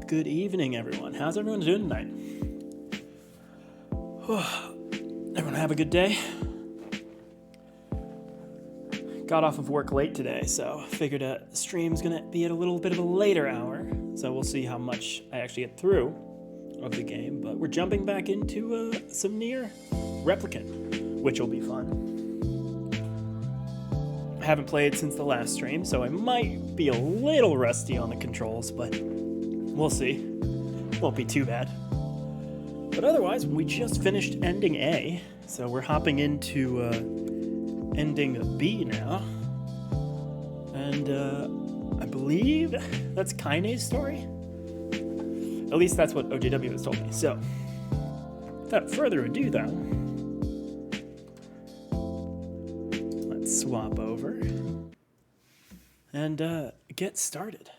Good evening, everyone. How's everyone doing tonight? Everyone have a good day? Got off of work late today, so figured a stream's gonna be at a little bit of a later hour. So we'll see how much I actually get through of the game. But we're jumping back into some Nier Replicant, which will be fun. I haven't played since the last stream, so I might be a little rusty on the controls, but we'll see. Won't be too bad. But otherwise, we just finished ending A, so we're hopping into ending B now. And I believe that's Kaine's story. At least that's what OJW has told me. So, without further ado though, let's swap over and get started.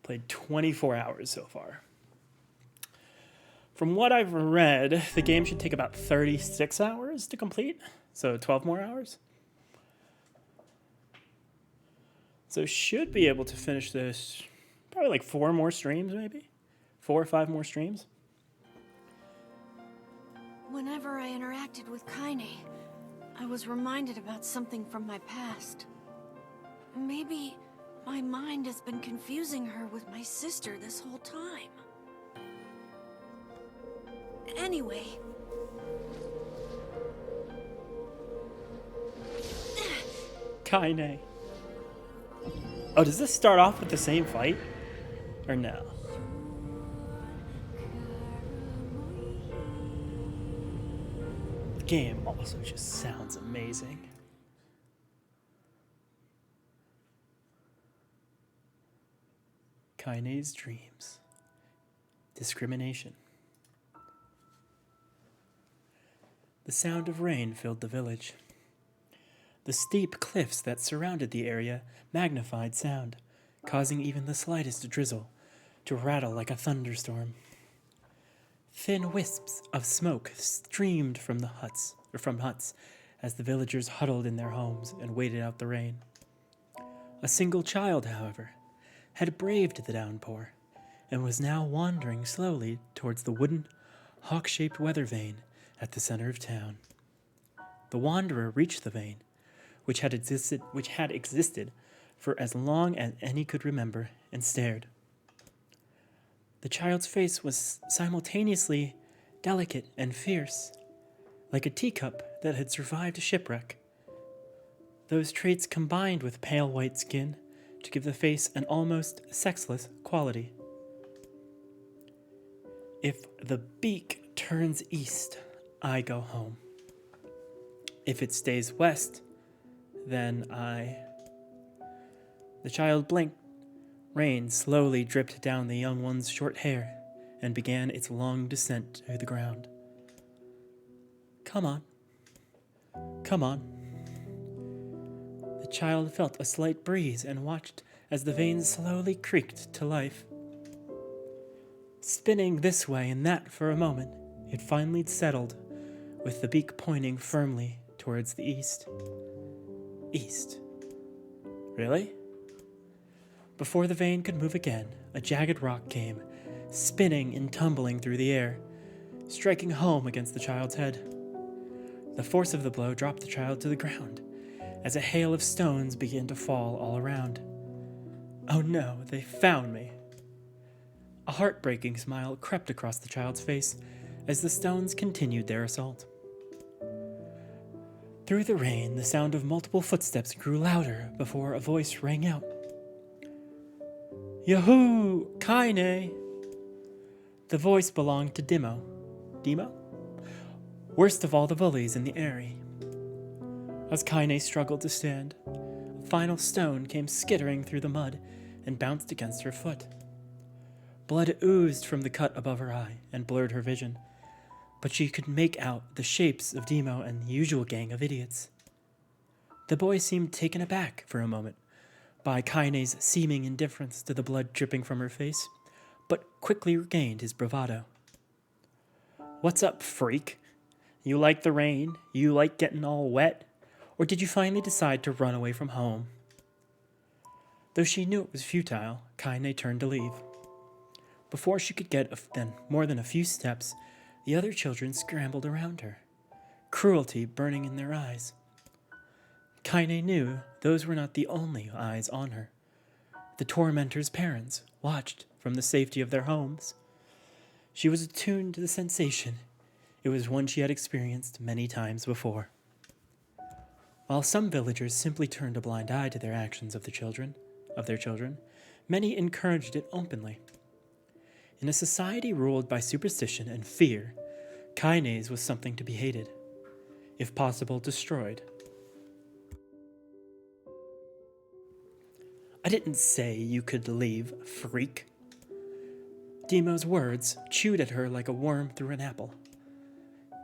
Played 24 hours so far. From what I've read, the game should take about 36 hours to complete, so 12 more hours. So should be able to finish this probably like 4 more streams, maybe? 4 or 5 more streams. Whenever I interacted with Kaine, I was reminded about something from my past. Maybe my mind has been confusing her with my sister this whole time. Anyway. Kaine. Oh, does this start off with the same fight? Or no? The game also just sounds amazing. Kaine's dreams. Discrimination. The sound of rain filled the village. The steep cliffs that surrounded the area magnified sound, causing even the slightest drizzle to rattle like a thunderstorm. Thin wisps of smoke streamed from huts as the villagers huddled in their homes and waited out the rain. A single child, however, had braved the downpour and was now wandering slowly towards the wooden, hawk-shaped weather vane at the center of town. The wanderer reached the vane, which had existed for as long as any could remember, and stared. The child's face was simultaneously delicate and fierce, like a teacup that had survived a shipwreck. Those traits combined with pale white skin to give the face an almost sexless quality. If the beak turns east, I go home. If it stays west, then I... The child blinked. Rain slowly dripped down the young one's short hair and began its long descent to the ground. Come on. Come on. The child felt a slight breeze and watched as the veins slowly creaked to life. Spinning this way and that for a moment, it finally settled, with the beak pointing firmly towards the east. East. Really? Before the vein could move again, a jagged rock came, spinning and tumbling through the air, striking home against the child's head. The force of the blow dropped the child to the ground, as a hail of stones began to fall all around. Oh no, they found me. A heartbreaking smile crept across the child's face as the stones continued their assault. Through the rain, the sound of multiple footsteps grew louder before a voice rang out. Yahoo! Kaine! The voice belonged to Demo. Demo? Worst of all the bullies in the area. As Kaine struggled to stand, a final stone came skittering through the mud and bounced against her foot. Blood oozed from the cut above her eye and blurred her vision, but she could make out the shapes of Demo and the usual gang of idiots. The boy seemed taken aback for a moment by Kaine's seeming indifference to the blood dripping from her face, but quickly regained his bravado. What's up, freak? You like the rain? You like getting all wet? Or did you finally decide to run away from home? Though she knew it was futile, Kaine turned to leave. Before she could get more than a few steps, the other children scrambled around her, cruelty burning in their eyes. Kaine knew those were not the only eyes on her. The tormentor's parents watched from the safety of their homes. She was attuned to the sensation. It was one she had experienced many times before. While some villagers simply turned a blind eye to their actions of their children, many encouraged it openly. In a society ruled by superstition and fear, Kaine's was something to be hated, if possible destroyed. I didn't say you could leave, freak. Demo's words chewed at her like a worm through an apple.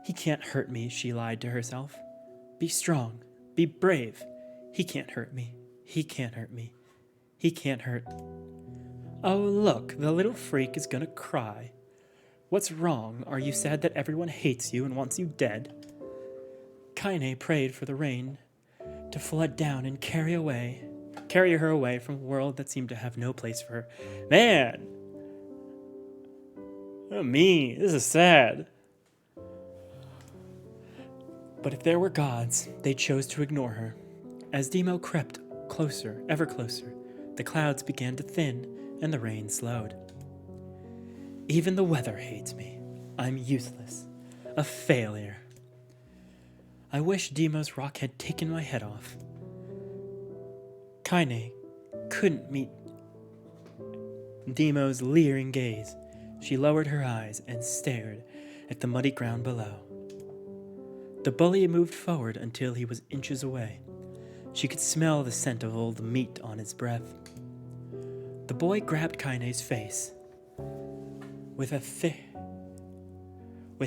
He can't hurt me, she lied to herself. Be strong, be brave. He can't hurt me. He can't hurt me. He can't hurt. Oh, look, the little freak is gonna cry. What's wrong? Are you sad that everyone hates you and wants you dead? Kaine prayed for the rain to flood down and carry her away from a world that seemed to have no place for her. Man! Oh, me, this is sad. But if there were gods, they chose to ignore her. As Demo crept closer, ever closer, the clouds began to thin and the rain slowed. Even the weather hates me. I'm useless. A failure. I wish Demo's rock had taken my head off. Kaine couldn't meet Demo's leering gaze. She lowered her eyes and stared at the muddy ground below. The bully moved forward until he was inches away. She could smell the scent of old meat on his breath. The boy grabbed Kaine's face with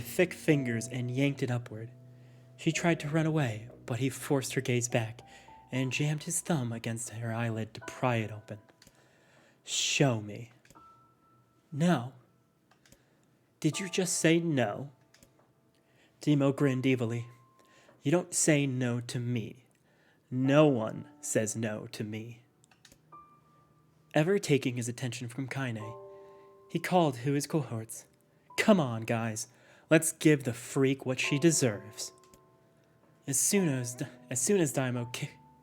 thick fingers and yanked it upward. She tried to run away, but he forced her gaze back and jammed his thumb against her eyelid to pry it open. Show me. No. Did you just say no? Demo grinned evilly. You don't say no to me. No one says no to me. Ever taking his attention from Kaine, he called to his cohorts. Come on, guys. Let's give the freak what she deserves. As soon as Daimo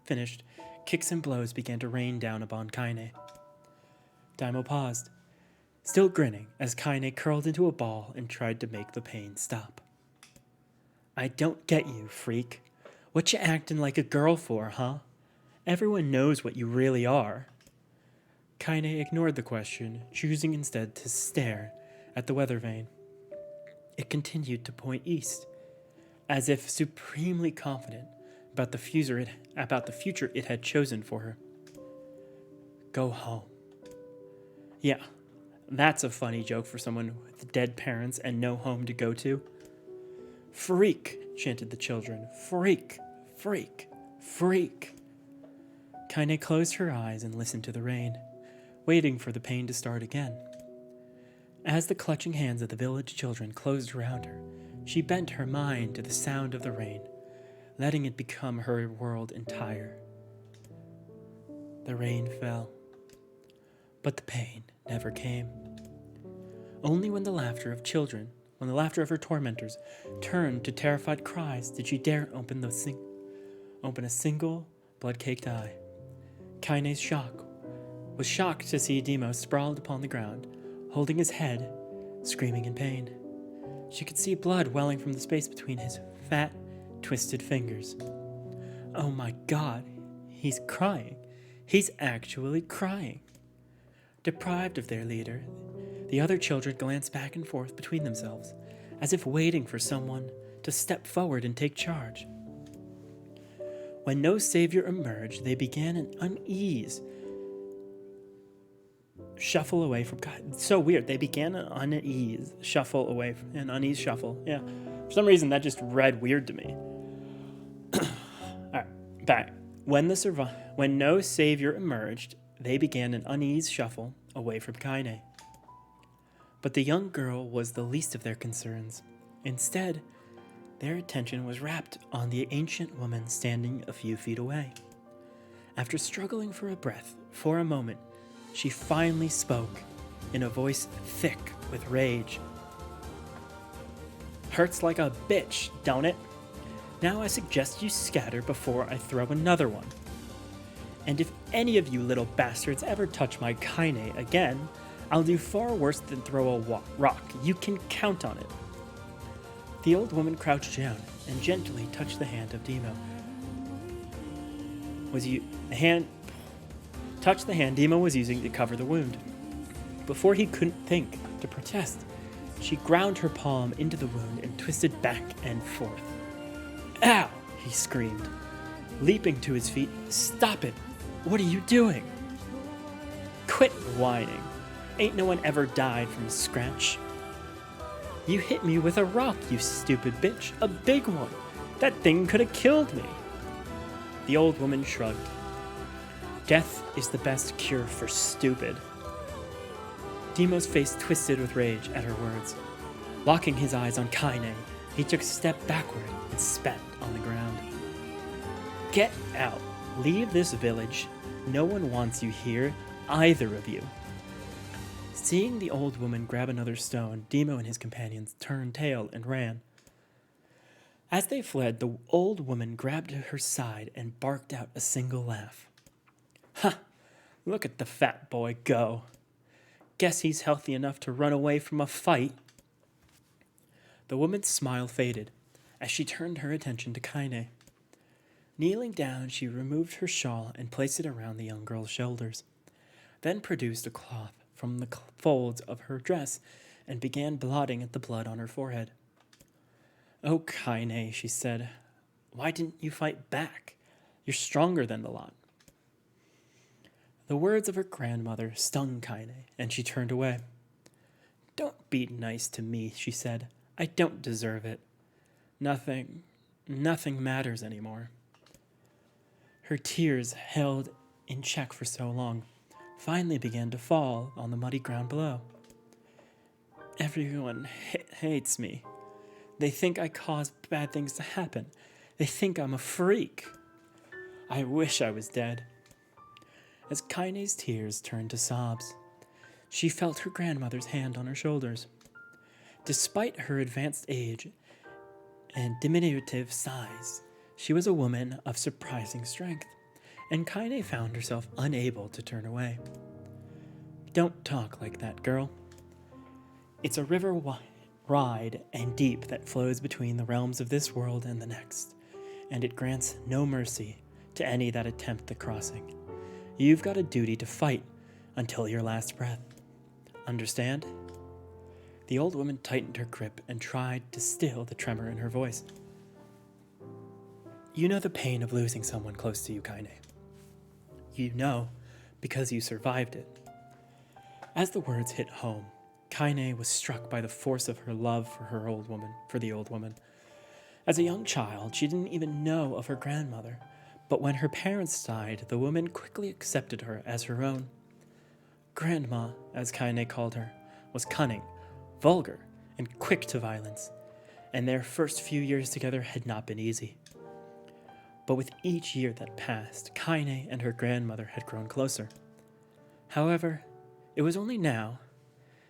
finished, kicks and blows began to rain down upon Kaine. Daimo paused, still grinning as Kaine curled into a ball and tried to make the pain stop. I don't get you, freak. What you acting like a girl for, huh? Everyone knows what you really are. Kaine ignored the question, choosing instead to stare at the weather vane. It continued to point east, as if supremely confident about the future it had chosen for her. Go home. Yeah, that's a funny joke for someone with dead parents and no home to go to. Freak, chanted the children. Freak, freak, freak. Kaine closed her eyes and listened to the rain, waiting for the pain to start again. As the clutching hands of the village children closed around her, she bent her mind to the sound of the rain, letting it become her world entire. The rain fell, but the pain never came. Only when the laughter of her tormentors turned to terrified cries did she dare open a single blood-caked eye. Kaine's was shocked to see Demo sprawled upon the ground, holding his head, screaming in pain. She could see blood welling from the space between his fat, twisted fingers. Oh my God, he's crying. He's actually crying. Deprived of their leader, the other children glanced back and forth between themselves, as if waiting for someone to step forward and take charge. When no savior emerged, they began an unease shuffle away from God. It's so weird. They began an unease shuffle away from an unease shuffle. Yeah. For some reason that just read weird to me. Alright, back. When no savior emerged, they began an unease shuffle away from Kaine. But the young girl was the least of their concerns. Instead, Their attention was rapt on the ancient woman standing a few feet away. After struggling for a breath for a moment, she finally spoke in a voice thick with rage. "Hurts like a bitch, don't it? Now I suggest you scatter before I throw another one. And if any of you little bastards ever touch my Kaine again, I'll do far worse than throw a rock. You can count on it." The old woman crouched down and gently touched the hand of Demo. Touched the hand Demo was using to cover the wound. Before he couldn't think to protest, she ground her palm into the wound and twisted back and forth. "Ow!" he screamed, leaping to his feet. "Stop it! What are you doing?" "Quit whining. Ain't no one ever died from a scratch." "You hit me with a rock, you stupid bitch. A big one. That thing could have killed me." The old woman shrugged. "Death is the best cure for stupid." Demo's face twisted with rage at her words. Locking his eyes on Kaine, he took a step backward and spat on the ground. "Get out. Leave this village. No one wants you here, either of you." Seeing the old woman grab another stone, Demo and his companions turned tail and ran. As they fled, the old woman grabbed her side and barked out a single laugh. "Ha! Look at the fat boy go. Guess he's healthy enough to run away from a fight." The woman's smile faded as she turned her attention to Kaine. Kneeling down, she removed her shawl and placed it around the young girl's shoulders, then produced a cloth from the folds of her dress and began blotting at the blood on her forehead. "Oh, Kaine," she said, "why didn't you fight back? You're stronger than the lot." The words of her grandmother stung Kaine, and she turned away. "Don't be nice to me," she said. "I don't deserve it. Nothing matters anymore." Her tears, held in check for so long, finally began to fall on the muddy ground below. "Everyone hates me. They think I cause bad things to happen. They think I'm a freak. I wish I was dead." As Kaine's tears turned to sobs, she felt her grandmother's hand on her shoulders. Despite her advanced age and diminutive size, she was a woman of surprising strength, and Kaine found herself unable to turn away. "Don't talk like that, girl. It's a river wide and deep that flows between the realms of this world and the next, and it grants no mercy to any that attempt the crossing. You've got a duty to fight until your last breath. Understand?" The old woman tightened her grip and tried to still the tremor in her voice. "You know the pain of losing someone close to you, Kaine. You know because you survived it." As the words hit home, Kaine was struck by the force of her love for the old woman. As a young child, she didn't even know of her grandmother, but when her parents died, the woman quickly accepted her as her own. Grandma, as Kaine called her, was cunning, vulgar, and quick to violence, and their first few years together had not been easy. But with each year that passed, Kaine and her grandmother had grown closer. However, it was only now,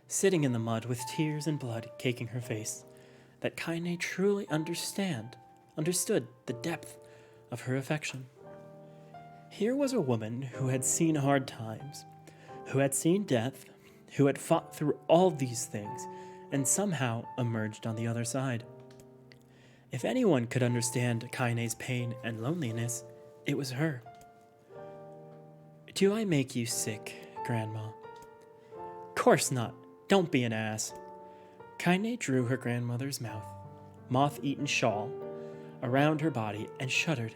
sitting in the mud with tears and blood caking her face, that Kaine truly understood the depth of her affection. Here was a woman who had seen hard times, who had seen death, who had fought through all these things, and somehow emerged on the other side. If anyone could understand Kaine's pain and loneliness, it was her. "Do I make you sick, Grandma?" "Course not. Don't be an ass." Kaine drew her grandmother's moth-eaten shawl around her body and shuddered.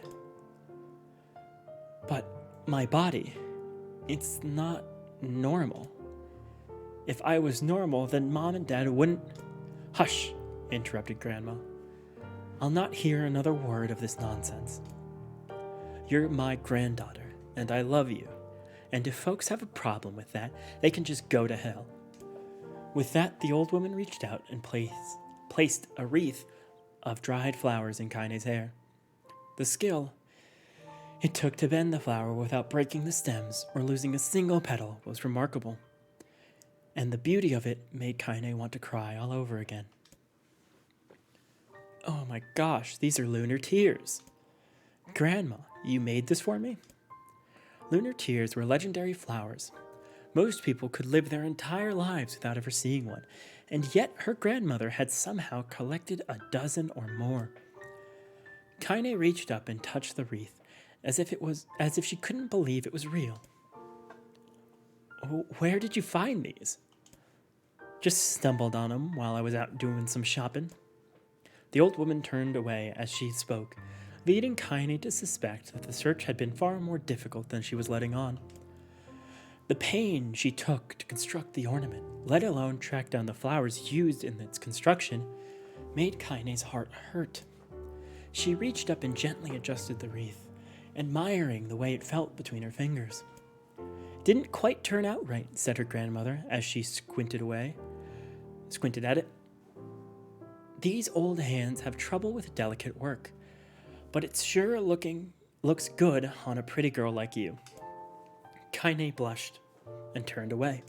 "But my body, it's not normal. If I was normal, then Mom and Dad wouldn't—" "Hush," interrupted Grandma. "I'll not hear another word of this nonsense. You're my granddaughter, and I love you, and if folks have a problem with that, they can just go to hell." With that, the old woman reached out and placed a wreath of dried flowers in Kaine's hair. The skill it took to bend the flower without breaking the stems or losing a single petal was remarkable, and the beauty of it made Kaine want to cry all over again. Oh my gosh, these are lunar tears. Grandma, you made this for me? Lunar tears were legendary flowers. Most people could live their entire lives without ever seeing one, and yet her grandmother had somehow collected a dozen or more. Kaine reached up and touched the wreath, as if she couldn't believe it was real. Where did you find these? Just stumbled on them while I was out doing some shopping. The old woman turned away as she spoke, leading Kaine to suspect that the search had been far more difficult than she was letting on. The pain she took to construct the ornament, let alone track down the flowers used in its construction, made Kaine's heart hurt. She reached up and gently adjusted the wreath, admiring the way it felt between her fingers. Didn't quite turn out right, said her grandmother as she squinted at it. These old hands have trouble with delicate work, but it's sure looks good on a pretty girl like you. Kaine blushed and turned away.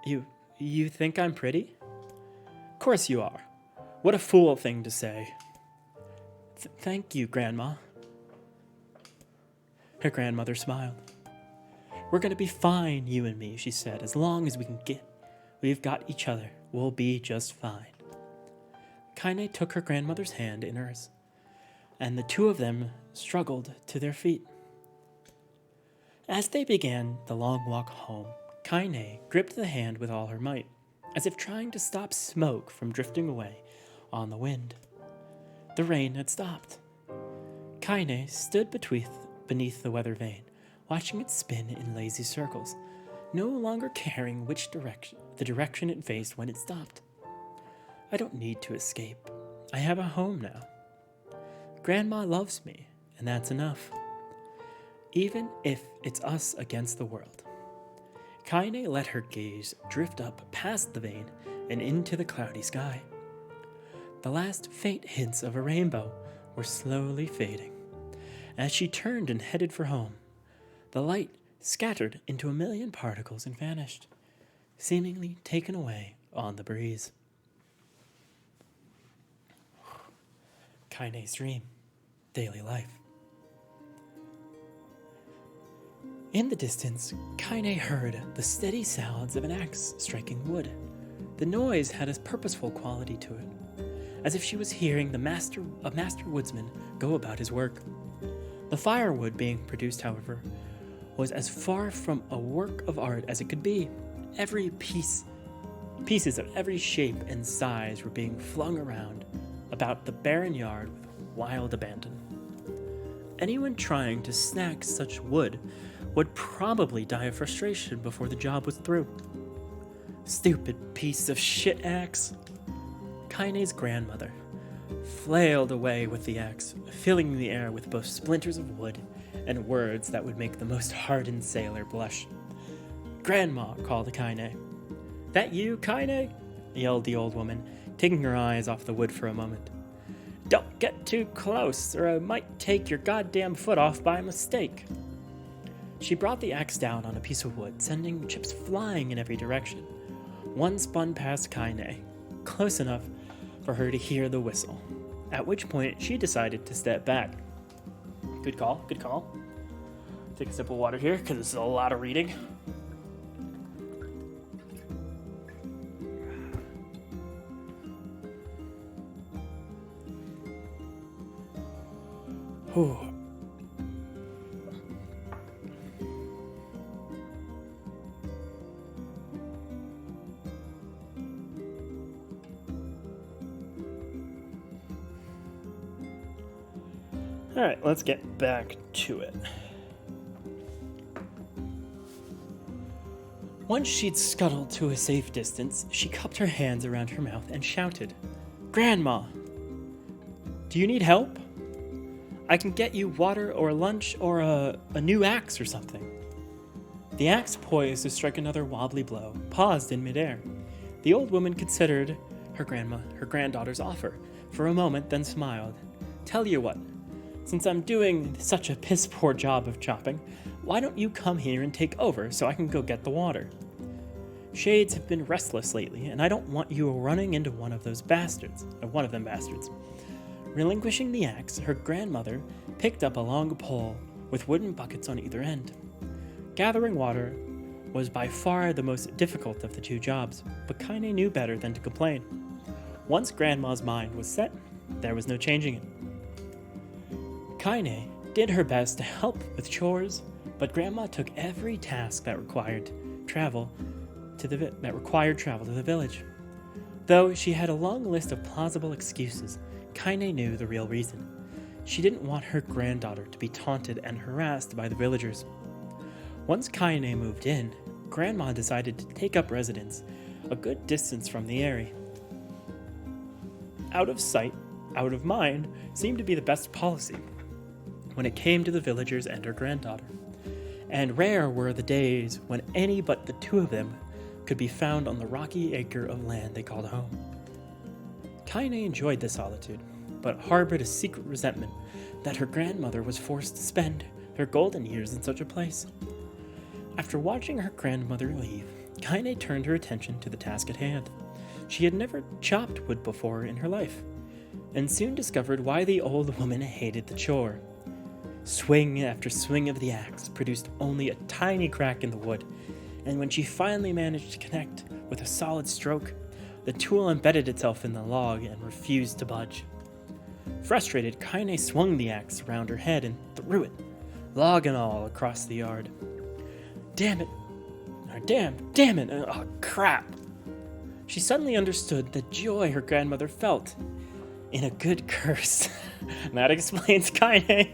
You think I'm pretty? Of course you are. What a fool thing to say. Thank you, Grandma. Her grandmother smiled. We're going to be fine, you and me, she said. As long as we've got each other, we'll be just fine. Kaine took her grandmother's hand in hers, and the two of them struggled to their feet. As they began the long walk home, Kaine gripped the hand with all her might, as if trying to stop smoke from drifting away on the wind. The rain had stopped. Kaine stood beneath the weather vane, watching it spin in lazy circles, no longer caring the direction it faced when it stopped. I don't need to escape. I have a home now. Grandma loves me, and that's enough. Even if it's us against the world. Kaine let her gaze drift up past the vane and into the cloudy sky. The last faint hints of a rainbow were slowly fading. As she turned and headed for home, the light scattered into a million particles and vanished, seemingly taken away on the breeze. Kaine's dream, daily life. In the distance, Kaine heard the steady sounds of an axe striking wood. The noise had a purposeful quality to it, as if she was hearing a master woodsman go about his work. The firewood being produced, however, was as far from a work of art as it could be. Pieces of every shape and size were being flung around about the barren yard with wild abandon. Anyone trying to snag such wood would probably die of frustration before the job was through. Stupid piece of shit axe. Kaine's grandmother flailed away with the axe, filling the air with both splinters of wood and words that would make the most hardened sailor blush. Grandma, called Kaine. That you, Kaine? Yelled the old woman, taking her eyes off the wood for a moment. Don't get too close, or I might take your goddamn foot off by mistake. She brought the axe down on a piece of wood, sending chips flying in every direction. One spun past Kaine, close enough for her to hear the whistle, at which point she decided to step back. Good call, good call. Take a sip of water here, because this is a lot of reading. Whew. All right, let's get back to it. Once she'd scuttled to a safe distance, she cupped her hands around her mouth and shouted, Grandma! Do you need help? I can get you water or lunch or a new axe or something. The axe, poised to strike another wobbly blow, paused in midair. The old woman considered her granddaughter's offer for a moment, then smiled. Tell you what, since I'm doing such a piss poor job of chopping, why don't you come here and take over so I can go get the water? Shades have been restless lately, and I don't want you running into one of them bastards. Relinquishing the axe, her grandmother picked up a long pole with wooden buckets on either end. Gathering water was by far the most difficult of the two jobs, but Kaine knew better than to complain. Once Grandma's mind was set, there was no changing it. Kaine did her best to help with chores, but Grandma took every task that required travel to the village. Though she had a long list of plausible excuses, Kaine knew the real reason. She didn't want her granddaughter to be taunted and harassed by the villagers. Once Kaine moved in, Grandma decided to take up residence a good distance from the area. Out of sight, out of mind seemed to be the best policy when it came to the villagers and her granddaughter. And rare were the days when any but the two of them could be found on the rocky acre of land they called home. Kaine enjoyed the solitude, but harbored a secret resentment that her grandmother was forced to spend her golden years in such a place. After watching her grandmother leave, Kaine turned her attention to the task at hand. She had never chopped wood before in her life, and soon discovered why the old woman hated the chore. Swing after swing of the axe produced only a tiny crack in the wood, and when she finally managed to connect with a solid stroke, the tool embedded itself in the log and refused to budge. Frustrated, Kaine swung the axe around her head and threw it, log and all, across the yard. Damn it! Oh, crap! She suddenly understood the joy her grandmother felt in a good curse. That explains Kaine.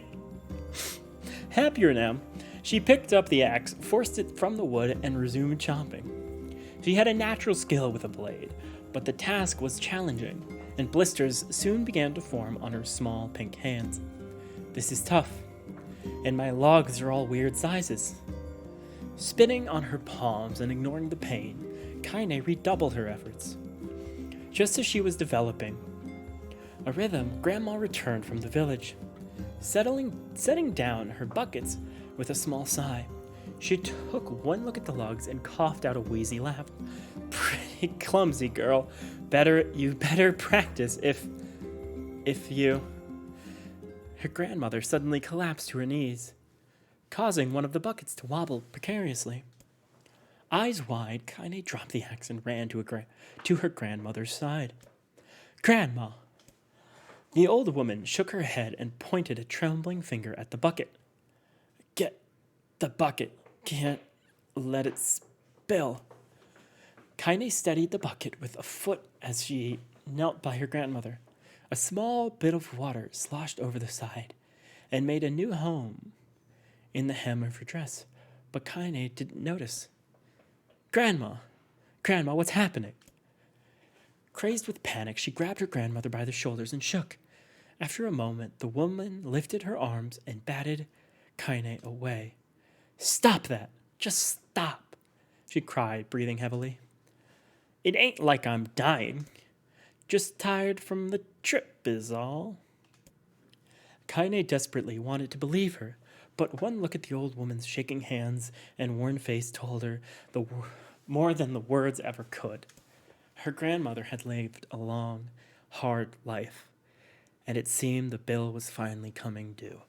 Happier now, she picked up the axe, forced it from the wood, and resumed chopping. She had a natural skill with a blade, but the task was challenging, and blisters soon began to form on her small pink hands. This is tough, and my logs are all weird sizes. Spitting on her palms and ignoring the pain, Kaine redoubled her efforts. Just as she was developing a rhythm, Grandma returned from the village. Setting down her buckets with a small sigh, she took one look at the logs and coughed out a wheezy laugh. Pretty clumsy, girl. You better practice if you... Her grandmother suddenly collapsed to her knees, causing one of the buckets to wobble precariously. Eyes wide, Kaine dropped the axe and ran to her grandmother's side. Grandma! The old woman shook her head and pointed a trembling finger at the bucket. Get the bucket. Can't let it spill. Kaine steadied the bucket with a foot as she knelt by her grandmother. A small bit of water sloshed over the side and made a new home in the hem of her dress, but Kaine didn't notice. Grandma, what's happening? Crazed with panic, she grabbed her grandmother by the shoulders and shook. After a moment, the woman lifted her arms and batted Kaine away. Stop that! Just stop! She cried, breathing heavily. It ain't like I'm dying. Just tired from the trip is all. Kaine desperately wanted to believe her, but one look at the old woman's shaking hands and worn face told her more than the words ever could. Her grandmother had lived a long, hard life, and it seemed the bill was finally coming due.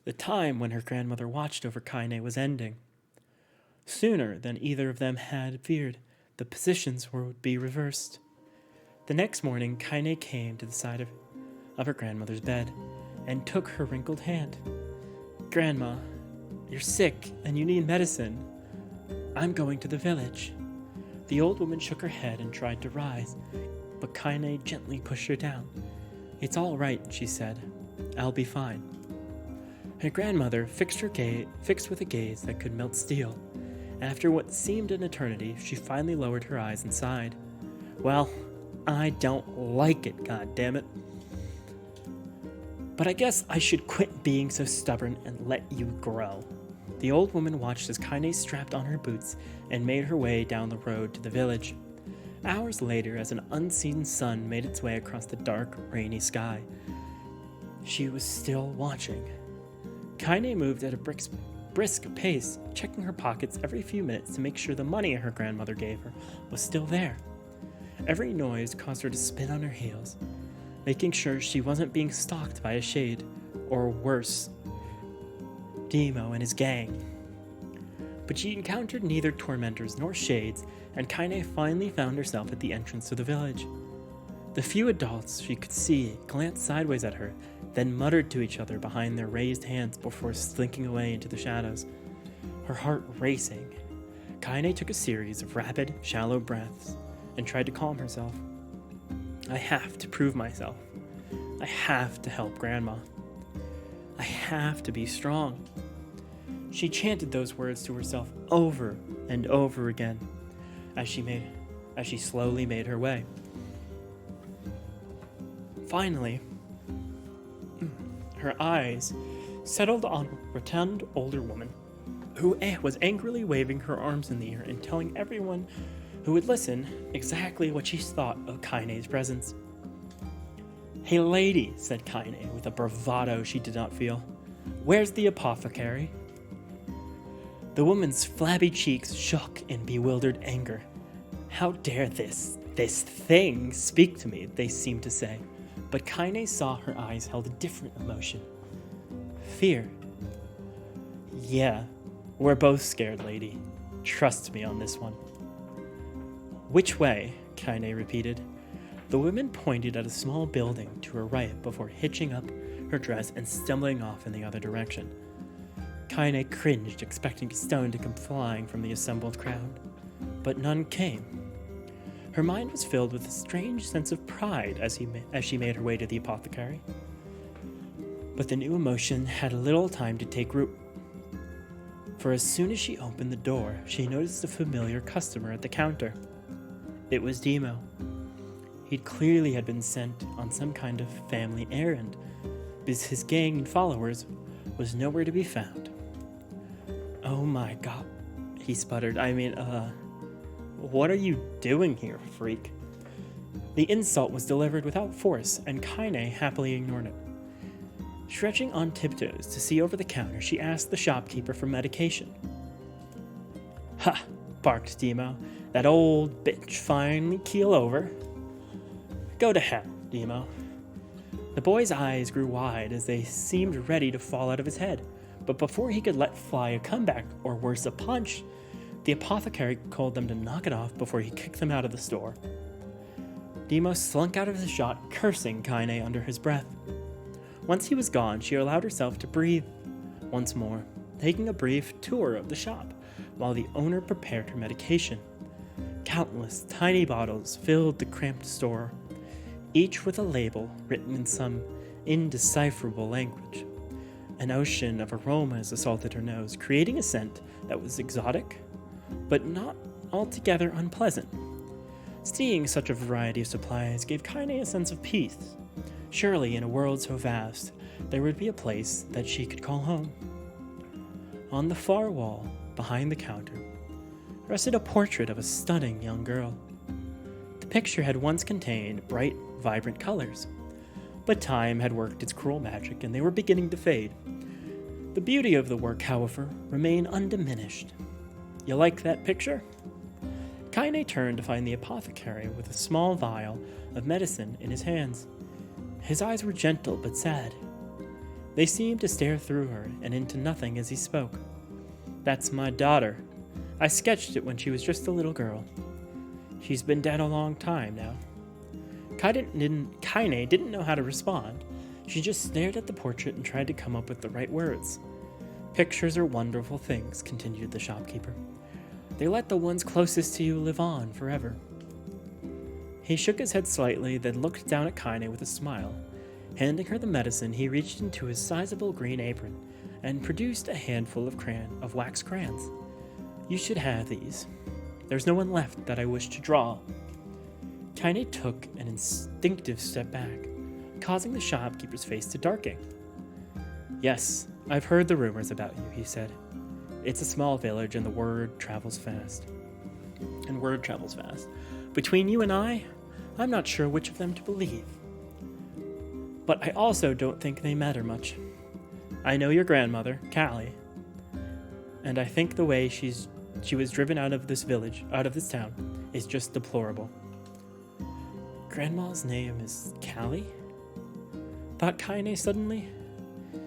The time when her grandmother watched over Kaine was ending. Sooner than either of them had feared, the positions would be reversed. The next morning, Kaine came to the side of her grandmother's bed and took her wrinkled hand. Grandma, you're sick and you need medicine. I'm going to the village. The old woman shook her head and tried to rise, but Kaine gently pushed her down. It's all right, she said. I'll be fine. Her grandmother fixed with a gaze that could melt steel. After what seemed an eternity, she finally lowered her eyes and sighed. Well, I don't like it, goddammit. But I guess I should quit being so stubborn and let you grow. The old woman watched as Kaine strapped on her boots and made her way down the road to the village. Hours later, as an unseen sun made its way across the dark, rainy sky, she was still watching. Kaine moved at a brisk pace, checking her pockets every few minutes to make sure the money her grandmother gave her was still there. Every noise caused her to spin on her heels, making sure she wasn't being stalked by a shade, or worse, Demo and his gang. But she encountered neither tormentors nor shades, and Kaine finally found herself at the entrance to the village. The few adults she could see glanced sideways at her, then muttered to each other behind their raised hands before slinking away into the shadows. Her heart racing, Kaine took a series of rapid, shallow breaths and tried to calm herself. I have to prove myself. I have to help Grandma. I have to be strong. She chanted those words to herself over and over again as she slowly made her way. Finally, her eyes settled on a rotund older woman who was angrily waving her arms in the air and telling everyone who would listen exactly what she thought of Kaine's presence. "Hey lady," said Kaine with a bravado she did not feel. "Where's the apothecary?" The woman's flabby cheeks shook in bewildered anger. "How dare this thing speak to me," they seemed to say. But Kaine saw her eyes held a different emotion. Fear. "Yeah, we're both scared, lady. Trust me on this one." "Which way?" Kaine repeated. The woman pointed at a small building to her right before hitching up her dress and stumbling off in the other direction. Kaine cringed, expecting a stone to come flying from the assembled crowd, but none came. Her mind was filled with a strange sense of pride as she made her way to the apothecary. But the new emotion had little time to take root. For as soon as she opened the door, she noticed a familiar customer at the counter. It was Demo. He clearly had been sent on some kind of family errand, because his gang and followers was nowhere to be found. "Oh my god," he sputtered. What are you doing here, freak?" The insult was delivered without force, and Kaine happily ignored it. Stretching on tiptoes to see over the counter, she asked the shopkeeper for medication. "Ha!" barked Demo. "That old bitch finally keel over?" "Go to hell, Demo." The boy's eyes grew wide as they seemed ready to fall out of his head, but before he could let fly a comeback, or worse, a punch, the apothecary told them to knock it off before he kicked them out of the store. Demo slunk out of the shop, cursing Kaine under his breath. Once he was gone, she allowed herself to breathe once more, taking a brief tour of the shop while the owner prepared her medication. Countless tiny bottles filled the cramped store, each with a label written in some indecipherable language. An ocean of aromas assaulted her nose, creating a scent that was exotic, but not altogether unpleasant. Seeing such a variety of supplies gave Kaine a sense of peace. Surely, in a world so vast, there would be a place that she could call home. On the far wall, behind the counter, rested a portrait of a stunning young girl. The picture had once contained bright, vibrant colors, but time had worked its cruel magic and they were beginning to fade. The beauty of the work, however, remained undiminished. "You like that picture?" Kaine turned to find the apothecary with a small vial of medicine in his hands. His eyes were gentle but sad. They seemed to stare through her and into nothing as he spoke. "That's my daughter. I sketched it when she was just a little girl. She's been dead a long time now." Kaine didn't know how to respond. She just stared at the portrait and tried to come up with the right words. "Pictures are wonderful things," continued the shopkeeper. "They let the ones closest to you live on forever." He shook his head slightly, then looked down at Kaine with a smile. Handing her the medicine, he reached into his sizable green apron and produced a handful of wax crayons. "You should have these. There's no one left that I wish to draw." Kaine took an instinctive step back, causing the shopkeeper's face to darken. "Yes, I've heard the rumors about you," he said. "It's a small village and word travels fast. Between you and I'm not sure which of them to believe. But I also don't think they matter much. I know your grandmother, Callie, and I think the way she was driven out of this village, out of this town, is just deplorable. Grandma's name is Callie? Thought Kaine suddenly.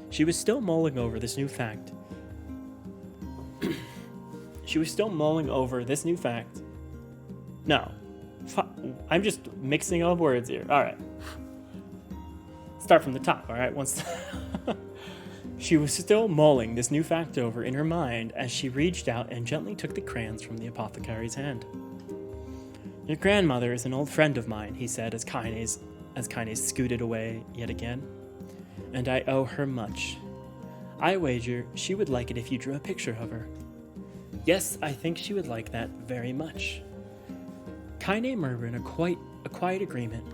She was still mulling over this new fact. No. I'm just mixing up words here. Alright. Start from the top, alright? She was still mulling this new fact over in her mind as she reached out and gently took the crayons from the apothecary's hand. Your grandmother is an old friend of mine, he said as Kaine scooted away yet again. And I owe her much. I wager she would like it if you drew a picture of her. Yes, I think she would like that very much. Kaine murmured in a quiet agreement,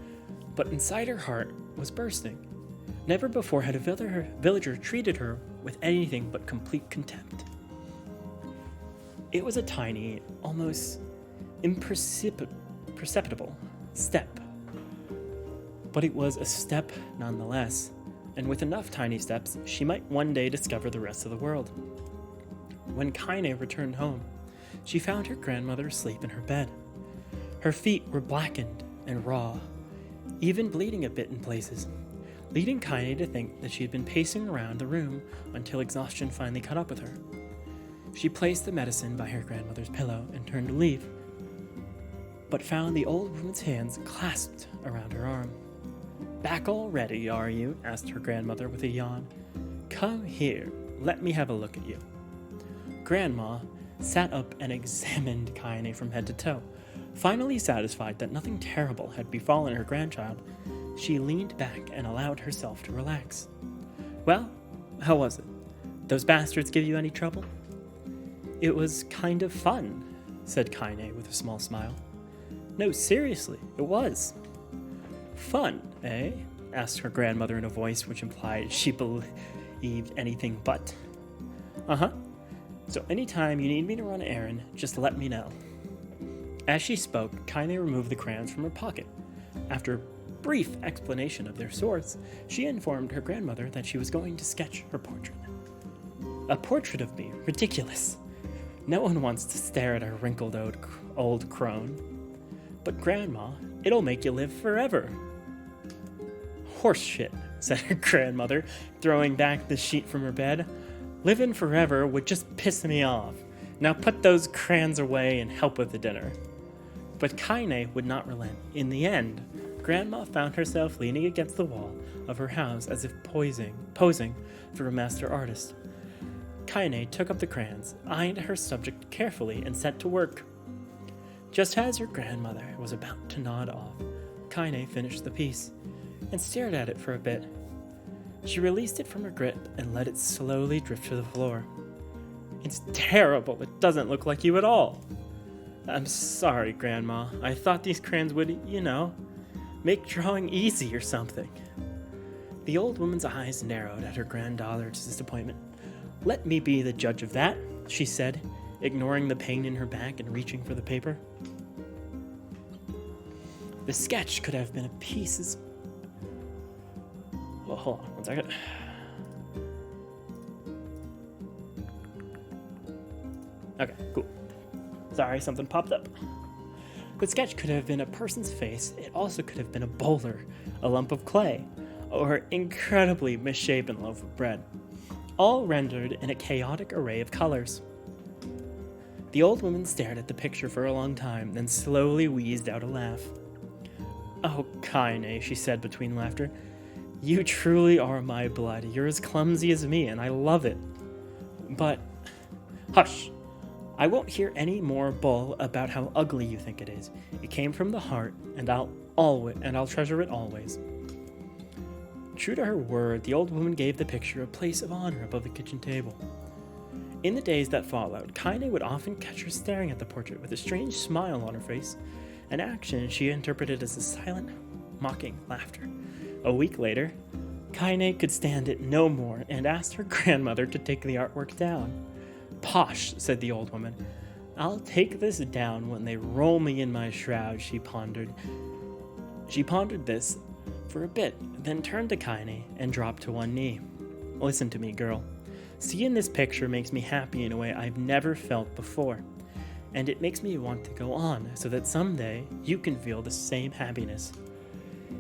but inside her heart was bursting. Never before had a villager treated her with anything but complete contempt. It was a tiny, almost imperceptible step. But it was a step nonetheless, and with enough tiny steps, she might one day discover the rest of the world. When Kaine returned home, she found her grandmother asleep in her bed. Her feet were blackened and raw, even bleeding a bit in places, leading Kaine to think that she had been pacing around the room until exhaustion finally caught up with her. She placed the medicine by her grandmother's pillow and turned to leave, but found the old woman's hands clasped around her arm. Back already, are you? Asked her grandmother with a yawn. Come here, let me have a look at you. Grandma sat up and examined Kaine from head to toe. Finally satisfied that nothing terrible had befallen her grandchild, she leaned back and allowed herself to relax. Well, how was it? Those bastards give you any trouble? It was kind of fun, said Kaine with a small smile. No, seriously, it was. Fun, eh? Asked her grandmother in a voice which implied she believed anything but. Uh-huh. So anytime you need me to run an errand, just let me know. As she spoke, Kaine removed the crayons from her pocket. After a brief explanation of their source, she informed her grandmother that she was going to sketch her portrait. A portrait of me? Ridiculous. No one wants to stare at a wrinkled old crone. But Grandma, it'll make you live forever. Horse shit, said her grandmother, throwing back the sheet from her bed. Living forever would just piss me off. Now put those crayons away and help with the dinner. But Kaine would not relent. In the end, Grandma found herself leaning against the wall of her house as if posing for a master artist. Kaine took up the crayons, eyed her subject carefully, and set to work. Just as her grandmother was about to nod off, Kaine finished the piece and stared at it for a bit. She released it from her grip and let it slowly drift to the floor. It's terrible. It doesn't look like you at all. I'm sorry, Grandma. I thought these crayons would, make drawing easy or something. The old woman's eyes narrowed at her granddaughter's disappointment. Let me be the judge of that, she said, ignoring the pain in her back and reaching for the paper. The sketch could have been a piece. Well, hold on 1 second. Okay, cool. Sorry, something popped up. The sketch could have been a person's face. It also could have been a boulder, a lump of clay, or an incredibly misshapen loaf of bread, all rendered in a chaotic array of colors. The old woman stared at the picture for a long time, then slowly wheezed out a laugh. Oh, Kaine, she said between laughter, you truly are my blood. You're as clumsy as me, and I love it. But, hush. I won't hear any more bull about how ugly you think it is. It came from the heart, and I'll treasure it always. True to her word, the old woman gave the picture a place of honor above the kitchen table. In the days that followed, Kaine would often catch her staring at the portrait with a strange smile on her face, an action she interpreted as a silent, mocking laughter. A week later, Kaine could stand it no more and asked her grandmother to take the artwork down. Posh, said the old woman. I'll take this down when they roll me in my shroud, she pondered. She pondered this for a bit, then turned to Kaine and dropped to one knee. Listen to me, girl. Seeing this picture makes me happy in a way I've never felt before. And it makes me want to go on so that someday you can feel the same happiness.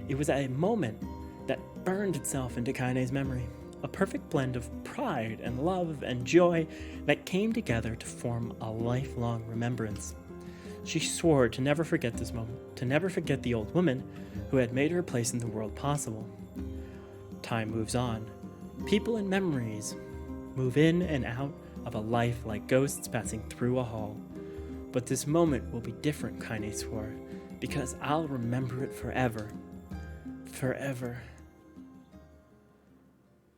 It was a moment that burned itself into Kaine's memory. A perfect blend of pride and love and joy that came together to form a lifelong remembrance. She swore to never forget this moment, to never forget the old woman who had made her place in the world possible. Time moves on. People and memories move in and out of a life like ghosts passing through a hall. But this moment will be different, Kaine swore, because I'll remember it forever. Forever.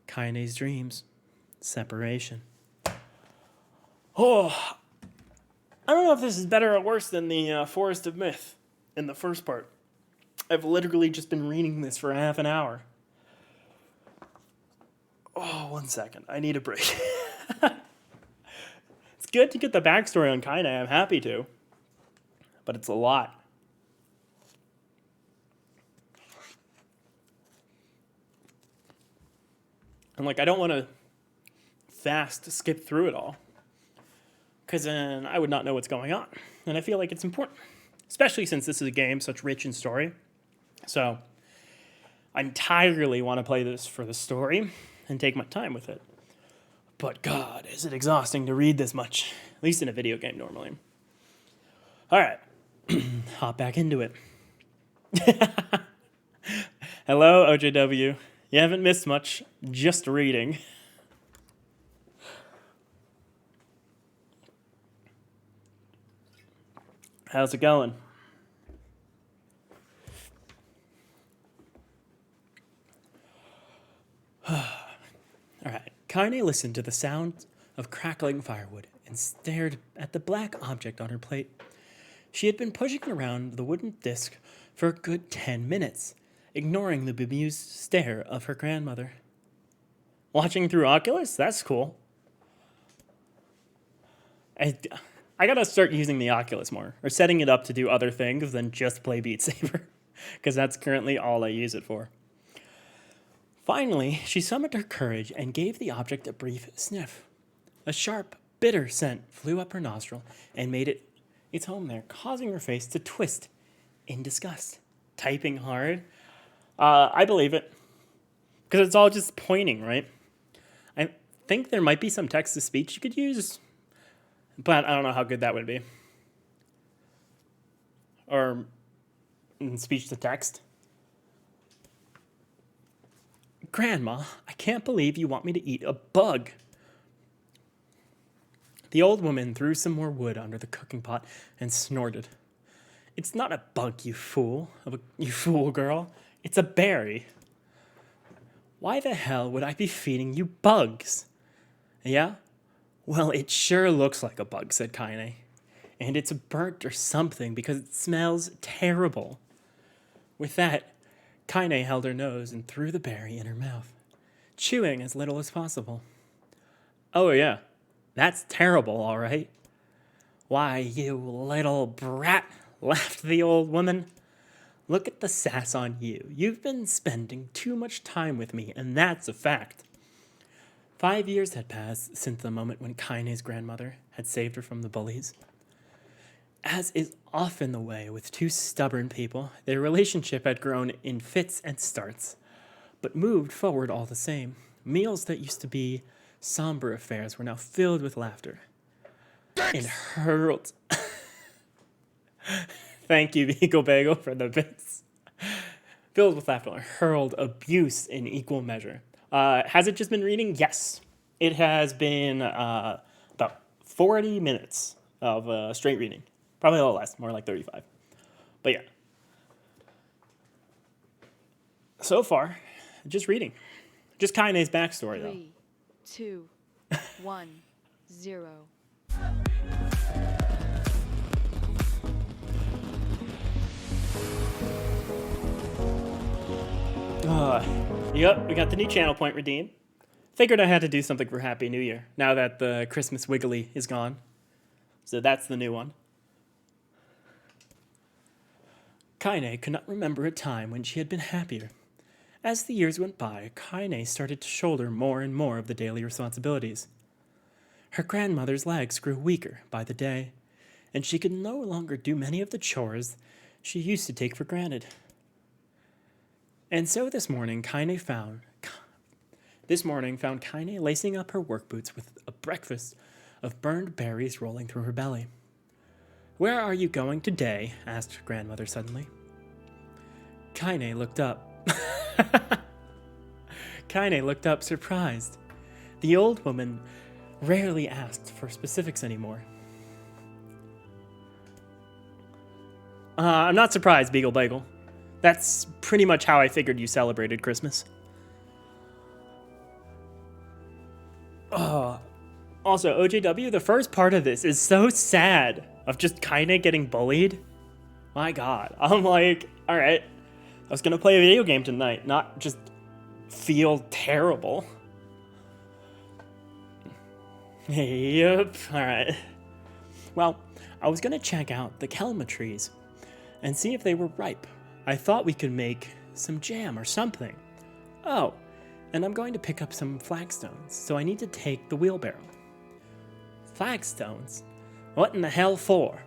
Kaine's dreams. Separation. Oh, I don't know if this is better or worse than the Forest of Myth in the first part. I've literally just been reading this for half an hour. Oh, 1 second. I need a break. It's good to get the backstory on Kaine. I'm happy to. But it's a lot. And I don't want to fast skip through it all, because then I would not know what's going on. And I feel like it's important, especially since this is a game such rich in story. So I entirely want to play this for the story and take my time with it. But God, is it exhausting to read this much, at least in a video game normally. All right, hop back into it. Hello, OJW. You haven't missed much, just reading. How's it going? All right. Kaine listened to the sound of crackling firewood and stared at the black object on her plate. She had been pushing around the wooden disc for a good 10 minutes, ignoring the bemused stare of her grandmother. Watching through Oculus? That's cool. I gotta start using the Oculus more, or setting it up to do other things than just play Beat Saber, because that's currently all I use it for. Finally, she summoned her courage and gave the object a brief sniff. A sharp, bitter scent flew up her nostril and made its home there, causing her face to twist in disgust. Typing hard? I believe it. Because it's all just pointing, right? I think there might be some text-to-speech you could use, but I don't know how good that would be. Or speech-to-text. Grandma, I can't believe you want me to eat a bug. The old woman threw some more wood under the cooking pot and snorted. It's not a bug, you fool girl. It's a berry. Why the hell would I be feeding you bugs? Yeah? Well, it sure looks like a bug, said Kaine. And it's burnt or something because it smells terrible. With that, Kaine held her nose and threw the berry in her mouth, chewing as little as possible. Oh yeah, that's terrible, all right. Why, you little brat, laughed the old woman. Look at the sass on you. You've been spending too much time with me, and that's a fact. 5 years had passed since the moment when Kaine's grandmother had saved her from the bullies. As is often the way with two stubborn people, their relationship had grown in fits and starts, but moved forward all the same. Meals that used to be somber affairs were now filled with laughter. And hurled... Thank you, Beagle Bagel, for the bits. Filled with laughter and hurled abuse in equal measure. Has it just been reading? Yes. It has been about 40 minutes of straight reading. Probably a little less, more like 35. But yeah. So far, just reading. Just Kaine's backstory, though. 3, 2, 1, 0. Yep, we got the new channel point redeemed. Figured I had to do something for Happy New Year, now that the Christmas Wiggly is gone. So that's the new one. Kaine could not remember a time when she had been happier. As the years went by, Kaine started to shoulder more and more of the daily responsibilities. Her grandmother's legs grew weaker by the day, and she could no longer do many of the chores she used to take for granted. And so this morning found Kaine lacing up her work boots with a breakfast of burned berries rolling through her belly. "Where are you going today?" asked her grandmother suddenly. Kaine looked up. Kaine looked up, surprised. The old woman rarely asked for specifics anymore. I'm not surprised, Beagle Bagel. That's pretty much how I figured you celebrated Christmas. Also, OJW, the first part of this is so sad of just kinda getting bullied. My god. I'm like, alright, I was gonna play a video game tonight, not just feel terrible. Yep, alright. Well, I was gonna check out the kelma trees and see if they were ripe. I thought we could make some jam or something. Oh, and I'm going to pick up some flagstones, so I need to take the wheelbarrow. Flagstones? What in the hell for?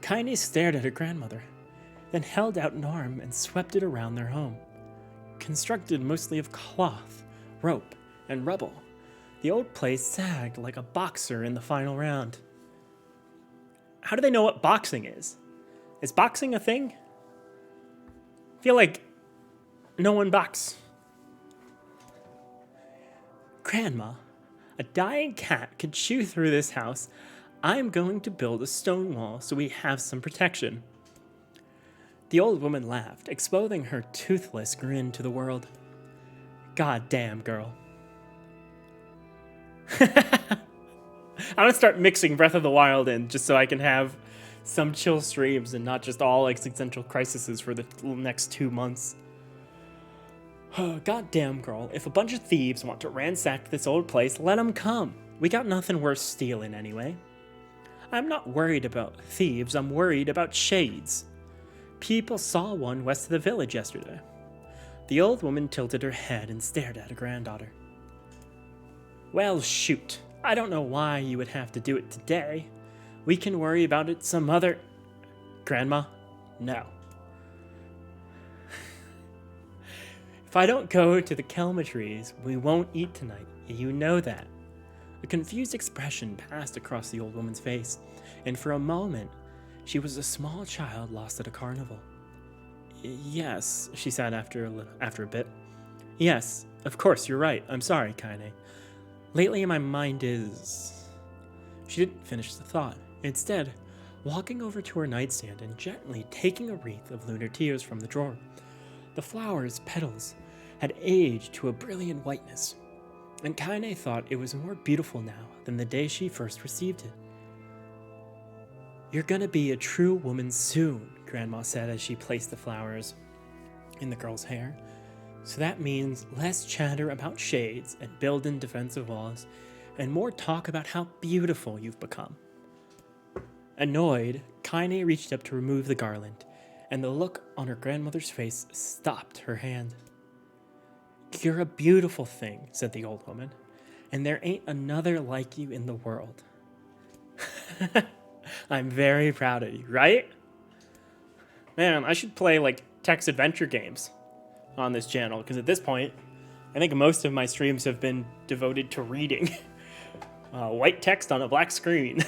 Kaine stared at her grandmother, then held out an arm and swept it around their home. Constructed mostly of cloth, rope, and rubble, the old place sagged like a boxer in the final round. How do they know what boxing is? Is boxing a thing? I feel like no one boxes. Grandma, a dying cat could chew through this house. I'm going to build a stone wall so we have some protection. The old woman laughed, exposing her toothless grin to the world. God damn, girl. I'm gonna start mixing Breath of the Wild in just so I can have some chill streams and not just all existential crises for the next 2 months. Goddamn, girl, if a bunch of thieves want to ransack this old place, let them come. We got nothing worth stealing anyway. I'm not worried about thieves, I'm worried about shades. People saw one west of the village yesterday. The old woman tilted her head and stared at her granddaughter. Well, shoot. I don't know why you would have to do it today. We can worry about it some other... Grandma? No. If I don't go to the kelma trees, we won't eat tonight. You know that. A confused expression passed across the old woman's face, and for a moment, she was a small child lost at a carnival. Yes, she said after a bit. Yes, of course, you're right. I'm sorry, Kaine. Lately, my mind is... She didn't finish the thought. Instead, walking over to her nightstand and gently taking a wreath of lunar tears from the drawer. The flower's petals had aged to a brilliant whiteness, and Kaine thought it was more beautiful now than the day she first received it. You're gonna be a true woman soon, Grandma said as she placed the flowers in the girl's hair. So that means less chatter about shades and building defensive walls, and more talk about how beautiful you've become. Annoyed, Kaine reached up to remove the garland, and the look on her grandmother's face stopped her hand. You're a beautiful thing, said the old woman, and there ain't another like you in the world. I'm very proud of you, right? Man, I should play like text adventure games on this channel, because at this point, I think most of my streams have been devoted to reading white text on a black screen.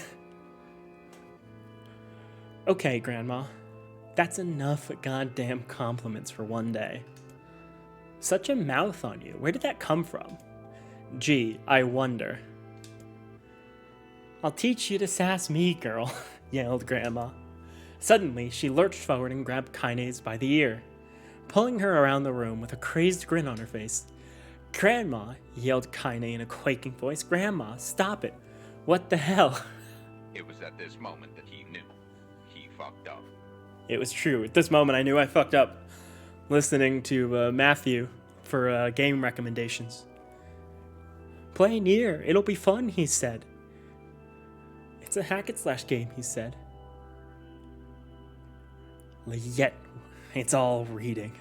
Okay, Grandma. That's enough goddamn compliments for one day. Such a mouth on you. Where did that come from? Gee, I wonder. I'll teach you to sass me, girl, yelled Grandma. Suddenly, she lurched forward and grabbed Kaine's by the ear, pulling her around the room with a crazed grin on her face. Grandma, yelled Kaine in a quaking voice. Grandma, stop it. What the hell? It was at this moment that he knew. He fucked up. It was true. At this moment, I knew I fucked up listening to Matthew for game recommendations. Play Nier. It'll be fun, he said. It's a hack-and-slash game, he said. Yet, it's all reading.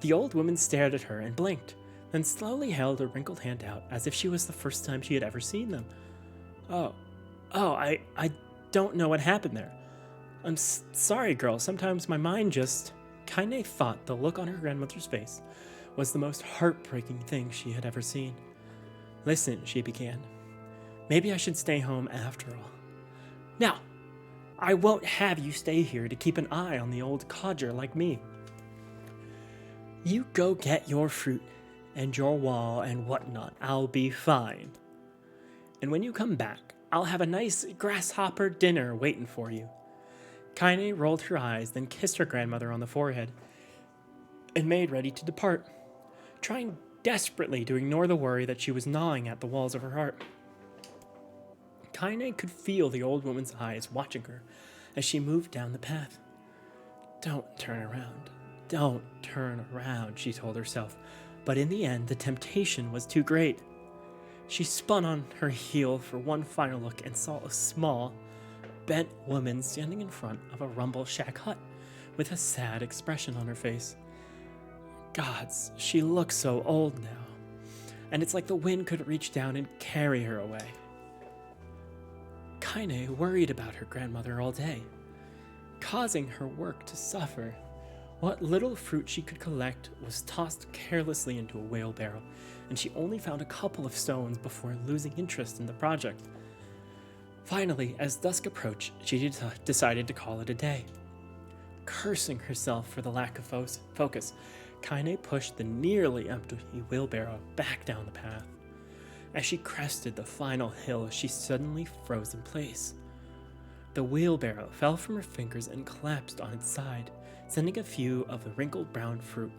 The old woman stared at her and blinked, then slowly held a wrinkled hand out as if she was the first time she had ever seen them. I don't know what happened there. I'm sorry, girl. Sometimes my mind just... Kaine thought the look on her grandmother's face was the most heartbreaking thing she had ever seen. Listen, she began. Maybe I should stay home after all. Now, I won't have you stay here to keep an eye on the old codger like me. You go get your fruit and your wall and whatnot. I'll be fine. And when you come back, I'll have a nice grasshopper dinner waiting for you. Kaine rolled her eyes, then kissed her grandmother on the forehead and made ready to depart, trying desperately to ignore the worry that she was gnawing at the walls of her heart. Kaine could feel the old woman's eyes watching her as she moved down the path. Don't turn around. Don't turn around, she told herself, but in the end, the temptation was too great. She spun on her heel for one final look and saw a small, bent woman standing in front of a rumble shack hut with a sad expression on her face. Gods, she looks so old now, and it's like the wind could reach down and carry her away. Kaine worried about her grandmother all day, causing her work to suffer. What little fruit she could collect was tossed carelessly into a wheelbarrow, and she only found a couple of stones before losing interest in the project. Finally, as dusk approached, she decided to call it a day. Cursing herself for the lack of focus, Kaine pushed the nearly empty wheelbarrow back down the path. As she crested the final hill, she suddenly froze in place. The wheelbarrow fell from her fingers and collapsed on its side, sending a few of the wrinkled brown fruit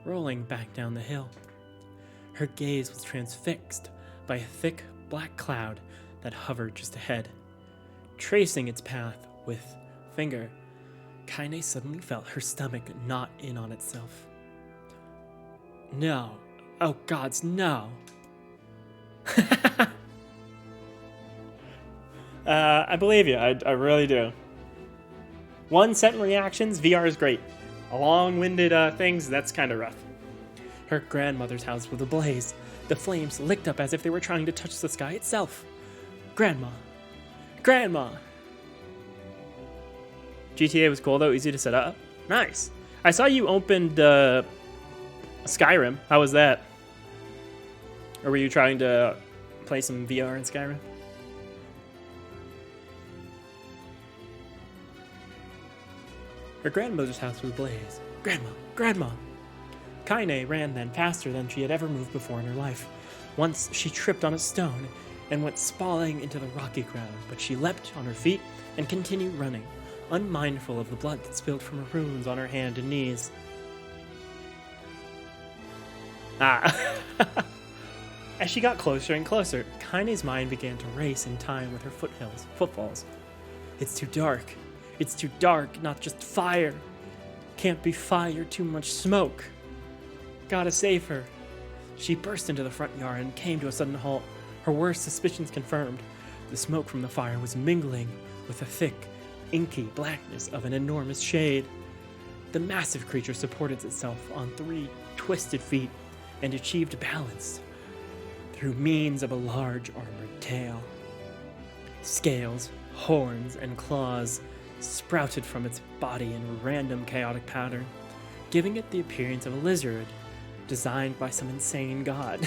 rolling back down the hill. Her gaze was transfixed by a thick black cloud that hovered just ahead. Tracing its path with finger, Kaine suddenly felt her stomach knot in on itself. No. Oh gods, no. I believe you. I really do. 1 second reactions, VR is great. Long-winded things, that's kind of rough. Her grandmother's house was ablaze. The flames licked up as if they were trying to touch the sky itself. Grandma. GTA was cool though, easy to set up. Nice. I saw you opened Skyrim. How was that? Or were you trying to play some VR in Skyrim? Her grandmother's house was ablaze. Grandma. Kaine ran then faster than she had ever moved before in her life. Once she tripped on a stone and went sprawling into the rocky ground, but she leapt on her feet and continued running, unmindful of the blood that spilled from her wounds on her hand and knees. As she got closer and closer, Kaine's mind began to race in time with her footfalls. It's too dark, not just fire. Can't be fire, too much smoke. Gotta save her. She burst into the front yard and came to a sudden halt, her worst suspicions confirmed. The smoke from the fire was mingling with the thick, inky blackness of an enormous shade. The massive creature supported itself on 3 twisted feet and achieved balance through means of a large armored tail. Scales, horns, and claws sprouted from its body in random chaotic pattern, giving it the appearance of a lizard designed by some insane god.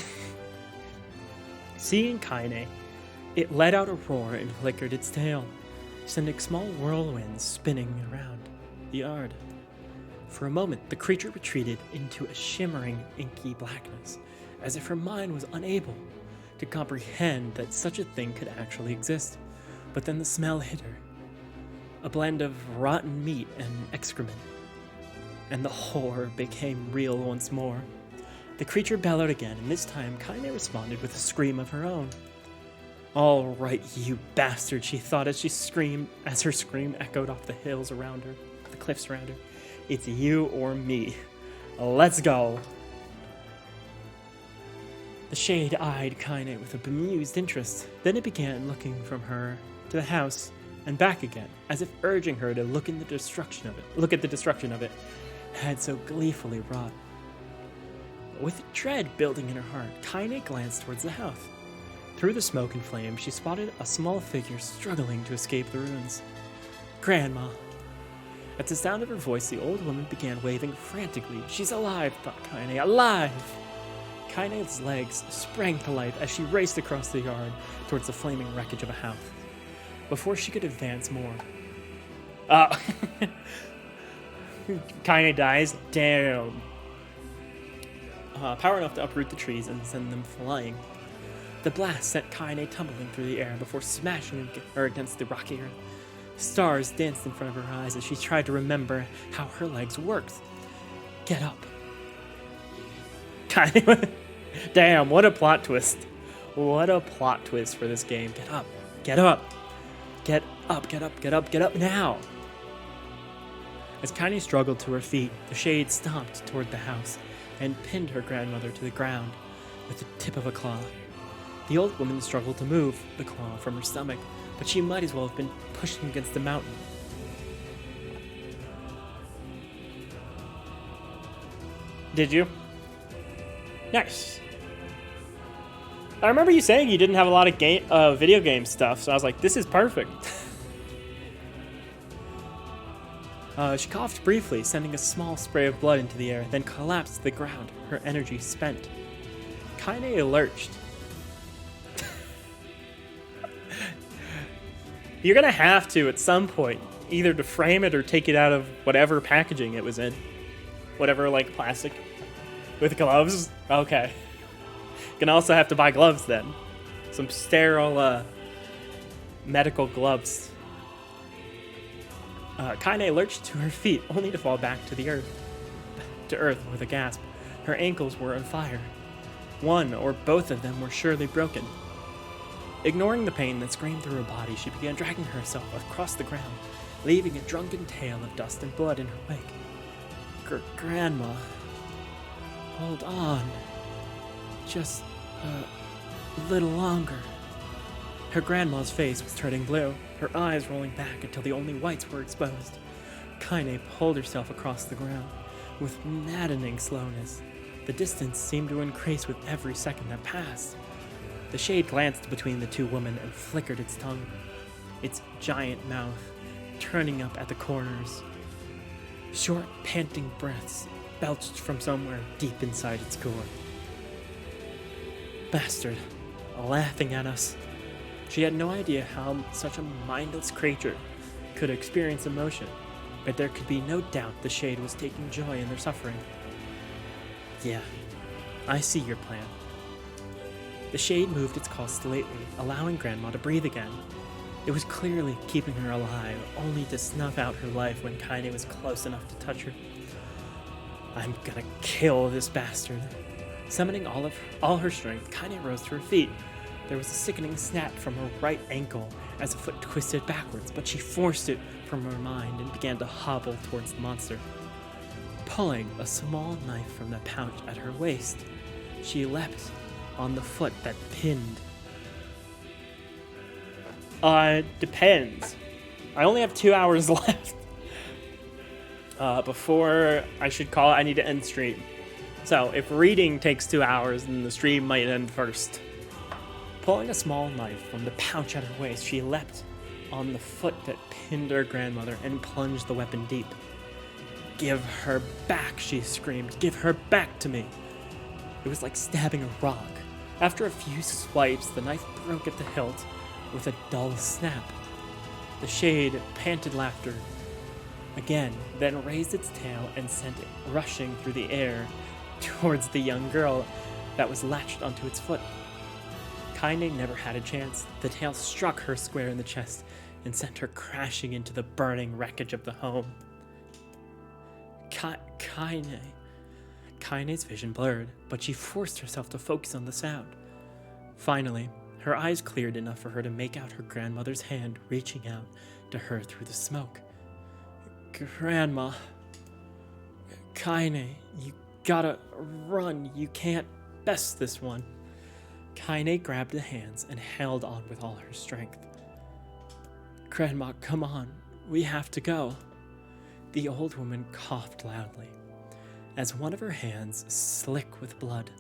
Seeing Kaine, it let out a roar and flickered its tail, sending small whirlwinds spinning around the yard. For a moment, the creature retreated into a shimmering, inky blackness, as if her mind was unable to comprehend that such a thing could actually exist. But then the smell hit her, a blend of rotten meat and excrement, and the horror became real once more. The creature bellowed again, and this time Kaine responded with a scream of her own. All right, you bastard, she thought as her scream echoed off the hills around her, the cliffs around her. It's you or me. Let's go. The shade eyed Kaine with a bemused interest. Then it began looking from her to the house and back again, as if urging her to look at the destruction of it had so gleefully wrought. With dread building in her heart, Kaine glanced towards the house. Through the smoke and flame, she spotted a small figure struggling to escape the ruins. Grandma. At the sound of her voice, the old woman began waving frantically. She's alive, thought Kaine. Alive! Kaine's legs sprang to life as she raced across the yard towards the flaming wreckage of a house. Before she could advance more... Kaine dies. Damn. Power enough to uproot the trees and send them flying. The blast sent Kaine tumbling through the air before smashing her against the rocky earth. Stars danced in front of her eyes as she tried to remember how her legs worked. Get up. Kaine... Damn, what a plot twist. What a plot twist for this game. Get up. Get up. Get up, get up, get up, get up now. As Kaine struggled to her feet, the shade stomped toward the house and pinned her grandmother to the ground with the tip of a claw. The old woman struggled to move the claw from her stomach, but she might as well have been pushing against the mountain. Did you? Nice. I remember you saying you didn't have a lot of video game stuff, so I was like, this is perfect. She coughed briefly, sending a small spray of blood into the air, then collapsed to the ground, her energy spent. Kaine lurched. You're gonna have to, at some point, either to frame it or take it out of whatever packaging it was in. Whatever, like, plastic. With gloves? Okay. Gonna also have to buy gloves then. Some sterile, medical gloves. Kaine lurched to her feet, only to fall back to earth with a gasp. Her ankles were on fire. One or both of them were surely broken. Ignoring the pain that screamed through her body, she began dragging herself across the ground, leaving a drunken tail of dust and blood in her wake. Grandma. Hold on. Just a little longer. Her grandma's face was turning blue, her eyes rolling back until the only whites were exposed. Kaine pulled herself across the ground with maddening slowness. The distance seemed to increase with every second that passed. The shade glanced between the two women and flickered its tongue, its giant mouth turning up at the corners. Short, panting breaths belched from somewhere deep inside its core. Bastard, laughing at us. She had no idea how such a mindless creature could experience emotion, but there could be no doubt the shade was taking joy in their suffering. Yeah, I see your plan. The shade moved its claws slightly, allowing Grandma to breathe again. It was clearly keeping her alive, only to snuff out her life when Kaine was close enough to touch her. I'm gonna kill this bastard. Summoning all her strength, Kaine rose to her feet. There was a sickening snap from her right ankle as a foot twisted backwards, but she forced it from her mind and began to hobble towards the monster. Pulling a small knife from the pouch at her waist, she leapt on the foot that pinned. Depends. I only have 2 hours left. Before I should call it, I need to end stream. So, if reading takes 2 hours, then the stream might end first. Pulling a small knife from the pouch at her waist, she leapt on the foot that pinned her grandmother and plunged the weapon deep. Give her back, she screamed. Give her back to me. It was like stabbing a rock. After a few swipes, the knife broke at the hilt with a dull snap. The shade panted laughter again, then raised its tail and sent it rushing through the air towards the young girl that was latched onto its foot. Kaine never had a chance. The tail struck her square in the chest and sent her crashing into the burning wreckage of the home. Kaine's vision blurred, but she forced herself to focus on the sound. Finally, her eyes cleared enough for her to make out her grandmother's hand reaching out to her through the smoke. Grandma. Kaine, you gotta run. You can't best this one. Kaine grabbed the hands and held on with all her strength. Grandma, come on. We have to go. The old woman coughed loudly as one of her hands, slick with blood,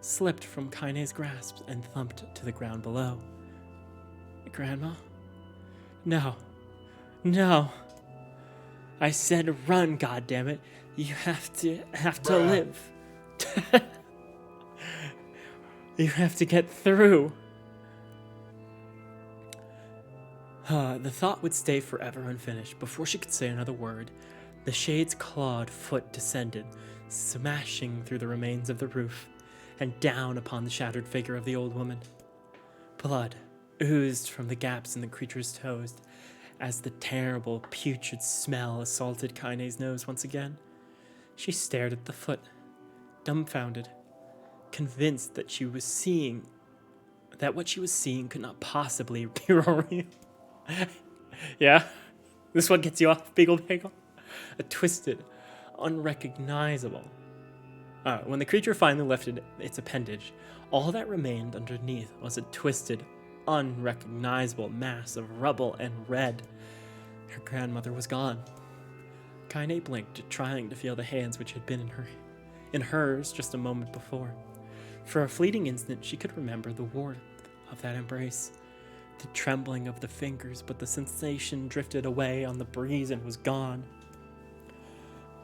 slipped from Kaine's grasp and thumped to the ground below. Grandma? No. No. I said run, goddammit. You have to live. You have to get through. The thought would stay forever unfinished. Before she could say another word, the shade's clawed foot descended, smashing through the remains of the roof and down upon the shattered figure of the old woman. Blood oozed from the gaps in the creature's toes as the terrible, putrid smell assaulted Kaine's nose once again. She stared at the foot, dumbfounded, convinced that what she was seeing could not possibly be real. Yeah? This one gets you off, Beagle Bagel? A twisted, unrecognizable. When the creature finally lifted its appendage, all that remained underneath was a twisted, unrecognizable mass of rubble and red. Her grandmother was gone. Kaine blinked, trying to feel the hands which had been in hers just a moment before. For a fleeting instant, she could remember the warmth of that embrace, the trembling of the fingers, but the sensation drifted away on the breeze and was gone.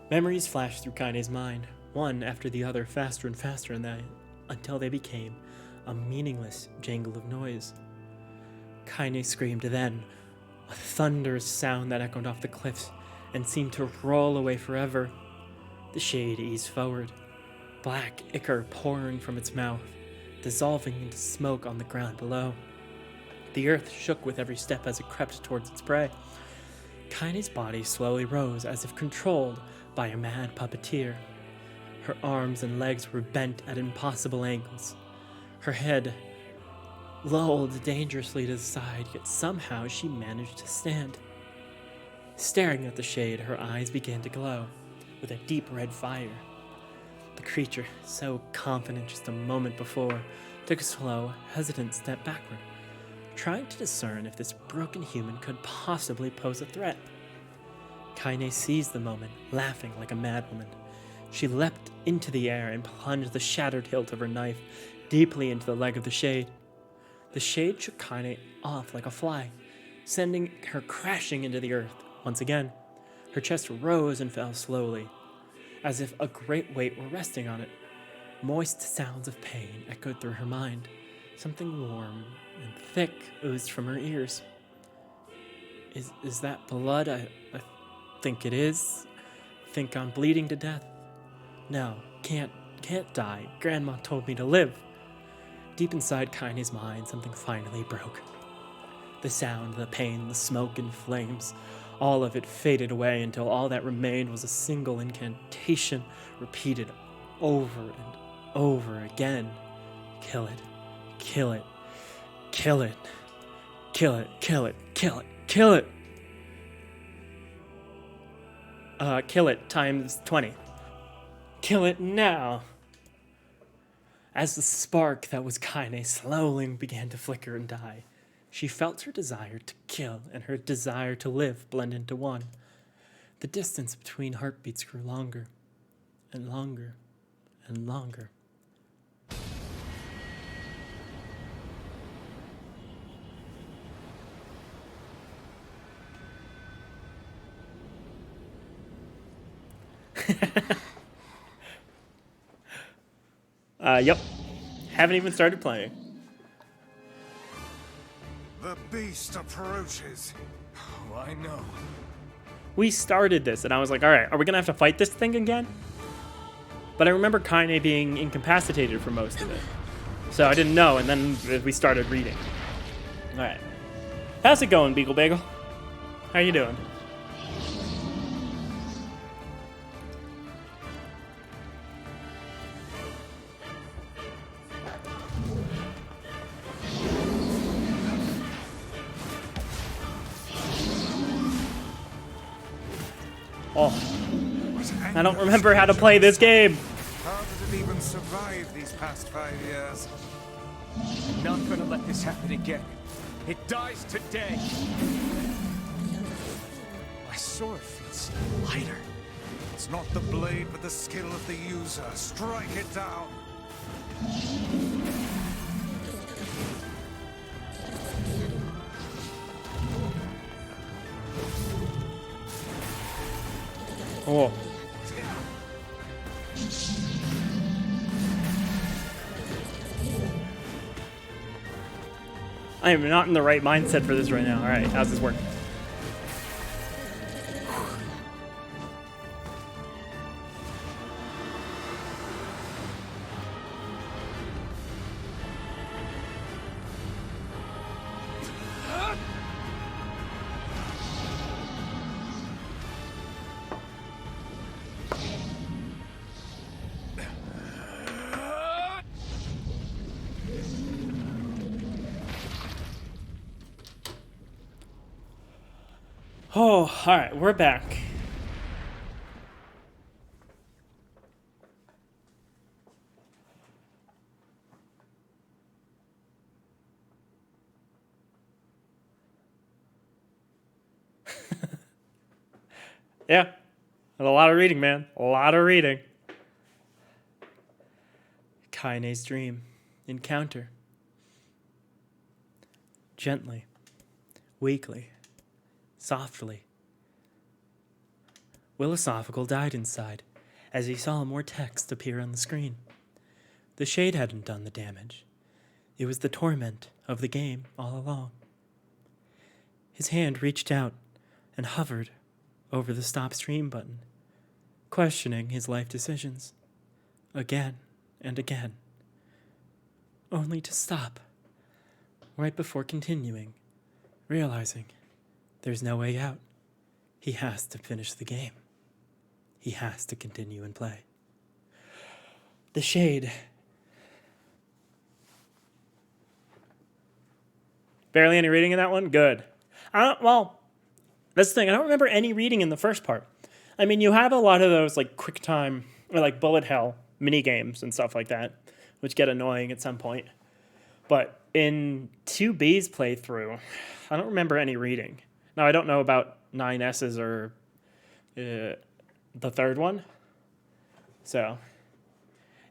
Memories flashed through Kaine's mind, one after the other, faster and faster, until they became a meaningless jangle of noise. Kaine screamed then, a thunderous sound that echoed off the cliffs and seemed to roll away forever. The shade eased forward, black ichor pouring from its mouth, dissolving into smoke on the ground below. The earth shook with every step as it crept towards its prey. Kaine's body slowly rose as if controlled by a mad puppeteer. Her arms and legs were bent at impossible angles. Her head lolled dangerously to the side, yet somehow she managed to stand. Staring at the shade, her eyes began to glow with a deep red fire. The creature, so confident just a moment before, took a slow, hesitant step backward, trying to discern if this broken human could possibly pose a threat. Kaine seized the moment, laughing like a madwoman. She leapt into the air and plunged the shattered hilt of her knife deeply into the leg of the shade. The shade shook Kaine off like a fly, sending her crashing into the earth once again. Her chest rose and fell slowly, as if a great weight were resting on it. Moist sounds of pain echoed through her mind. Something warm and thick oozed from her ears. Is that blood? I think it is. Think I'm bleeding to death. No, can't die. Grandma told me to live. Deep inside Kaine's mind, something finally broke. The sound, the pain, the smoke and flames, all of it faded away until all that remained was a single incantation repeated over and over again. Kill it. Kill it. Kill it. Kill it. Kill it. Kill it. Kill it. Kill it times 20. Kill it now. As the spark that was Kaine slowly began to flicker and die, she felt her desire to kill and her desire to live blend into one. The distance between heartbeats grew longer and longer and longer. Yep. Haven't even started playing. The beast approaches. Oh, I know. We started this, and I was like, alright, are we gonna have to fight this thing again? But I remember Kaine being incapacitated for most of it. So I didn't know, and then we started reading. Alright. How's it going, Beagle Bagel? How you doing? Oh, I don't remember how to play this game. How did it even survive these past 5 years? I'm not gonna let this happen again. It dies today. My sword feels lighter. It's not the blade, but the skill of the user. Strike it down. Oh. I am not in the right mindset for this right now. All right, how's this work? Oh, all right, we're back. Yeah, a lot of reading, man. A lot of reading. Kaine's dream. Encounter. Gently. Weakly. Softly. Philosophical died inside as he saw more text appear on the screen. The shade hadn't done the damage. It was the torment of the game all along. His hand reached out and hovered over the stop stream button, questioning his life decisions again and again, only to stop right before continuing, realizing there's no way out. He has to finish the game. He has to continue and play. The shade. Barely any reading in that one? Good. Well, that's the thing. I don't remember any reading in the first part. I mean, you have a lot of those like quick time or like bullet hell mini games and stuff like that, which get annoying at some point. But in 2B's playthrough, I don't remember any reading. Now, I don't know about 9S's or the third one. So,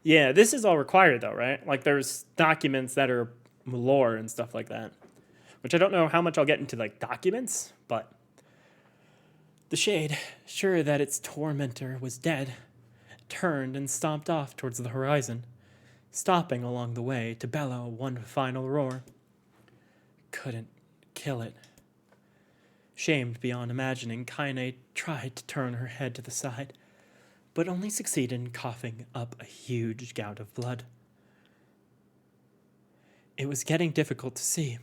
yeah, this is all required though, right? Like there's documents that are lore and stuff like that, which I don't know how much I'll get into like documents, but the shade, sure that its tormentor was dead, turned and stomped off towards the horizon, stopping along the way to bellow one final roar. Couldn't kill it. Shamed beyond imagining, Kaine tried to turn her head to the side, but only succeeded in coughing up a huge gout of blood. It was getting difficult to see.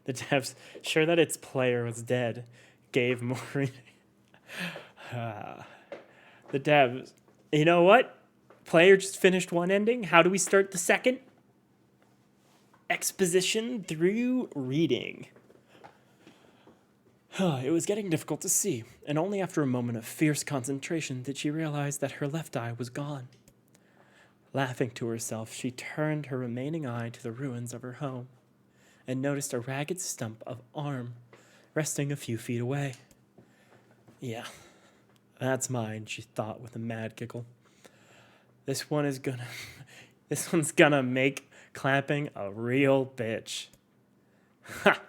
The devs, sure that its player was dead, gave more reading. The devs, you know what? Player just finished one ending. How do we start the second? Exposition through reading. It was getting difficult to see, and only after a moment of fierce concentration did she realize that her left eye was gone. Laughing to herself, she turned her remaining eye to the ruins of her home and noticed a ragged stump of arm resting a few feet away. Yeah, that's mine, she thought with a mad giggle. This one's gonna make clapping a real bitch. Ha!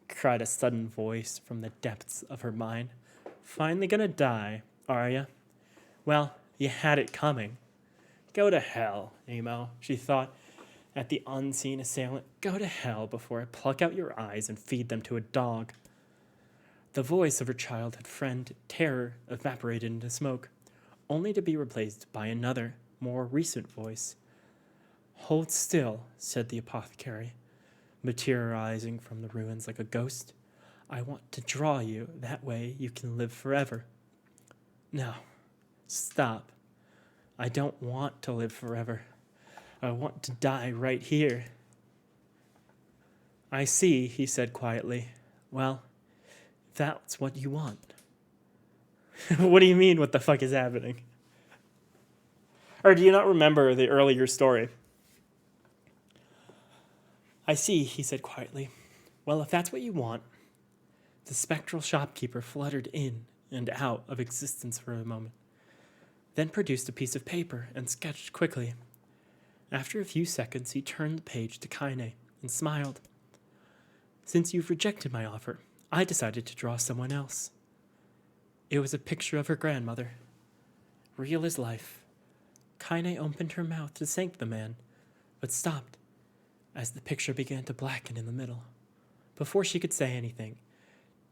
Cried a sudden voice from the depths of her mind. Finally gonna die, are ya? Well, you had it coming. Go to hell, Nemo, she thought at the unseen assailant. Go to hell before I pluck out your eyes and feed them to a dog. The voice of her childhood friend, Terror, evaporated into smoke, only to be replaced by another, more recent voice. Hold still, said the apothecary, materializing from the ruins like a ghost. I want to draw you, that way you can live forever. No, stop. I don't want to live forever. I want to die right here. I see, he said quietly. Well, if that's what you want. What do you mean, what the fuck is happening? Or do you not remember the earlier story? I see, he said quietly. Well, if that's what you want. The spectral shopkeeper fluttered in and out of existence for a moment, then produced a piece of paper and sketched quickly. After a few seconds, he turned the page to Kaine and smiled. Since you've rejected my offer, I decided to draw someone else. It was a picture of her grandmother. Real as life. Kaine opened her mouth to thank the man, but stopped as the picture began to blacken in the middle. Before she could say anything,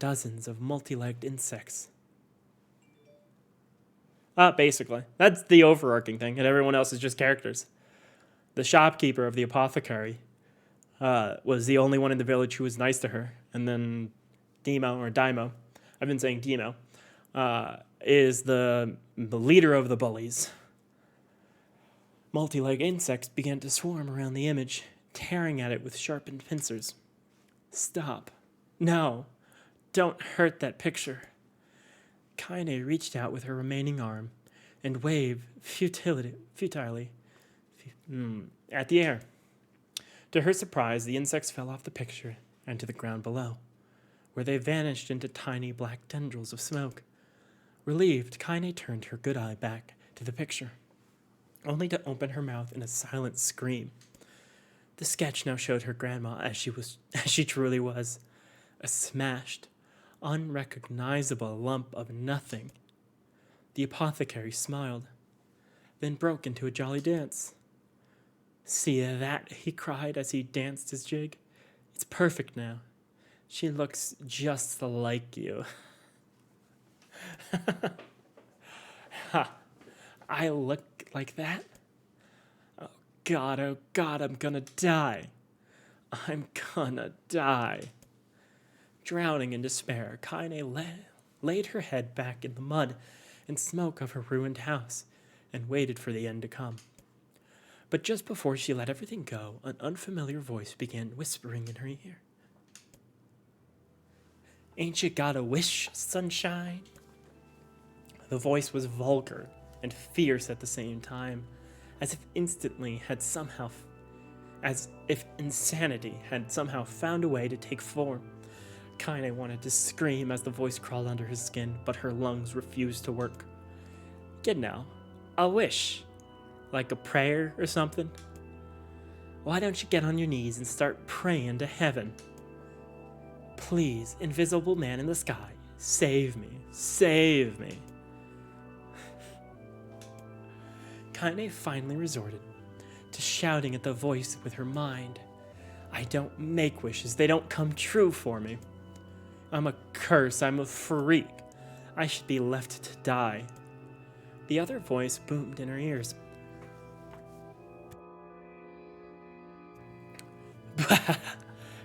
dozens of multi-legged insects. Basically. That's the overarching thing, and everyone else is just characters. The shopkeeper of the apothecary was the only one in the village who was nice to her. And then Daimo, I've been saying Demo, is the leader of the bullies. Multi-legged insects began to swarm around the image, tearing at it with sharpened pincers. Stop. No. Don't hurt that picture. Kaine reached out with her remaining arm and waved futilely at the air. To her surprise, the insects fell off the picture and to the ground below, where they vanished into tiny black tendrils of smoke. Relieved, Kaine turned her good eye back to the picture, only to open her mouth in a silent scream. The sketch now showed her grandma as she truly was, a smashed, unrecognizable lump of nothing. The apothecary smiled, then broke into a jolly dance. See that? He cried as he danced his jig. It's perfect now. She looks just like you. Ha! I look like that? Oh God, I'm gonna die. I'm gonna die. Drowning in despair, Kaine laid her head back in the mud and smoke of her ruined house and waited for the end to come. But just before she let everything go, an unfamiliar voice began whispering in her ear. Ain't you got a wish, sunshine? The voice was vulgar and fierce at the same time, as if insanity had somehow found a way to take form. Kaine wanted to scream as the voice crawled under his skin, but her lungs refused to work. Get now, a wish. Like a prayer or something? Why don't you get on your knees and start praying to heaven? Please, invisible man in the sky, save me, save me. Kaine finally resorted to shouting at the voice with her mind. I don't make wishes, they don't come true for me. I'm a curse, I'm a freak. I should be left to die. The other voice boomed in her ears.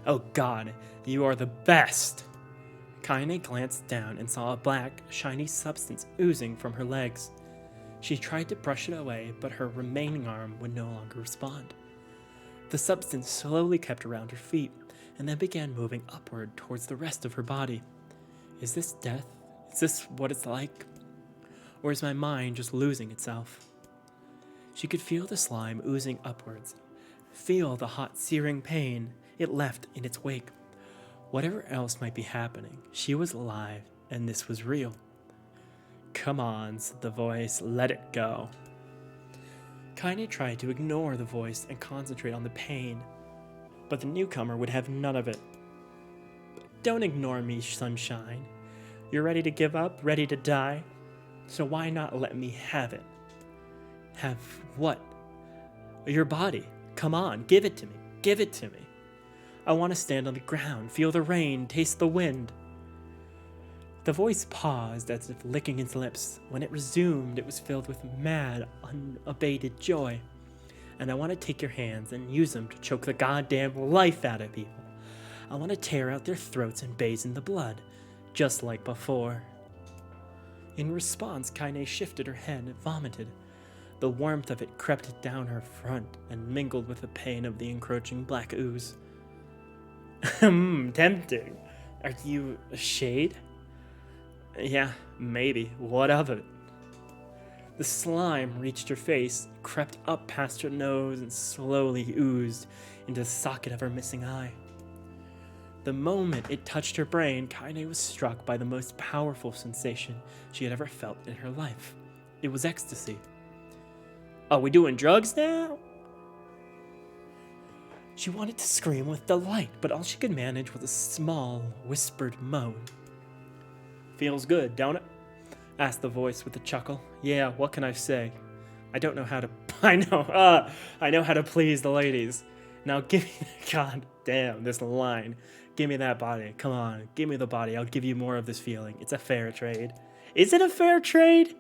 Oh God, you are the best. Kaine glanced down and saw a black, shiny substance oozing from her legs. She tried to brush it away, but her remaining arm would no longer respond. The substance slowly kept around her feet, and then began moving upward towards the rest of her body. Is this death? Is this what it's like? Or is my mind just losing itself? She could feel the slime oozing upwards, feel the hot, searing pain it left in its wake. Whatever else might be happening, she was alive, and this was real. Come on, said the voice, let it go. Kaine tried to ignore the voice and concentrate on the pain, but the newcomer would have none of it. Don't ignore me, sunshine. You're ready to give up, ready to die? So why not let me have it? Have what? Your body. Come on, give it to me. Give it to me. I want to stand on the ground, feel the rain, taste the wind. The voice paused as if licking its lips. When it resumed, it was filled with mad, unabated joy. And I want to take your hands and use them to choke the goddamn life out of people. I want to tear out their throats and bathe in the blood, just like before. In response, Kaine shifted her head and vomited. The warmth of it crept down her front and mingled with the pain of the encroaching black ooze. Tempting. Are you a shade? Yeah, maybe. What of it? The slime reached her face, crept up past her nose, and slowly oozed into the socket of her missing eye. The moment it touched her brain, Kaine was struck by the most powerful sensation she had ever felt in her life. It was ecstasy. Are we doing drugs now? She wanted to scream with delight, but all she could manage was a small, whispered moan. Feels good, don't it? Asked the voice with a chuckle. Yeah, what can I say? I don't know how to... I know how to please the ladies. Now give me... God damn, this line. Give me that body. Come on, give me the body. I'll give you more of this feeling. It's a fair trade. Is it a fair trade?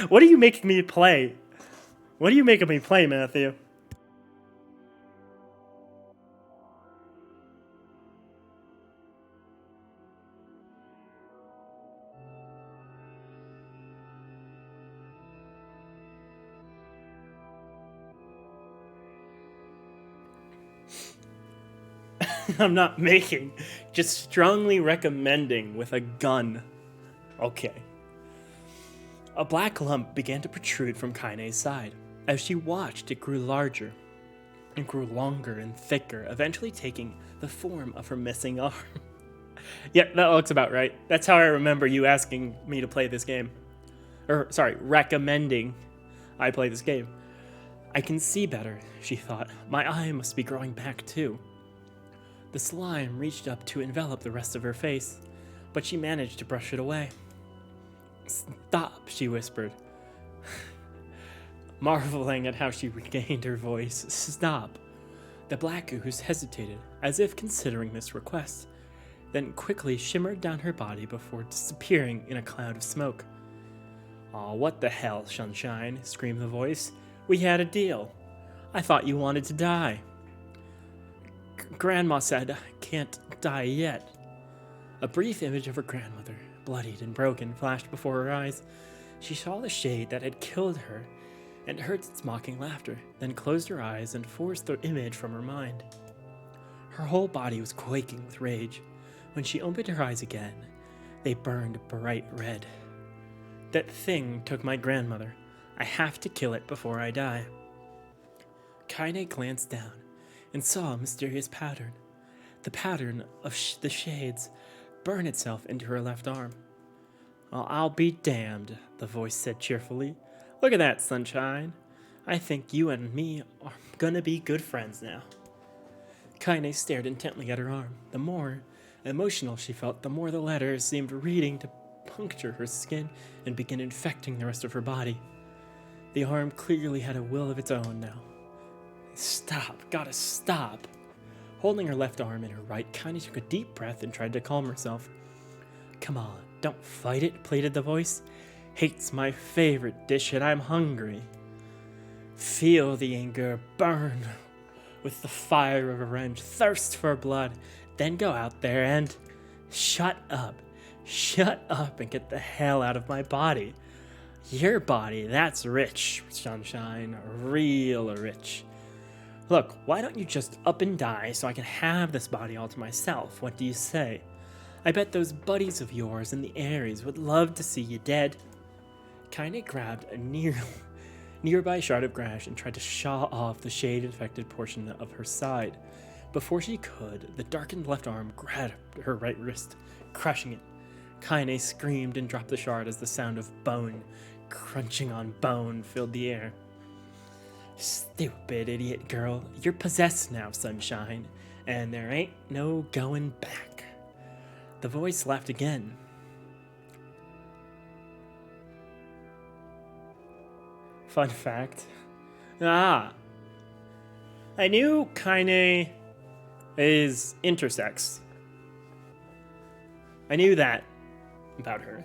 What are you making me play? What are you making me play, Matthew? I'm not making, just strongly recommending with a gun. Okay. A black lump began to protrude from Kaine's side. As she watched, it grew larger. It grew longer and thicker, eventually taking the form of her missing arm. Yeah, that looks about right. That's how I remember you asking me to play this game. Recommending I play this game. I can see better, she thought. My eye must be growing back too. The slime reached up to envelop the rest of her face, but she managed to brush it away. Stop, she whispered, marveling at how she regained her voice. Stop. The black ooze hesitated, as if considering this request, then quickly shimmered down her body before disappearing in a cloud of smoke. Aw, what the hell, Sunshine, screamed the voice. We had a deal. I thought you wanted to die. Grandma said, I can't die yet. A brief image of her grandmother, bloodied and broken, flashed before her eyes. She saw the shade that had killed her and heard its mocking laughter, then closed her eyes and forced the image from her mind. Her whole body was quaking with rage. When she opened her eyes again, they burned bright red. That thing took my grandmother. I have to kill it before I die. Kaine glanced down and saw a mysterious pattern. The pattern of the shades burn itself into her left arm. I'll be damned, the voice said cheerfully. Look at that, Sunshine. I think you and me are gonna be good friends now. Kaine stared intently at her arm. The more emotional she felt, the more the letters seemed reading to puncture her skin and begin infecting the rest of her body. The arm clearly had a will of its own now. Stop, gotta stop. Holding her left arm in her right, Kaine took a deep breath and tried to calm herself. Come on, don't fight it, pleaded the voice. Hate's my favorite dish and I'm hungry. Feel the anger burn with the fire of revenge, thirst for blood, then go out there and shut up and get the hell out of my body. Your body, that's rich, Sunshine, real rich. Look, why don't you just up and die so I can have this body all to myself? What do you say? I bet those buddies of yours in the Ares would love to see you dead. Kaine grabbed a nearby shard of grass and tried to shaw off the shade-infected portion of her side. Before she could, the darkened left arm grabbed her right wrist, crushing it. Kaine screamed and dropped the shard as the sound of bone crunching on bone filled the air. Stupid idiot girl, you're possessed now, Sunshine, and there ain't no going back. The voice laughed again. Fun fact. I knew Kaine is intersex. I knew that about her.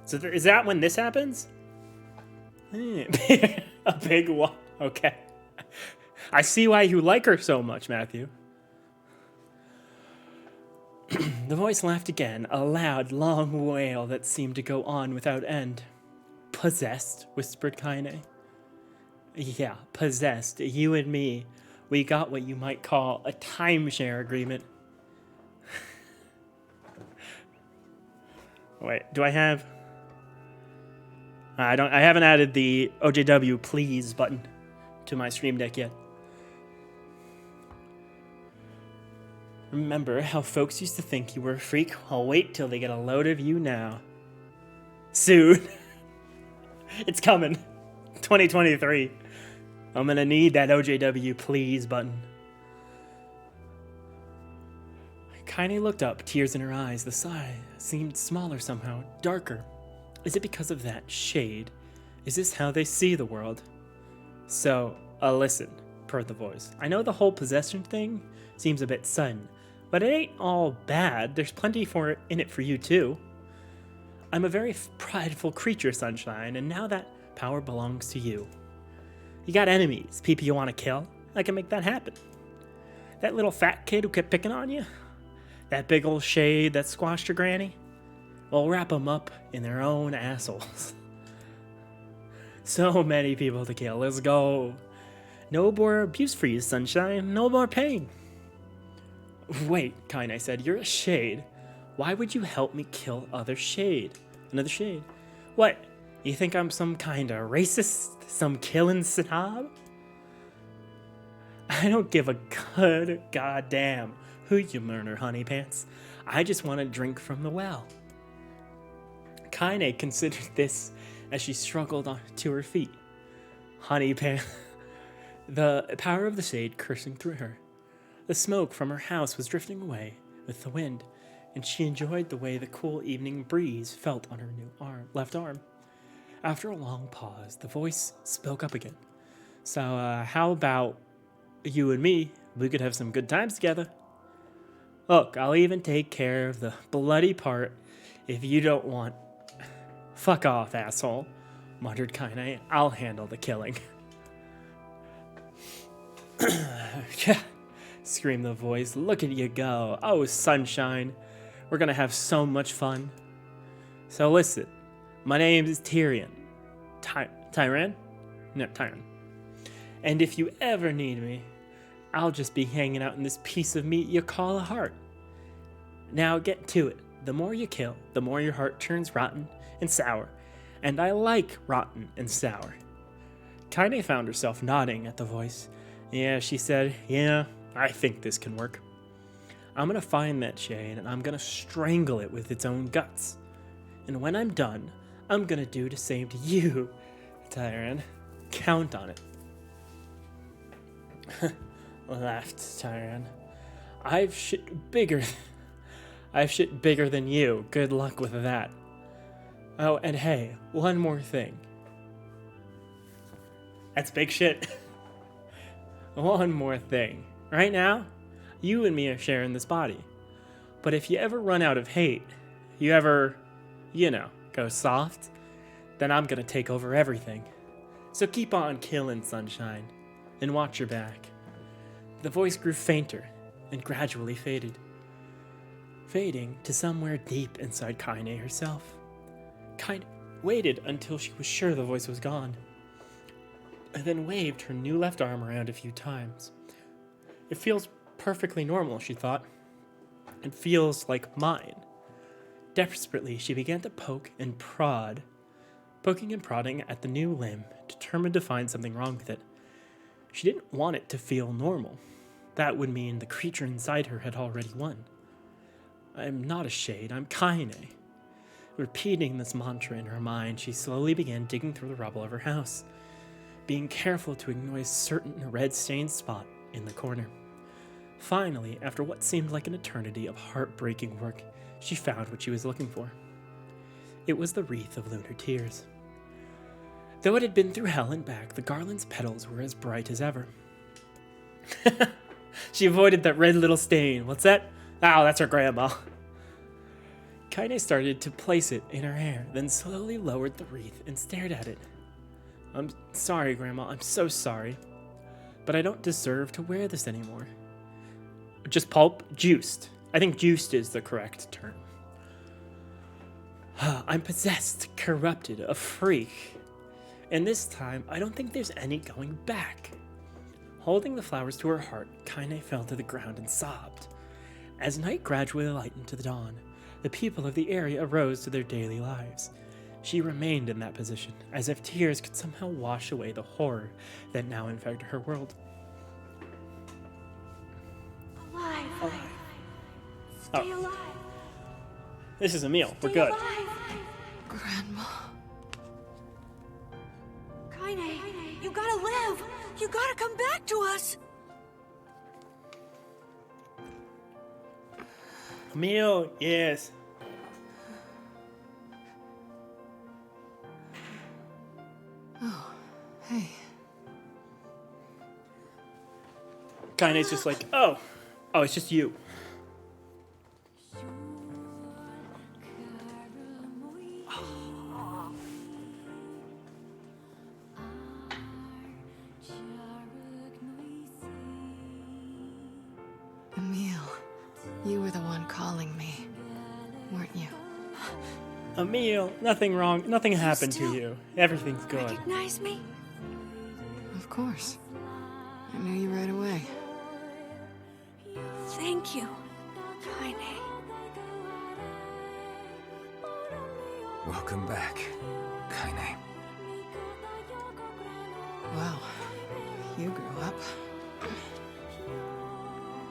So is that when this happens? A big one. Okay. I see why you like her so much, Matthew. The voice laughed again, a loud, long wail that seemed to go on without end. Possessed, whispered Kaine. Yeah, possessed. You and me. We got what you might call a timeshare agreement. Wait, do I have? I haven't added the OJW please button to my stream deck yet. Remember how folks used to think you were a freak? I'll wait till they get a load of you now. Soon. It's coming. 2023. I'm gonna need that OJW please button. Kaine looked up, tears in her eyes. The sigh seemed smaller somehow, darker. Is it because of that shade? Is this how they see the world? So, listen, purred the voice. I know the whole possession thing seems a bit sudden, but it ain't all bad. There's plenty in it for you too. I'm a very prideful creature, Sunshine, and now that power belongs to you. You got enemies, people you want to kill? I can make that happen. That little fat kid who kept picking on you? That big old shade that squashed your granny? Well, wrap them up in their own assholes. So many people to kill. Let's go. No more abuse for you, Sunshine. No more pain. Wait, Kaine said, you're a shade. Why would you help me kill another shade? What? You think I'm some kind of racist? Some killing snob? I don't give a good goddamn who you murder, honey pants. I just want to drink from the well. Kaine considered this as she struggled to her feet. Honey pants. The power of the shade coursing through her. The smoke from her house was drifting away with the wind, and she enjoyed the way the cool evening breeze felt on her left arm. After a long pause, the voice spoke up again. So, how about you and me? We could have some good times together. Look, I'll even take care of the bloody part if you don't want. Fuck off, asshole, muttered Kaine. I'll handle the killing. Screamed the voice. Look at you go. Oh, Sunshine. We're gonna have so much fun. So listen, my name is Tyrion. Tyran? No, Tyron. And if you ever need me, I'll just be hanging out in this piece of meat you call a heart. Now get to it. The more you kill, the more your heart turns rotten and sour. And I like rotten and sour. Kaine found herself nodding at the voice. Yeah, she said, yeah, I think this can work. I'm gonna find that shade and I'm gonna strangle it with its own guts. And when I'm done, I'm gonna do the same to you, Tyran. Count on it. Laughed Tyran. I've shit bigger than you. Good luck with that. Oh, and hey, one more thing. That's big shit. One more thing. Right now, you and me are sharing this body. But if you ever run out of hate, you ever, go soft, then I'm gonna take over everything. So keep on killing, Sunshine, and watch your back. The voice grew fainter and gradually faded, fading to somewhere deep inside Kaine herself. Kaine waited until she was sure the voice was gone, and then waved her new left arm around a few times. It feels perfectly normal, she thought. It feels like mine. Desperately, she began to poke and prod, poking and prodding at the new limb, determined to find something wrong with it. She didn't want it to feel normal. That would mean the creature inside her had already won. I'm not a shade, I'm Kaine. Repeating this mantra in her mind, she slowly began digging through the rubble of her house, being careful to ignore a certain red-stained spot in the corner. Finally, after what seemed like an eternity of heartbreaking work, she found what she was looking for. It was the wreath of lunar tears. Though it had been through hell and back, the garland's petals were as bright as ever. She avoided that red little stain. What's that? Oh, that's her grandma. Kaine started to place it in her hair, then slowly lowered the wreath and stared at it. I'm sorry, Grandma. I'm so sorry. But I don't deserve to wear this anymore. Just pulp? Juiced. I think juiced is the correct term. I'm possessed, corrupted, a freak. And this time, I don't think there's any going back. Holding the flowers to her heart, Kaine fell to the ground and sobbed. As night gradually lightened to the dawn, the people of the area arose to their daily lives. She remained in that position, as if tears could somehow wash away the horror that now infected her world. Alive. Stay alive. This is Emil. We're Stay good. alive. Grandma. Kaine, you gotta live. You gotta come back to us. Emil, yes. Oh, hey. Kaine's just like, oh, it's just you. Emil, you were the one calling me, weren't you? Emil, nothing wrong. Nothing happened to still you. Everything's good. Recognize me? Of course. I knew you right away. Thank you, Kaine. Welcome back, Kaine. Wow, you grew up.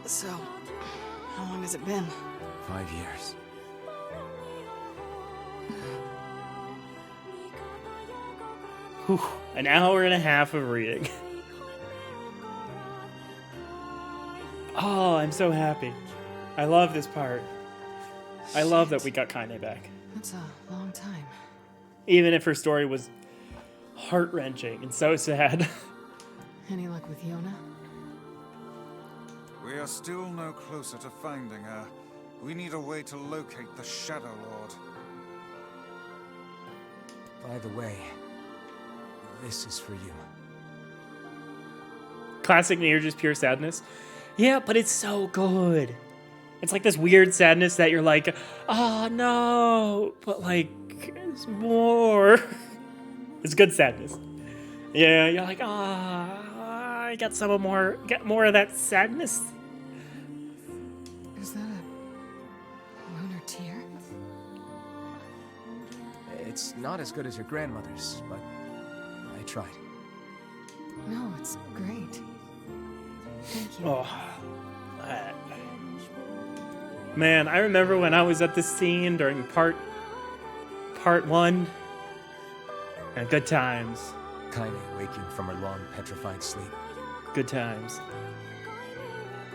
So, how long has it been? 5 years. Whew, an hour and a half of reading. Oh, I'm so happy. I love this part. I love that we got Kaine back. That's a long time. Even if her story was heart-wrenching and so sad. Any luck with Yona? We are still no closer to finding her. We need a way to locate the Shadow Lord. By the way, this is for you. Classic Nier, just pure sadness. Yeah, but it's so good. It's like this weird sadness that you're like, oh no, but like, it's more. It's good sadness. Yeah, you're like, I got get more of that sadness. Is that a lunar tear? It's not as good as your grandmother's, but I tried. No, it's great. Thank you. Oh, man, I remember when I was at this scene during part 1. And good times. Kaine waking from her long petrified sleep. Good times.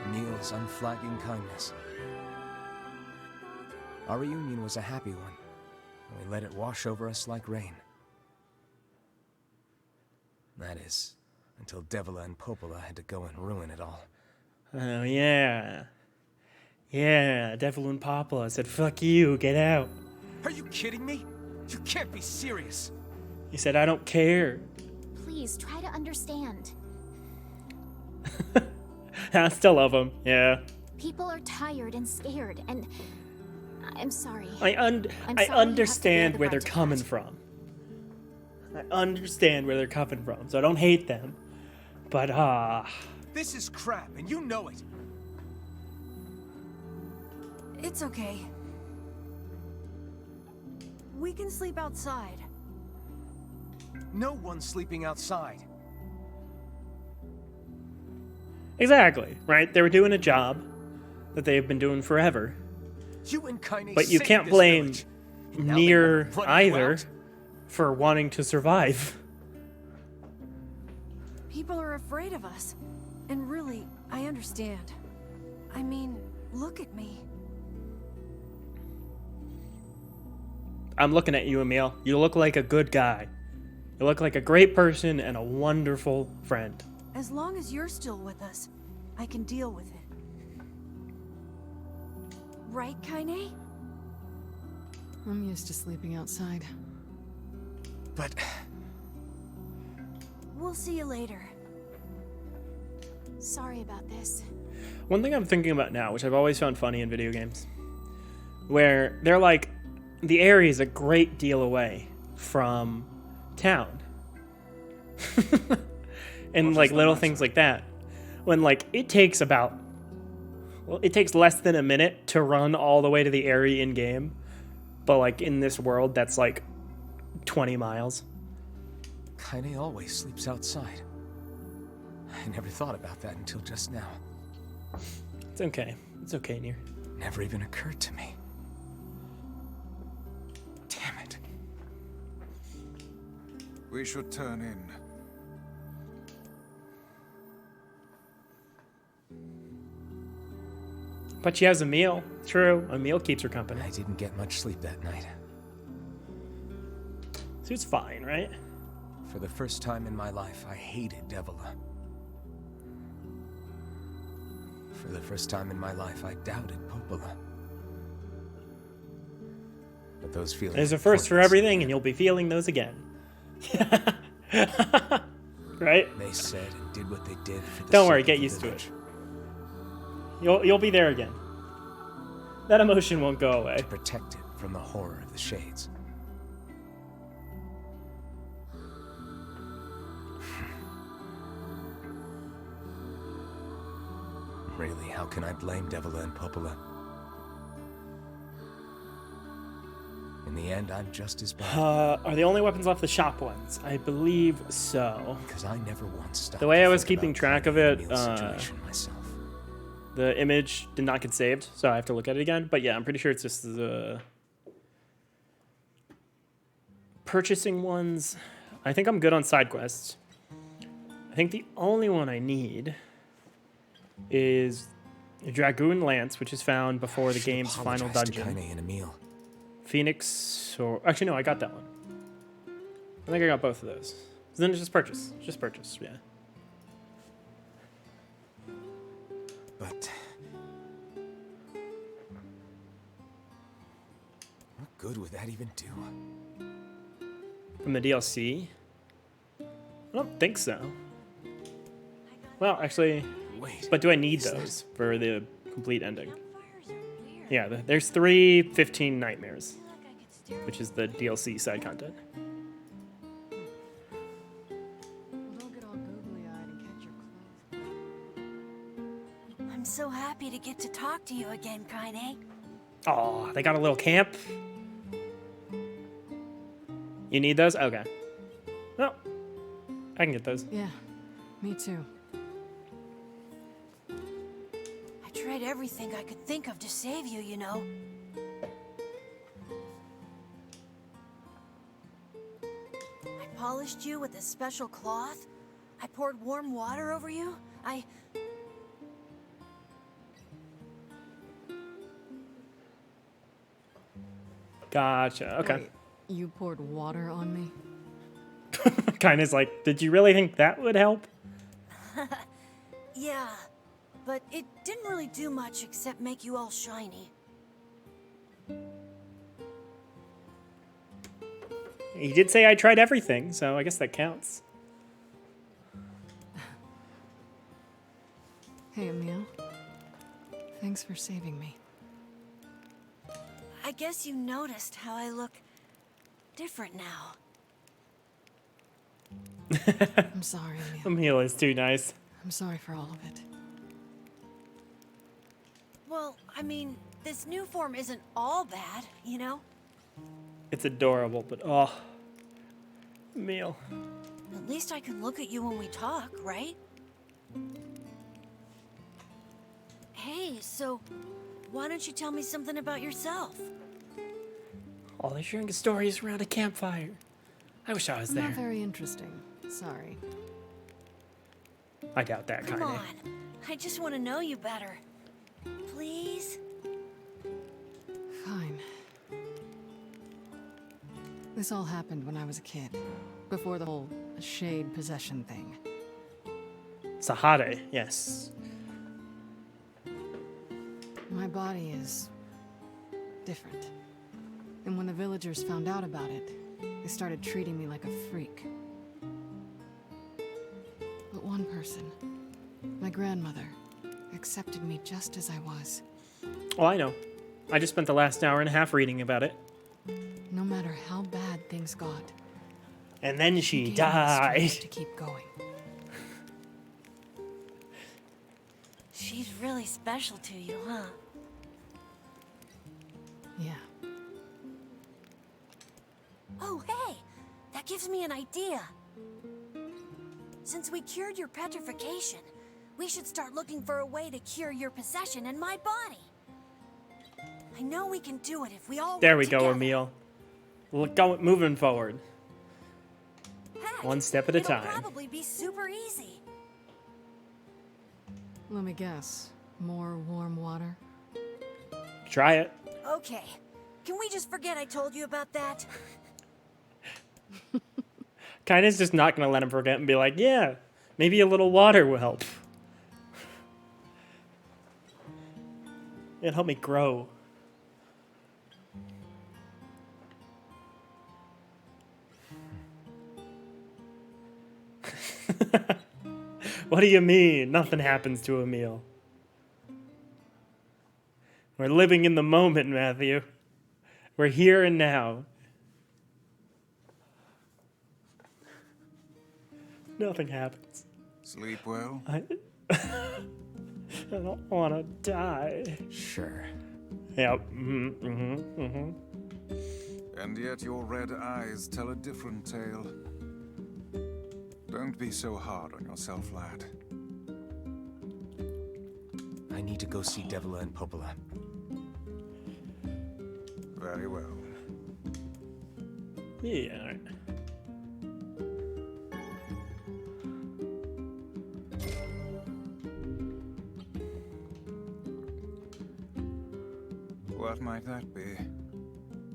Emil's unflagging kindness. Our reunion was a happy one, and we let it wash over us like rain. That is, until Devila and Popola had to go and ruin it all. Oh, yeah. Yeah, Devil and Popola said, fuck you, get out. Are you kidding me? You can't be serious. He said, I don't care. Please try to understand. I still love him, yeah. People are tired and scared, and I'm sorry. I I'm sorry you have to understand bear the where they're brunt of coming that. from. I understand where they're coming from, so I don't hate them. But, This is crap, and you know it. It's okay. We can sleep outside. No one's sleeping outside. exactly, right? They were doing a job that they've been doing forever. You and Kaine But you saved can't this blame village, and now they Nier won't run you either out? for wanting to survive. People are afraid of us. And really, I understand. I mean, look at me. I'm looking at you, Emil. You look like a good guy. You look like a great person and a wonderful friend. As long as you're still with us, I can deal with it. Right, Kaine? I'm used to sleeping outside. But We'll see you later. Sorry about this. One thing I'm thinking about now, which I've always found funny in video games, where they're like, the area is a great deal away from town. And like little things like that. When like it takes about Well, it takes less than a minute to run all the way to the area in game, but like in this world, that's like 20 miles. Kaine always sleeps outside. I never thought about that until just now. It's okay. It's okay, Nier. Never even occurred to me. Damn it. We should turn in. But she has a meal. True, a meal keeps her company. I didn't get much sleep that night. So it's fine, right? For the first time in my life, I hated Devila. For the first time in my life, I doubted Popola. But those feelings... There's a first for everything, and you'll be feeling those again. Right? They said and did what they did for the Don't worry, sake get of the used to village. it. You'll be there again. That emotion won't go away. To protect it from the horror of the Shades. Really, how can I blame Devila and Popola? In the end, I'm just as bad. Are the only weapons left the shop ones? I believe so. Because I never once stopped. The way to I was think keeping about track of Kaine it, and Emil's situation myself. The image did not get saved, so I have to look at it again. But yeah, I'm pretty sure it's just the purchasing ones. I think I'm good on side quests. I think the only one I need is a Dragoon Lance, which is found before the game's final Apologize to dungeon. Kaine and Emil. Phoenix, or actually no, I got that one. I think I got both of those. So then it's just purchase. Just purchase, yeah. But what good would that even do? From the DLC? I don't think so. Well, actually, Wait. but do I need those for the complete ending? Yeah, there's 3 15 Nightmares, which is the DLC side content. Don't get all googly-eyed and catch your clothes. I'm so happy to get to talk to you again, Kaine. Oh, they got a little camp. You need those? Okay. No, I can get those. Yeah, me too. I tried everything I could think of to save you, you know. I polished you with a special cloth. I poured warm water over you. Gotcha. Okay. Wait, you poured water on me? Kind of like, did you really think that would help? Yeah, but it didn't really do much except make you all shiny. He did say I tried everything, so I guess that counts. Hey, Emil. Thanks for saving me. I guess you noticed how I look different now. I'm sorry, Emil. Emil is too nice. I'm sorry for all of it. Well, I mean, this new form isn't all bad, you know? It's adorable, but oh, Emil. At least I can look at you when we talk, right? Hey, so why don't you tell me something about yourself? All they're sharing stories around a campfire. I wish I was Not there. very interesting. Sorry. I doubt that, Come kinda. on, I just want to know you better. Please? Fine. This all happened when I was a kid, before the whole shade possession thing. Sahare, yes. My body is different. And when the villagers found out about it, they started treating me like a freak. But one person, my grandmother, accepted me just as I was. Oh, I know. I just spent the last hour and a half reading about it. No matter how bad things got, And then she gave me the died. strength to keep going. She's really special to you, huh? Yeah. Oh, hey! That gives me an idea. Since we cured your petrification, we should start looking for a way to cure your possession in my body. I know we can do it if we all There work we go, together. Emil. Moving forward. Heck, One step at a time. It'll probably be super easy. Let me guess. More warm water? Try it. Okay. Can we just forget I told you about that? Kaine's just not gonna let him forget and be like, yeah, maybe a little water will help. It'll help me grow. What do you mean? Nothing happens to Emil. We're living in the moment, Matthew. We're here and now. Nothing happens. Sleep well? I don't want to die. Sure. Yep. And yet your red eyes tell a different tale. Don't be so hard on yourself, lad. I need to go see Devila and Popola. Very well. Yeah, all right. What might that be?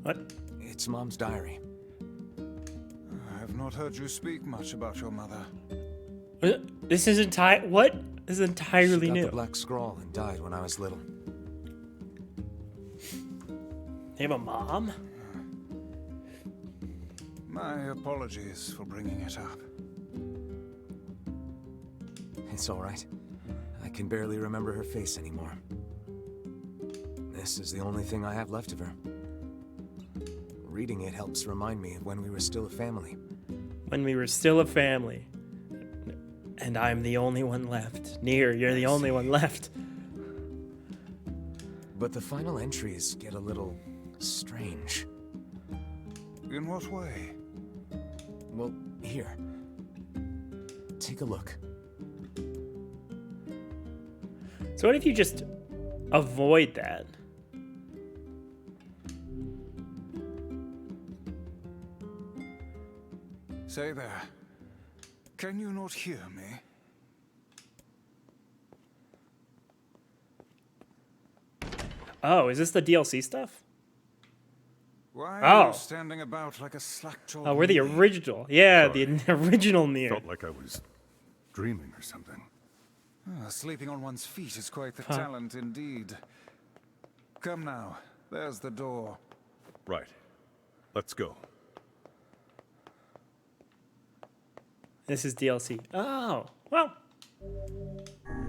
What? It's Mom's diary. I have not heard you speak much about your mother. This is What? This is She entirely got new. the black scrawl and died when I was little. They have a mom? My apologies for bringing it up. It's all right. I can barely remember her face anymore. This is the only thing I have left of her. Reading it helps remind me of when we were still a family. When we were still a family. And I'm the only one left. Nier, you're the only one left. But the final entries get a little strange. In what way? Well, here. Take a look. So what if you just avoid that? Say there. Can you not hear me? Oh, is this the DLC stuff? Why are Oh. you standing about like a slack-jawed Oh, we're the ninny? original. Yeah, Sorry. the original Nier. Felt like I was dreaming or something. Sleeping on one's feet is quite the talent indeed. Come now. There's the door. Right. Let's go. This is DLC. Oh, well.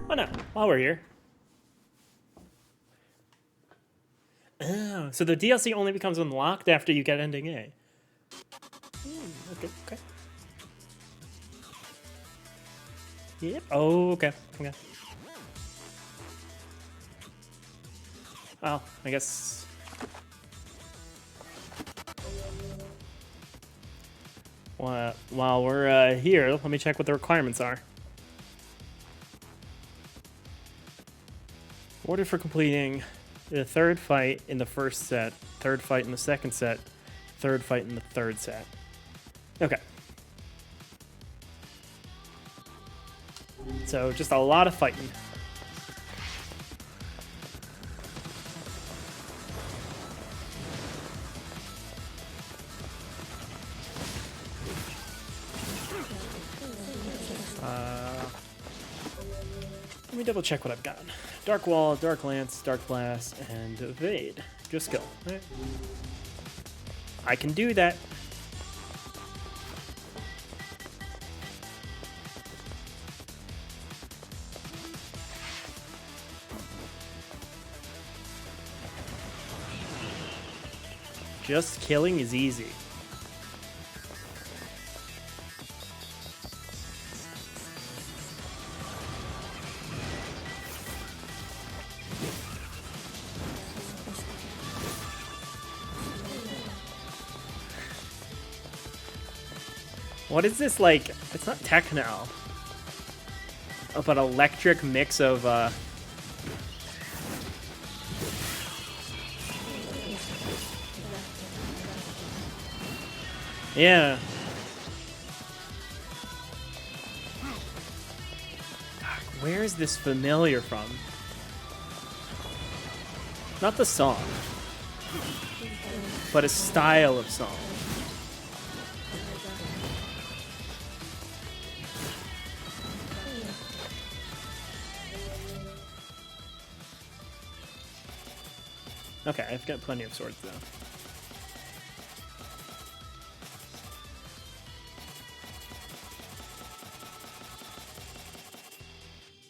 Why not? While we're here. Oh, so the DLC only becomes unlocked after you get ending A. Okay. Yep. Oh, okay. Oh, I guess. While we're here, let me check what the requirements are. Order for completing the third fight in the first set, third fight in the second set, third fight in the third set. Okay. So just a lot of fighting. Let me double check what I've got. Dark Wall, Dark Lance, Dark Blast, and Evade. Just go. Right. I can do that. Just killing is easy. What is this, like? It's not techno. Oh, but electric mix of, yeah. Where is this familiar from? Not the song, but a style of song. Okay, I've got plenty of swords though.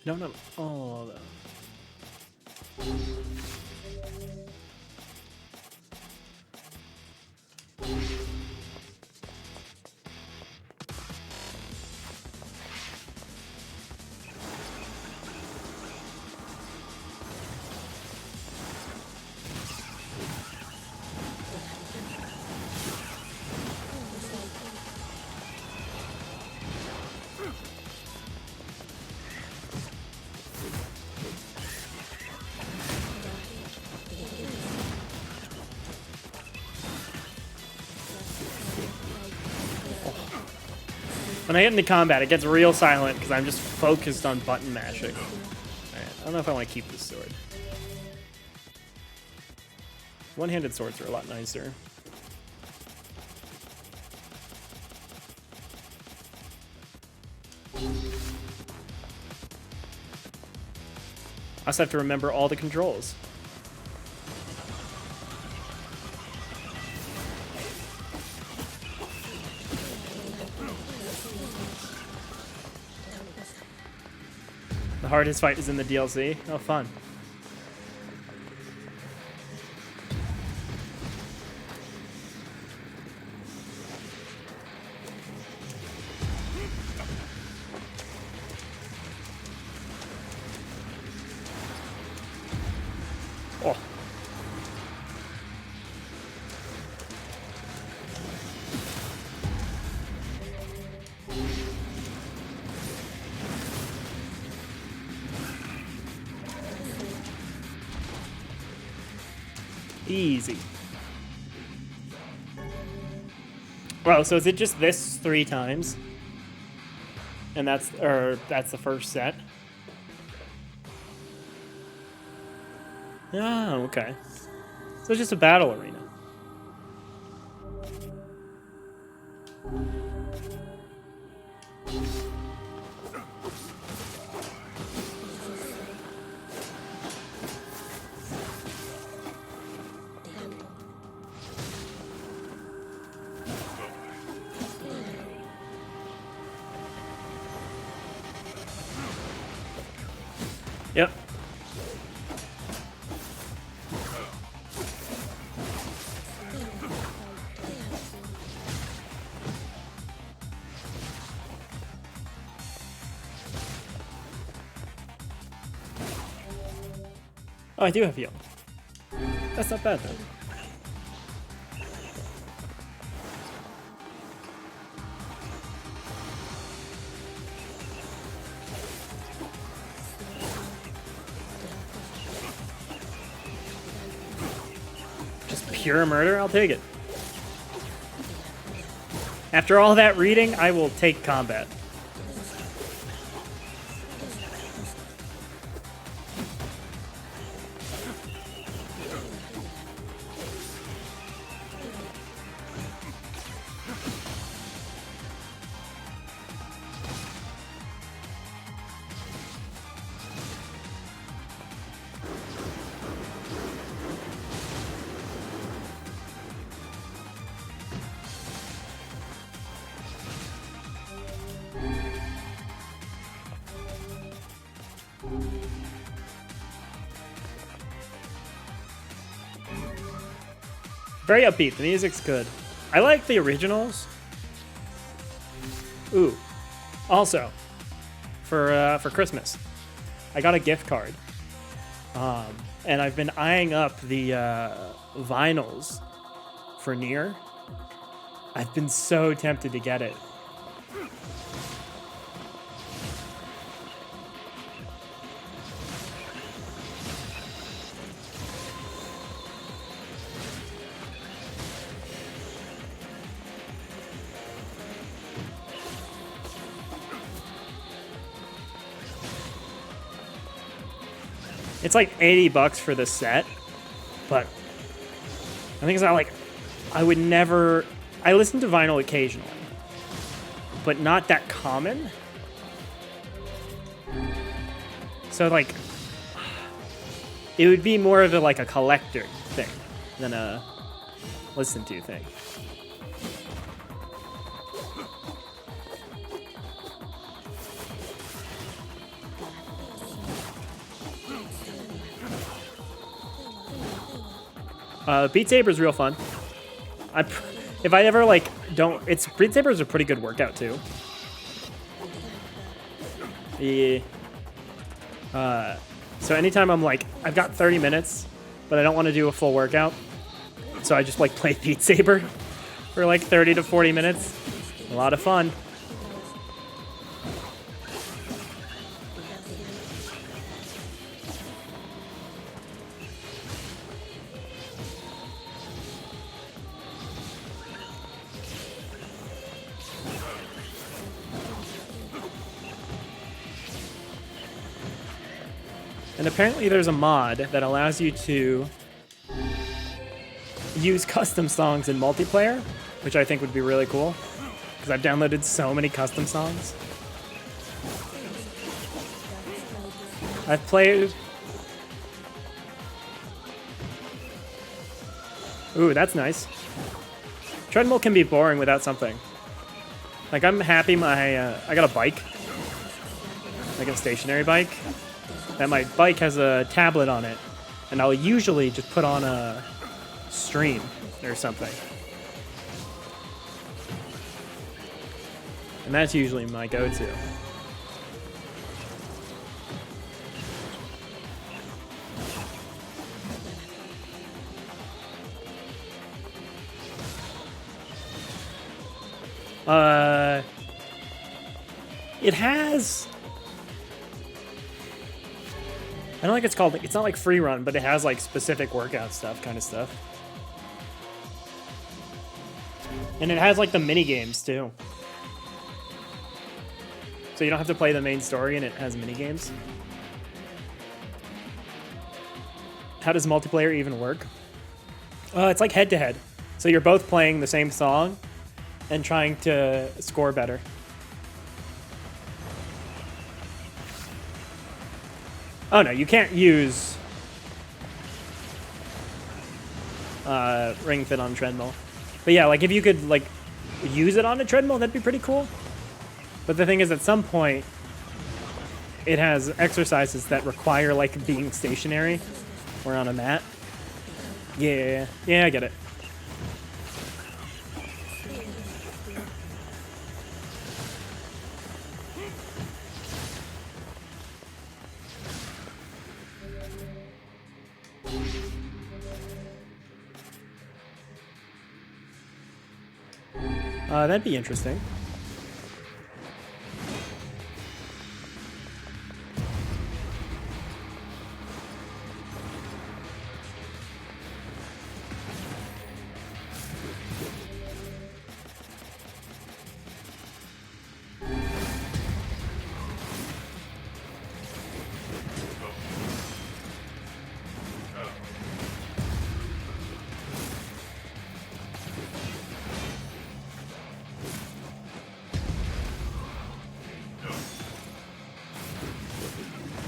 I don't know all of them. When I get into combat, it gets real silent because I'm just focused on button mashing. Alright, I don't know if I want to keep this sword. One-handed swords are a lot nicer. I also have to remember all the controls. The hardest fight is in the DLC. Oh, fun. Oh. Easy. Well, so is it just this 3 times? And that's the first set? Oh, okay. So it's just a battle arena. Yep. Oh, I do have heal. That's not bad then. Pure murder, I'll take it. After all that reading, I will take combat. Very upbeat. The music's good. I like the originals. Ooh. Also, for Christmas, I got a gift card. And I've been eyeing up the vinyls for Nier. I've been so tempted to get it. It's like $80 for the set, but I think it's not like I would never. I listen to vinyl occasionally, but not that common. So like, it would be more of a, like a collector thing than a listen to thing. Beat Saber is real fun. If I ever like don't, Beat Saber is a pretty good workout too. Yeah. So anytime I'm like, I've got 30 minutes, but I don't want to do a full workout, so I just like play Beat Saber for like 30 to 40 minutes. A lot of fun. And apparently there's a mod that allows you to use custom songs in multiplayer, which I think would be really cool, because I've downloaded so many custom songs. I've played... Ooh, that's nice. Treadmill can be boring without something. Like, I'm happy I got a bike. Like a stationary bike. That my bike has a tablet on it, and I'll usually just put on a stream or something. And that's usually my go-to. It has... I don't think it's called, it's not like free run, but it has like specific workout stuff, kind of stuff. And it has like the mini games too. So you don't have to play the main story, and it has mini games. How does multiplayer even work? It's like head to head. So you're both playing the same song and trying to score better. Oh no, you can't use Ring Fit on treadmill. But yeah, like if you could like use it on a treadmill, that'd be pretty cool. But the thing is, at some point, it has exercises that require like being stationary or on a mat. Yeah, I get it. That'd be interesting.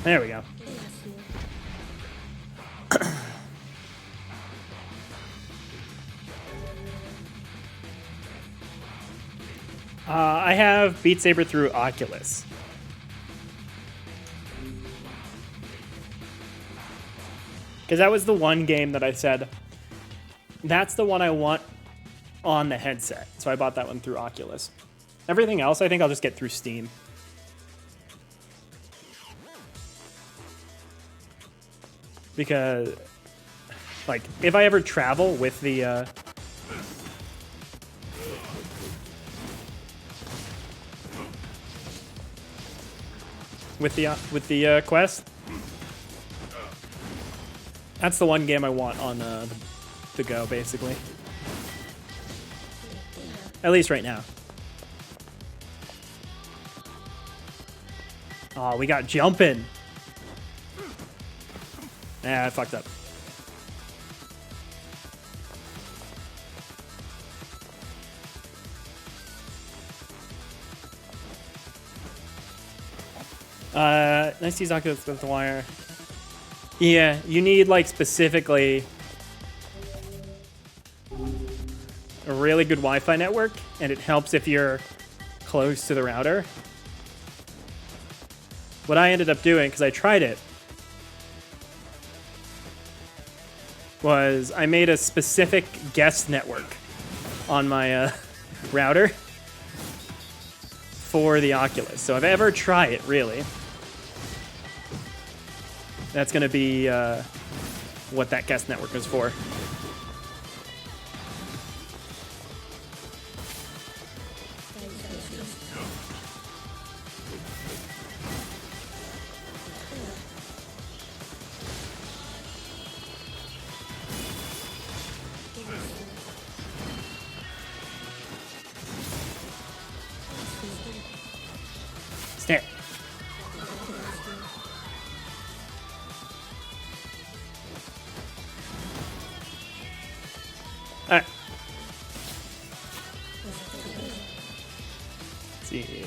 There we go. I have Beat Saber through Oculus. Because that was the one game that I said, that's the one I want on the headset. So I bought that one through Oculus. Everything else, I think I'll just get through Steam. Because, like, if I ever travel with the, Quest, that's the one game I want on the go, basically. At least right now. Oh, we got jumping. I fucked up. Nice to use Oculus with the wire. Yeah, you need, like, specifically a really good Wi-Fi network, and it helps if you're close to the router. What I ended up doing, because I tried it, was I made a specific guest network on my router for the Oculus. So if I ever try it, really, that's going to be what that guest network is for. Stand. All right. Let's see.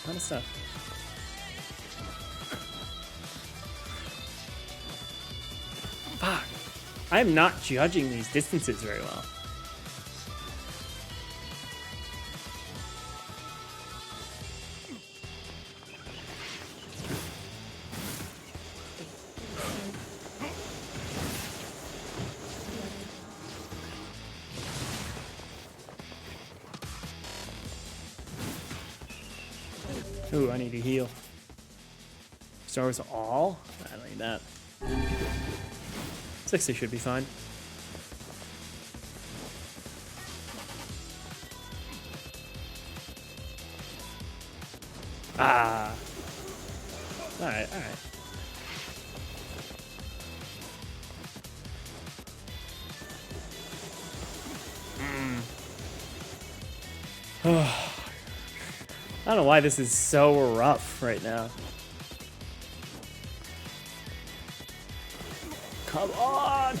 A lot of stuff. Fuck. I'm not judging these distances very well. Ooh, I need to heal. Stars all? I don't need that. 60 should be fine. Ah. Alright, alright. I don't know why this is so rough right now. Come on!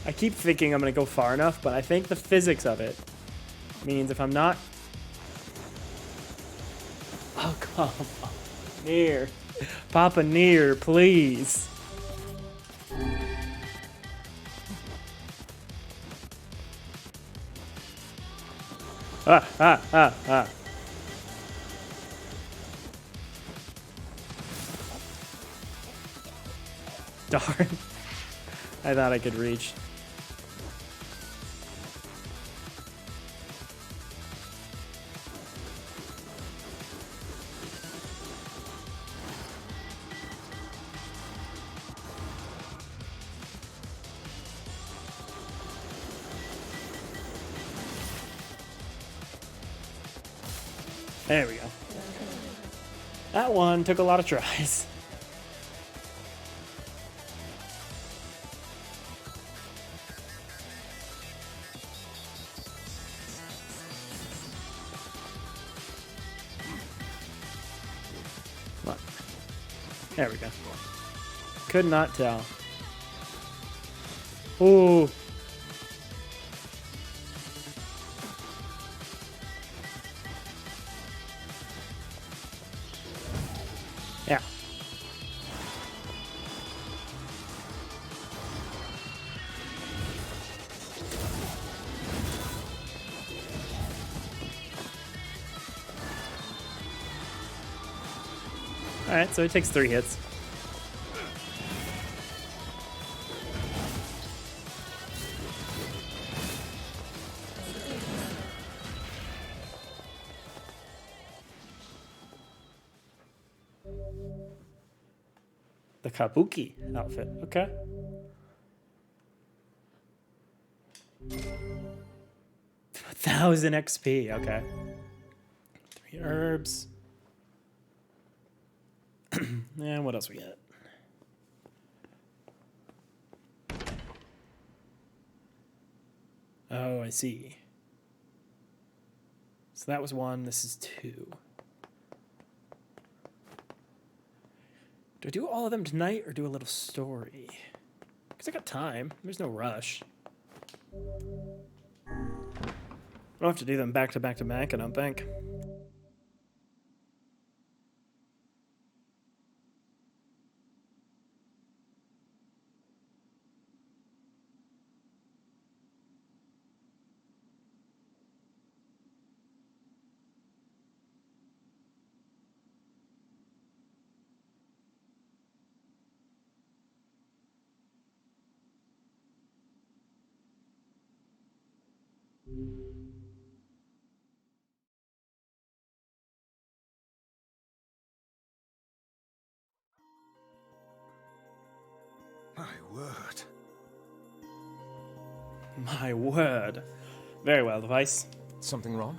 I keep thinking I'm gonna go far enough, but I think the physics of it means if I'm not... Oh, come on. Nier. Papa Nier, please. Ah, ah, ah, ah. Darn. I thought I could reach. There we go. That one took a lot of tries. What? There we go. Could not tell. Ooh. Yeah. All right, so it takes 3 hits. The Kabuki outfit, okay. $1,000 XP, okay. 3 herbs. And what else we got? Oh, I see. So that was 1, this is 2. Do I do all of them tonight or do a little story? Because I got time. There's no rush. I don't have to do them back to back to back, I don't think. My word. My word. Very well, Vice. Something wrong?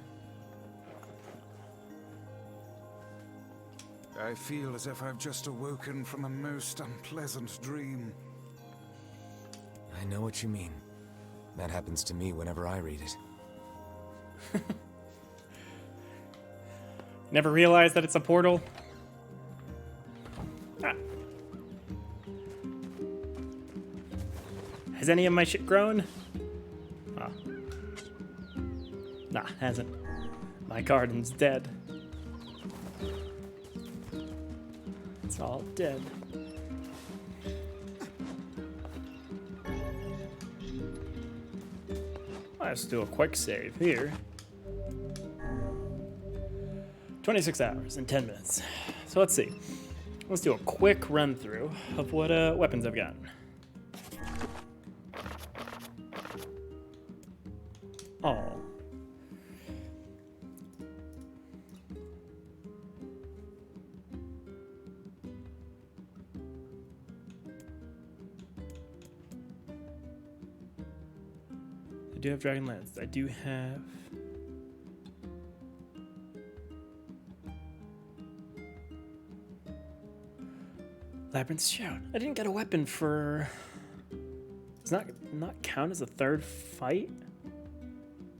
I feel as if I've just awoken from a most unpleasant dream. I know what you mean. That happens to me whenever I read it. Never realized that it's a portal. Ah. Has any of my shit grown? Oh. Nah, hasn't. My garden's dead. It's all dead. Let's do a quick save here. 26 hours and 10 minutes. So let's see. Let's do a quick run through of what weapons I've gotten. Oh. I do have Dragon Lance. I do have... Labyrinth's Shout. I didn't get a weapon for... Does not count as a third fight?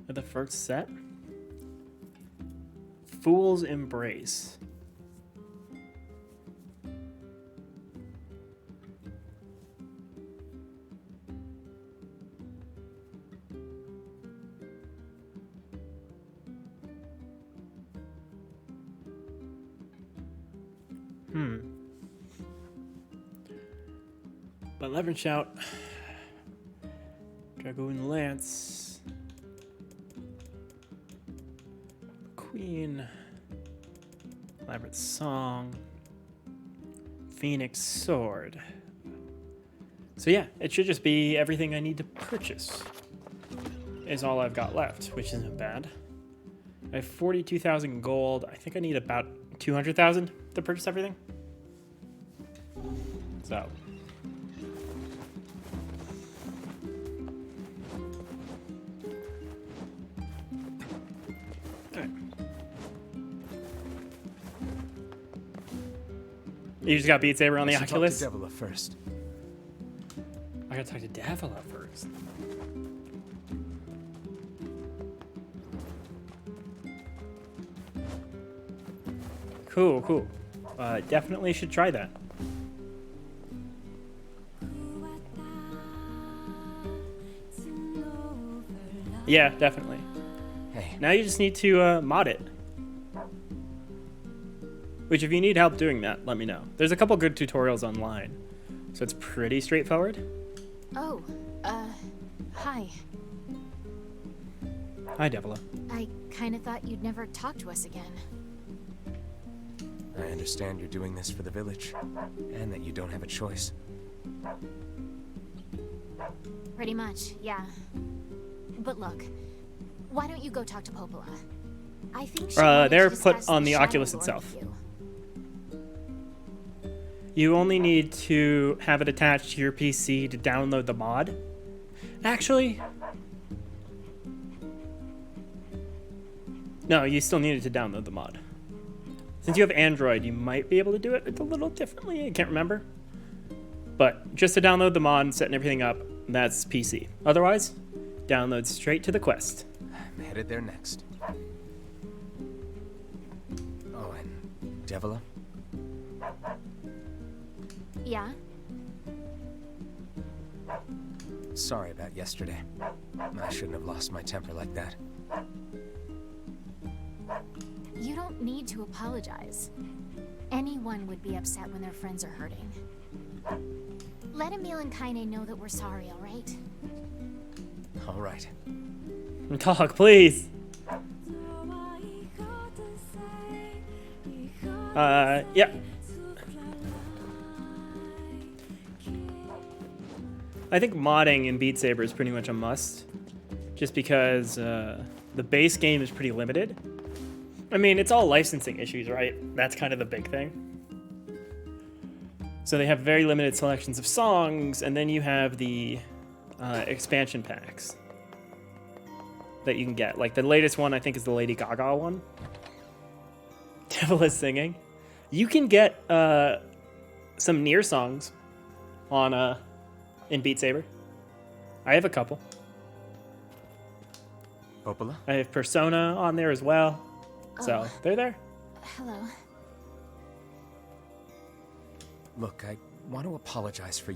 Or the first set? Fool's Embrace. But Labyrinth Shout, Dragoon Lance, Queen, Labyrinth Song, Phoenix Sword. So yeah, it should just be everything I need to purchase is all I've got left, which isn't bad. I have 42,000 gold. I think I need about 200,000 to purchase everything. So. Alright. You just got Beat Saber on the Oculus? Talk to Davila first. I gotta talk to Davila first. Cool, cool. Definitely should try that. Yeah, definitely. Hey. Now you just need to mod it. Which, if you need help doing that, let me know. There's a couple good tutorials online, so it's pretty straightforward. Oh, hi. Hi, Davila. I kinda thought you'd never talk to us again. I understand you're doing this for the village, and that you don't have a choice. Pretty much, yeah. But look, why don't you go talk to Popola? I think she wanted they're to put discuss on the Shadow Oculus Lord itself. with you. You only need to have it attached to your PC to download the mod. Actually, no, you still needed to download the mod. Since you have Android, you might be able to do it a little differently. I can't remember. But just to download the mod and setting everything up, that's PC. Otherwise, download straight to the Quest. I'm headed there next. Oh, and Davila? Yeah? Sorry about yesterday. I shouldn't have lost my temper like that. You don't need to apologize. Anyone would be upset when their friends are hurting. Let Emil and Kaine know that we're sorry, alright? All right. Talk, please. Yeah. I think modding in Beat Saber is pretty much a must, just because the base game is pretty limited. I mean, it's all licensing issues, right? That's kind of the big thing. So they have very limited selections of songs, and then you have the expansion packs that you can get. Like the latest one, I think, is the Lady Gaga one. Devil is Singing. You can get some Nier songs on in Beat Saber. I have a couple. Popola? I have Persona on there as well. So Oh. they're there. Hello. Look, I want to apologize for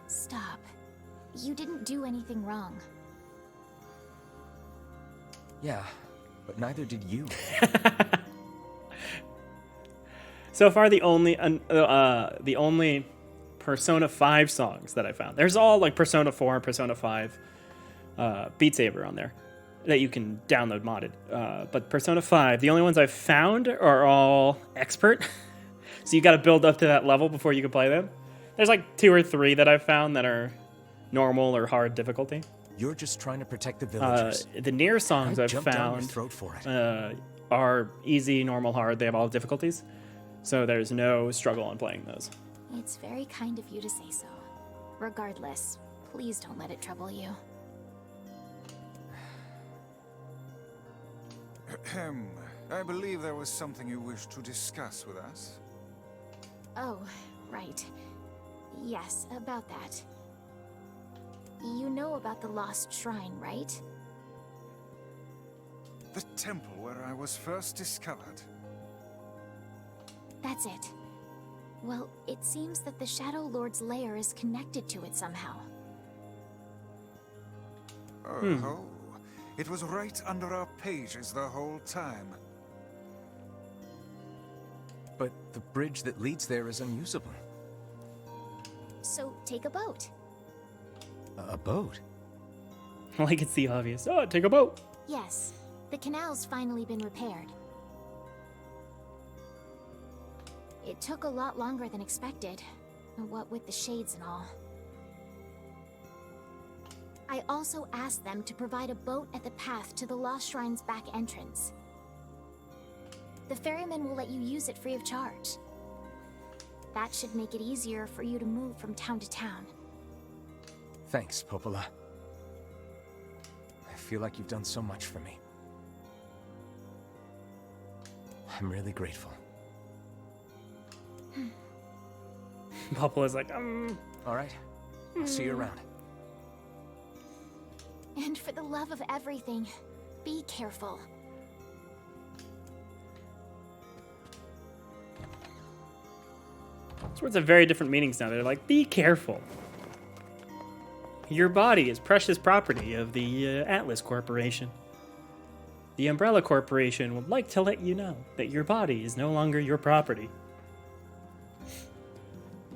Stop. You didn't do anything wrong. Yeah, but neither did you. So far, the only Persona 5 songs that I found. There's all like Persona 4 and Persona 5 Beat Saber on there that you can download modded. But Persona 5, the only ones I've found are all expert. So you got to build up to that level before you can play them. There's like 2 or 3 that I've found that are normal or hard difficulty. You're just trying to protect the villagers. The Nier songs I I've jumped down your found throat for it. are easy, normal, hard. They have all difficulties. So there's no struggle in playing those. It's very kind of you to say so. Regardless, please don't let it trouble you. I believe there was something you wished to discuss with us. Oh, right. Yes, about that. You know about the lost shrine, right? The temple where I was first discovered. That's it. Well, it seems that the Shadow Lord's lair is connected to it somehow. Oh, it was right under our pages the whole time. But the bridge that leads there is unusable. So take a boat. A boat? Like it's the obvious. Oh, take a boat. Yes, the canal's finally been repaired. It took a lot longer than expected, what with the shades and all. I also asked them to provide a boat at the path to the Lost Shrine's back entrance. The ferryman will let you use it free of charge. That should make it easier for you to move from town to town. Thanks, Popola. I feel like you've done so much for me. I'm really grateful. Popple is like, All right. I'll see you around. And for the love of everything, be careful. Those words have very different meanings now. They're like, be careful. Your body is precious property of the Atlas Corporation. The Umbrella Corporation would like to let you know that your body is no longer your property.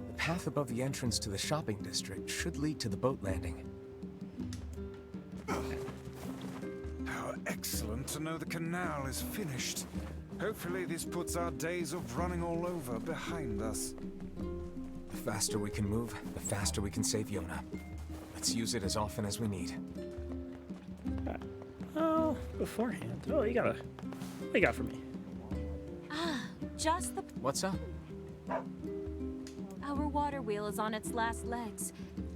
The path above the entrance to the shopping district should lead to the boat landing. How excellent to know the canal is finished. Hopefully this puts our days of running all over behind us. The faster we can move, the faster we can save Yona. Let's use it as often as we need. Oh, beforehand. Oh, you got what you got for me? Just the... What's up? Our water wheel is on its last legs.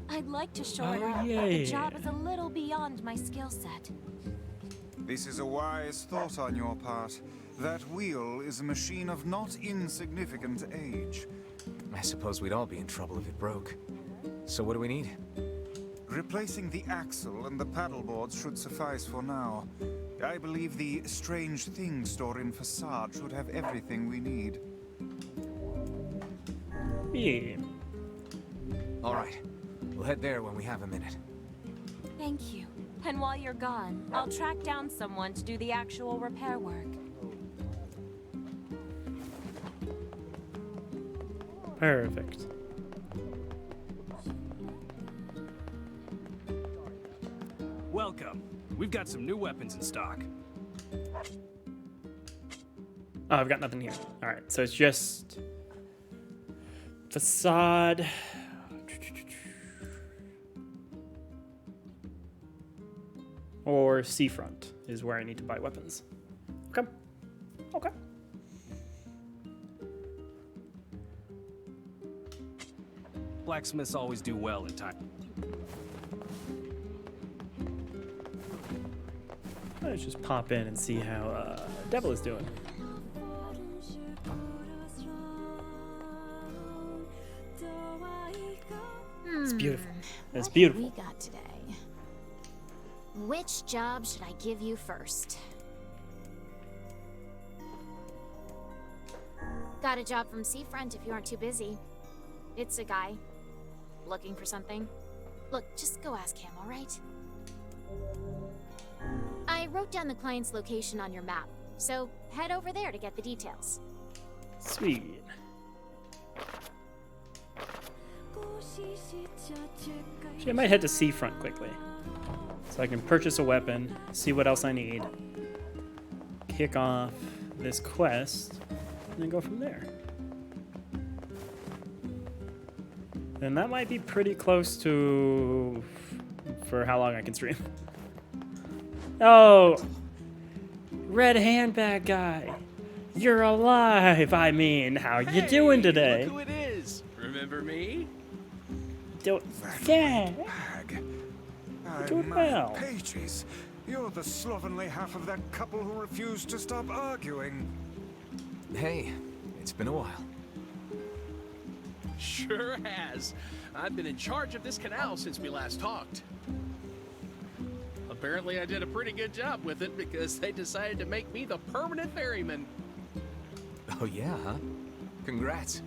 I'd like to shore it Oh, up, but yeah. the job is a little beyond my skill set. This is a wise thought on your part. That wheel is a machine of not insignificant age. I suppose we'd all be in trouble if it broke. So what do we need? Replacing the axle and the paddleboards should suffice for now. I believe the Strange Things store in Facade should have everything we need. Sweet. All right. We'll head there when we have a minute. Thank you. And while you're gone, I'll track down someone to do the actual repair work. Perfect. Welcome. We've got some new weapons in stock. Oh, I've got nothing here. All right, so it's just facade. Or seafront is where I need to buy weapons. Okay. Okay. Blacksmiths always do well in time. Let's just pop in and see how Devil is doing. It's beautiful. It's What beautiful. have we got today? Which job should I give you first? Got a job from Seafront if you aren't too busy. It's a guy looking for something. Look, just go ask him, all right? I wrote down the client's location on your map, so head over there to get the details. Sweet. Actually, I might head to seafront quickly, so I can purchase a weapon, see what else I need, kick off this quest, and then go from there. And that might be pretty close to for how long I can stream. Oh, red handbag guy, you're alive. I mean, how you doing today? Look who it is. Remember me? Yeah. Bag. Doing My well. pages. You're the slovenly half of that couple who refused to stop arguing. Hey, it's been a while. Sure has. I've been in charge of this canal since we last talked. Apparently I did a pretty good job with it because they decided to make me the permanent ferryman. Oh yeah, huh? Congrats.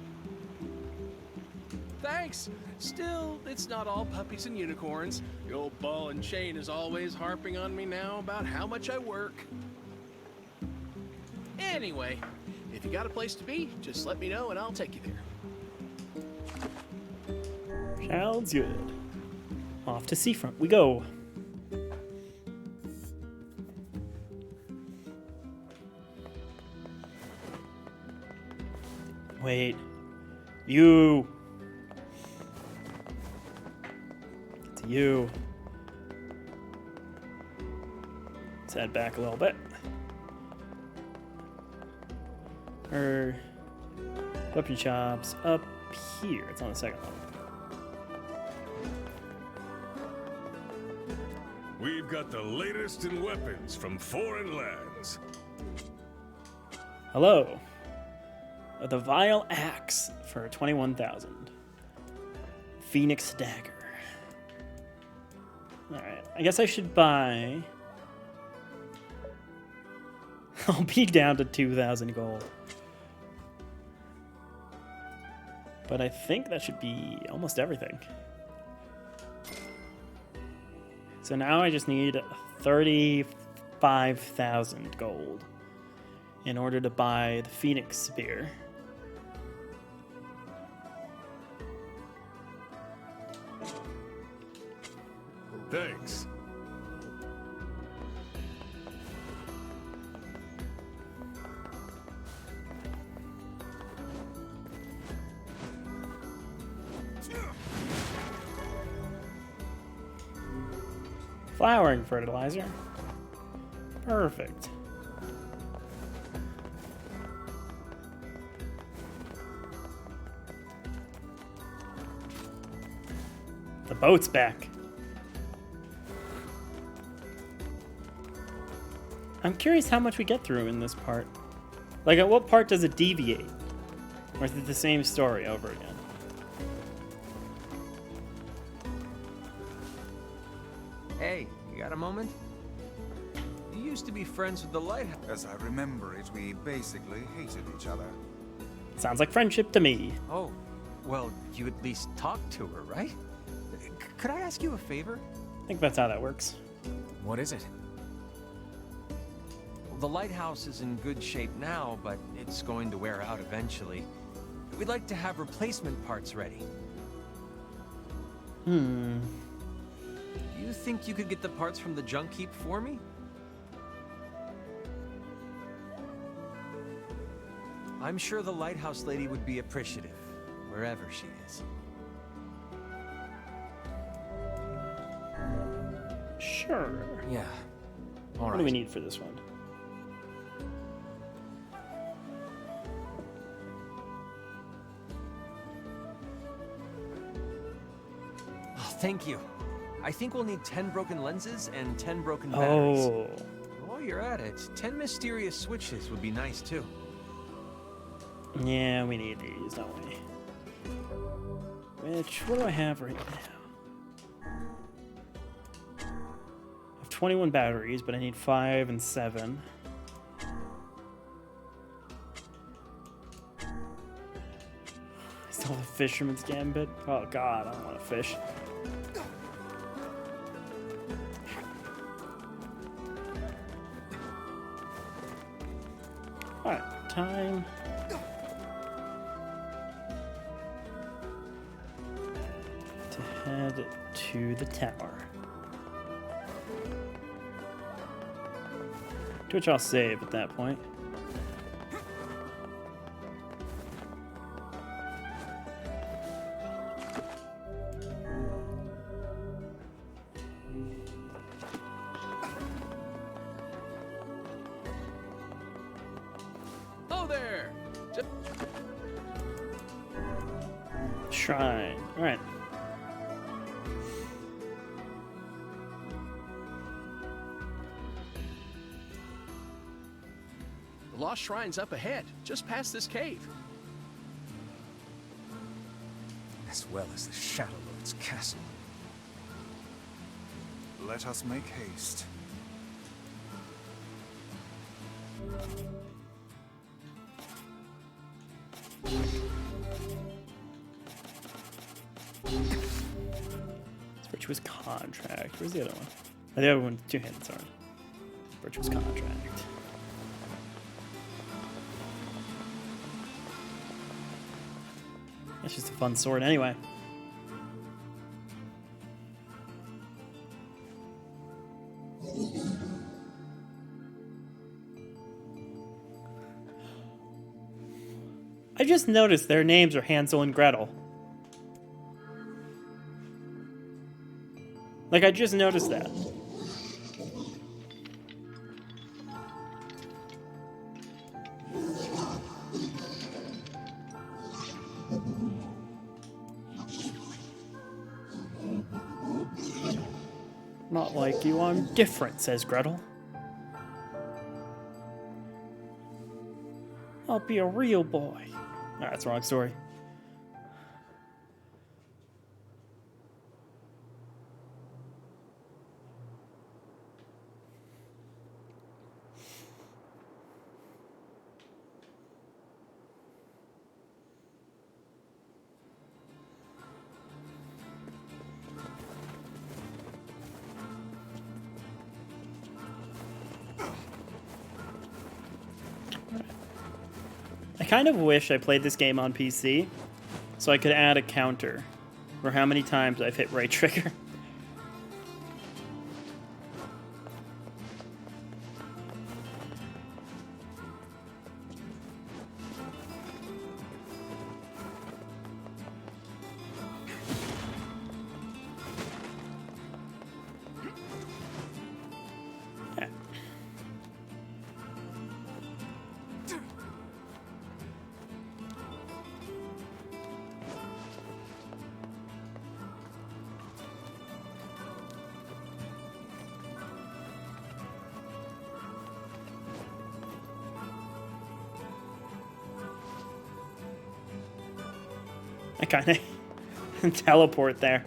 Thanks. Still, it's not all puppies and unicorns. The old ball and chain is always harping on me now about how much I work. Anyway, if you got a place to be, just let me know and I'll take you there. Sounds good. Off to seafront we go. Wait. You. It's you. Let's head back a little bit. Weapon shops up here. It's on the second level. We've got the latest in weapons from foreign lands. Hello. The Vile Axe for 21,000. Phoenix Dagger. Alright, I guess I should buy... I'll be down to 2,000 gold. But I think that should be almost everything. So now I just need 35,000 gold in order to buy the Phoenix Spear. Thanks. Flowering fertilizer. Perfect. The boat's back. I'm curious how much we get through in this part. Like, at what part does it deviate? Or is it the same story over again? Hey, you got a moment? You used to be friends with the lighthouse. As I remember it, we basically hated each other. Sounds like friendship to me. Oh, Well, you at least talked to her, right? Could I ask you a favor? I think that's how that works. What is it? The lighthouse is in good shape now, but it's going to wear out eventually. We'd like to have replacement parts ready. Hmm. Do you think you could get the parts from the junk heap for me? I'm sure the lighthouse lady would be appreciative, wherever she is. Sure. Yeah. All What right. do we need for this one? Oh, thank you. I think we'll need 10 broken lenses and 10 broken batteries. Oh. While you're at it, 10 mysterious switches would be nice too. Yeah, we need these, don't we? What do I have right now? I have 21 batteries, but I need 5 and 7. Still the fisherman's gambit? Oh god, I don't want to fish. Alright, time. To head to the tower. To which I'll save at that point. Oh there! Shrine. Alright. The Lost Shrine's up ahead, just past this cave. As well as the Shadow Lord's castle. Let us make haste. It's Virtuous Contract. Where's the other one? Oh, the other one, two-handed sword. Virtuous Contract. That's just a fun sword anyway. I just noticed their names are Hansel and Gretel. Like, I just noticed that. Not like you, I'm different, says Gretel. I'll be a real boy. Nah, that's the wrong story. I kind of wish I played this game on PC so I could add a counter for how many times I've hit right trigger. I kind of teleport there.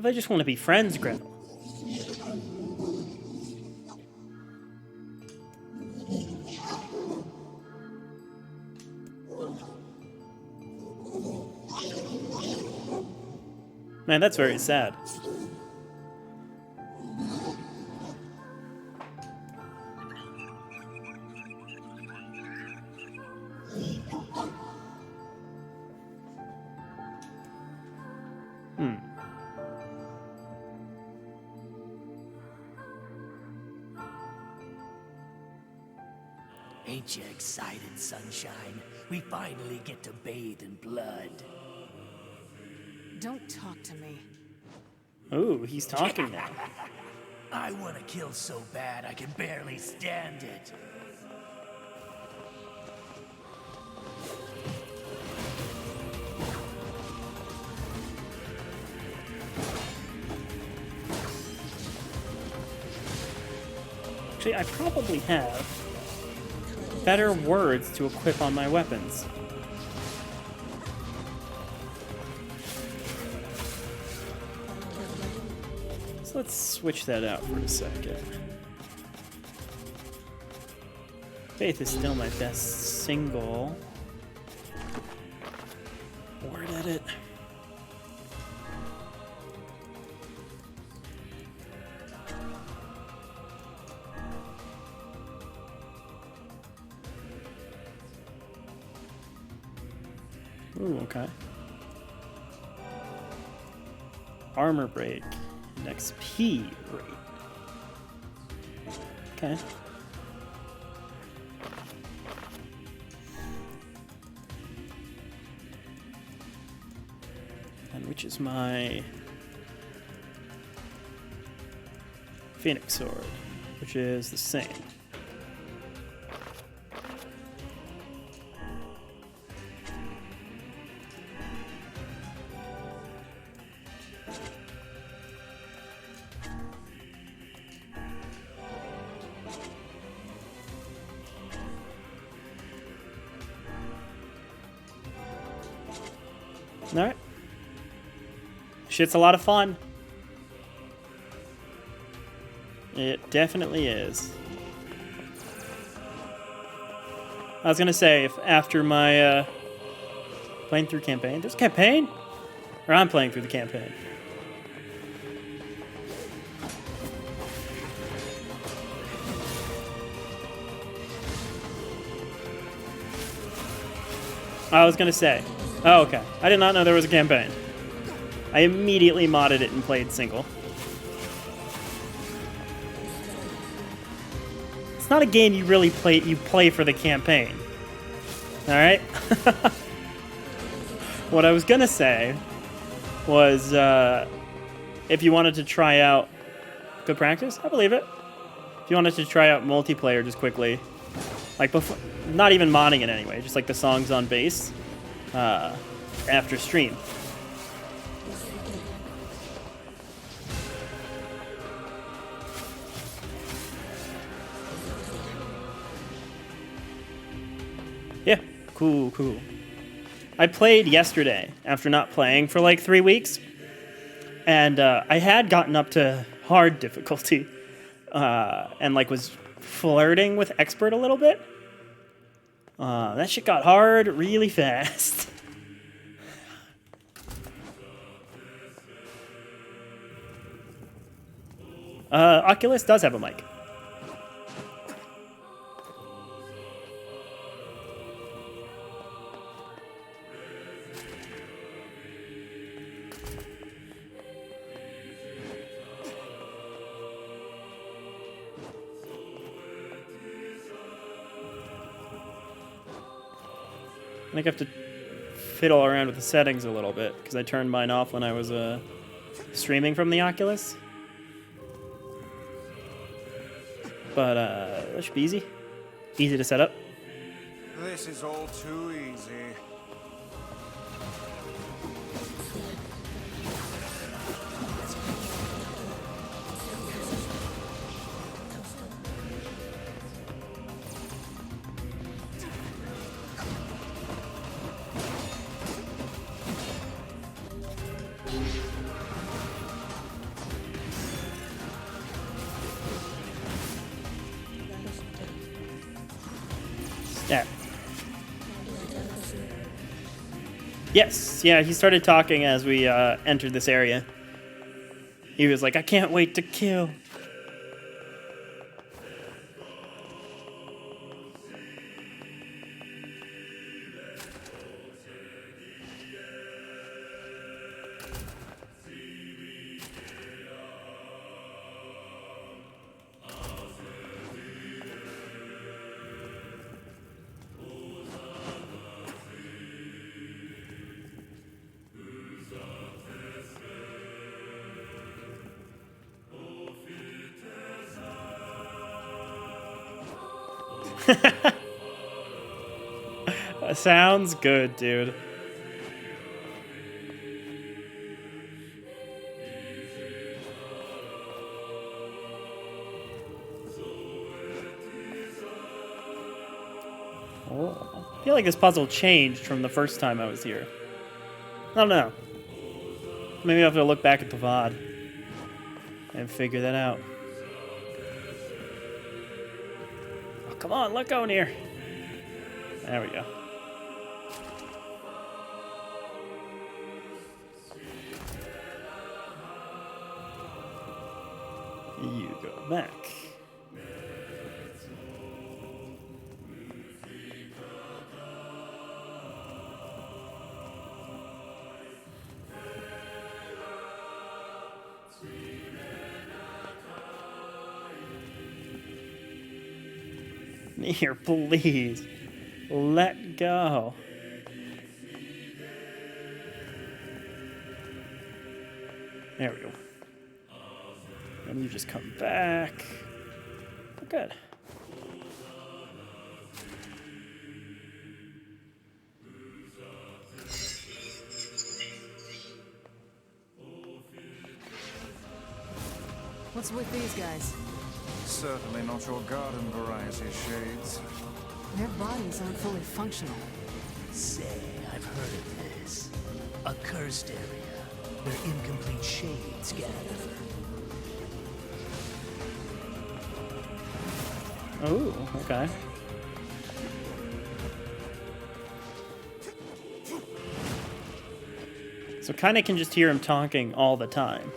if they just want to be friends, Gretel? Man, that's very sad. Ain't you excited, Sunshine? We finally get to bathe in blood. Don't talk to me. Ooh, he's talking now. I want to kill so bad I can barely stand it. Actually, I probably have better words to equip on my weapons. So let's switch that out for a second. Faith is still my best single. Word edit. Ooh, okay. Armor break. And XP rate. Okay. And which is my Phoenix Sword, which is the same. Alright. Shit's a lot of fun. It definitely is. I was gonna say, if after my playing through campaign, there's a campaign? Or I'm playing through the campaign. I was gonna say. Oh, okay. I did not know there was a campaign. I immediately modded it and played single. It's not a game you really play. You play for the campaign. All right. What I was gonna say was, if you wanted to try out, good practice. I believe it. If you wanted to try out multiplayer just quickly, like before, not even modding it anyway, just like the songs on bass. After stream. Yeah, cool. I played yesterday after not playing for like 3 weeks, and I had gotten up to hard difficulty, and like was flirting with expert a little bit. That shit got hard really fast. Oculus does have a mic. I think I have to fiddle around with the settings a little bit because I turned mine off when I was streaming from the Oculus. But that should be easy. Easy to set up. This is all too easy. Yes, yeah, he started talking as we entered this area. He was like, I can't wait to kill. Sounds good, dude. Oh, I feel like this puzzle changed from the first time I was here. I don't know. Maybe I have to look back at the VOD and figure that out. Oh, come on, let go, Nier. There we go. You go back. Nier, please. Let go. There we go. And you just come back. Oh, good. What's with these guys? Certainly not your garden variety, Shades. Their bodies aren't fully functional. Say, I've heard of this. A cursed area where incomplete shades gather. Oh, okay. So kinda can just hear him talking all the time.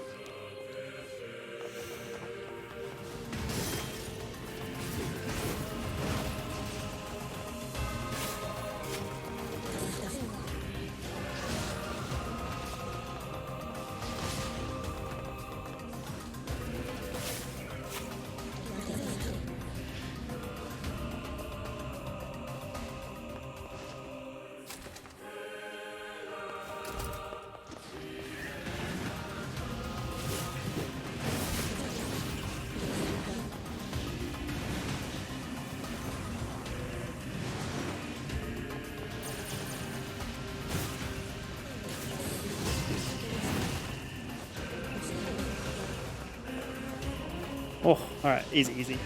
Oh, alright, easy, easy.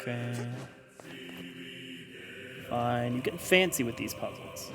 Okay. Fine, you get fancy with these puzzles.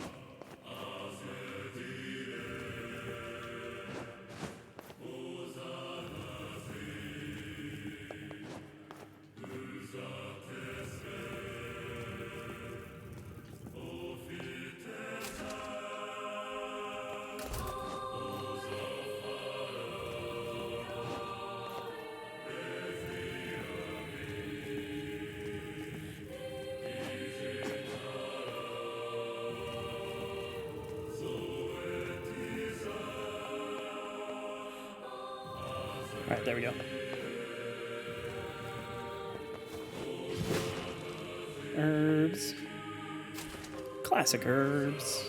Alright, there we go. Herbs. Classic herbs.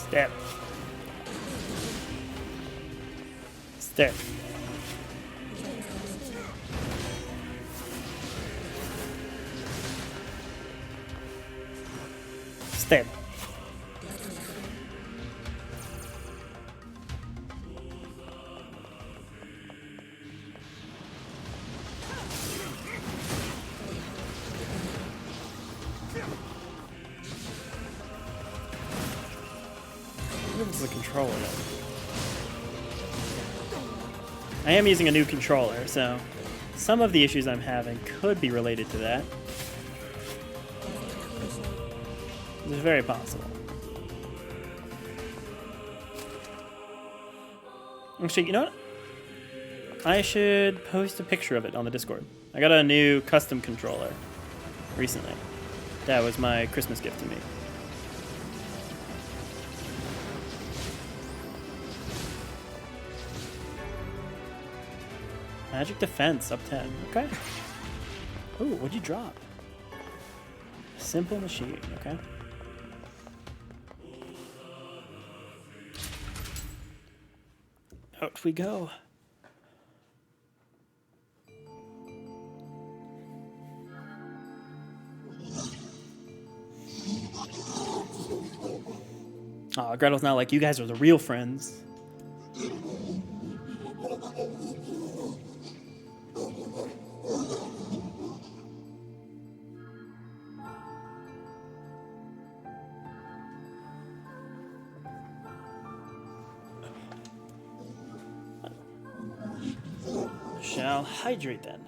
Step. Step. Stab. This is the controller. I am using a new controller, so some of the issues I'm having could be related to that. It's very possible. Actually, you know what? I should post a picture of it on the Discord. I got a new custom controller recently. That was my Christmas gift to me. Magic defense up 10. Okay. Ooh, what'd you drop? Simple machine. Okay. Out we go. Aw, Gretel's not like, you guys are the real friends. Shall hydrate then.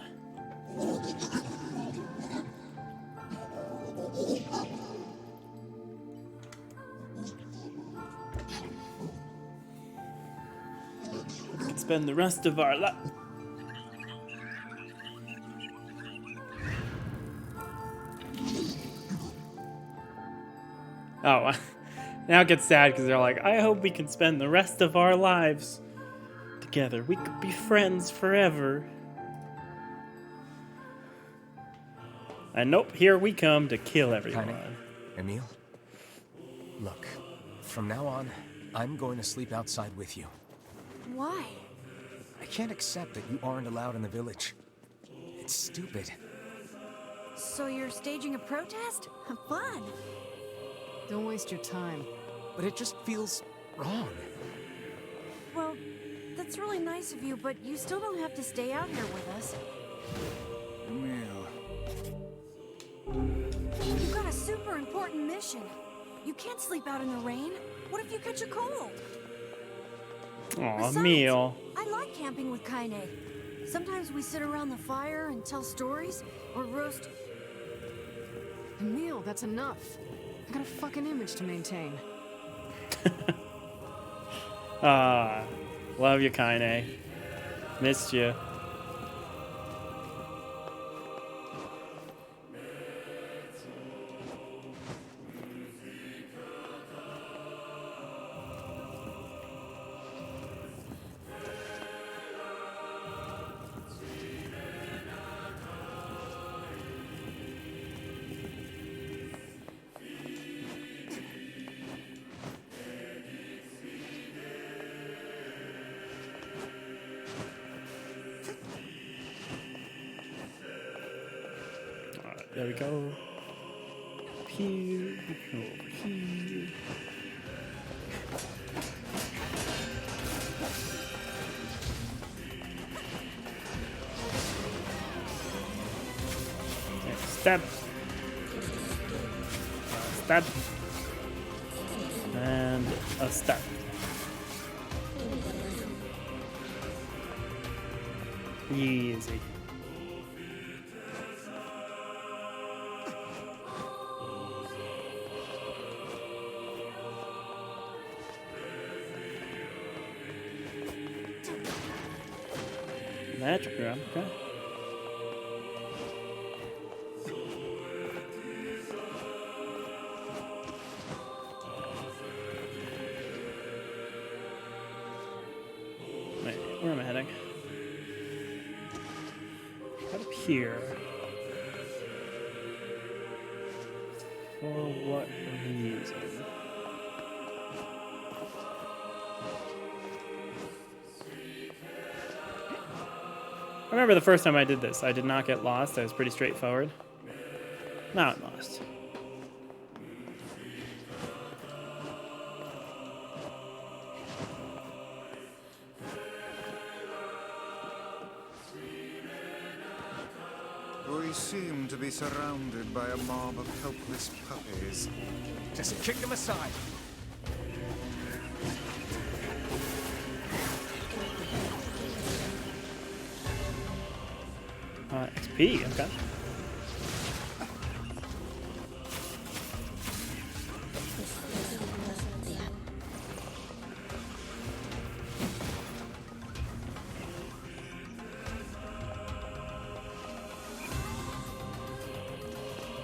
We can spend the rest of our life. Oh, now it gets sad because they're like, I hope we can spend the rest of our lives together. We could be friends forever. And nope, here we come to kill everyone. Emil? Look, from now on, I'm going to sleep outside with you. Why? I can't accept that you aren't allowed in the village. It's stupid. So you're staging a protest? Fun. Don't waste your time. But it just feels wrong. Well, that's really nice of you, but you still don't have to stay out here with us. Emil. You've got a super important mission. You can't sleep out in the rain. What if you catch a cold? Aw, Besides, Emil. I like camping with Kaine. Sometimes we sit around the fire and tell stories, or roast... Emil, that's enough. I got a fucking image to maintain. Ah, love you, Kaine. Missed you. There we go. Up here, over here. Okay, stab. Stab. And a stab. Easy. Magic room, okay. Wait, where am I heading? Right up here. For what reason? I remember the first time I did this, I did not get lost. I was pretty straightforward. Now I'm lost. be surrounded by a mob of helpless puppies. Just kick them aside. XP, okay.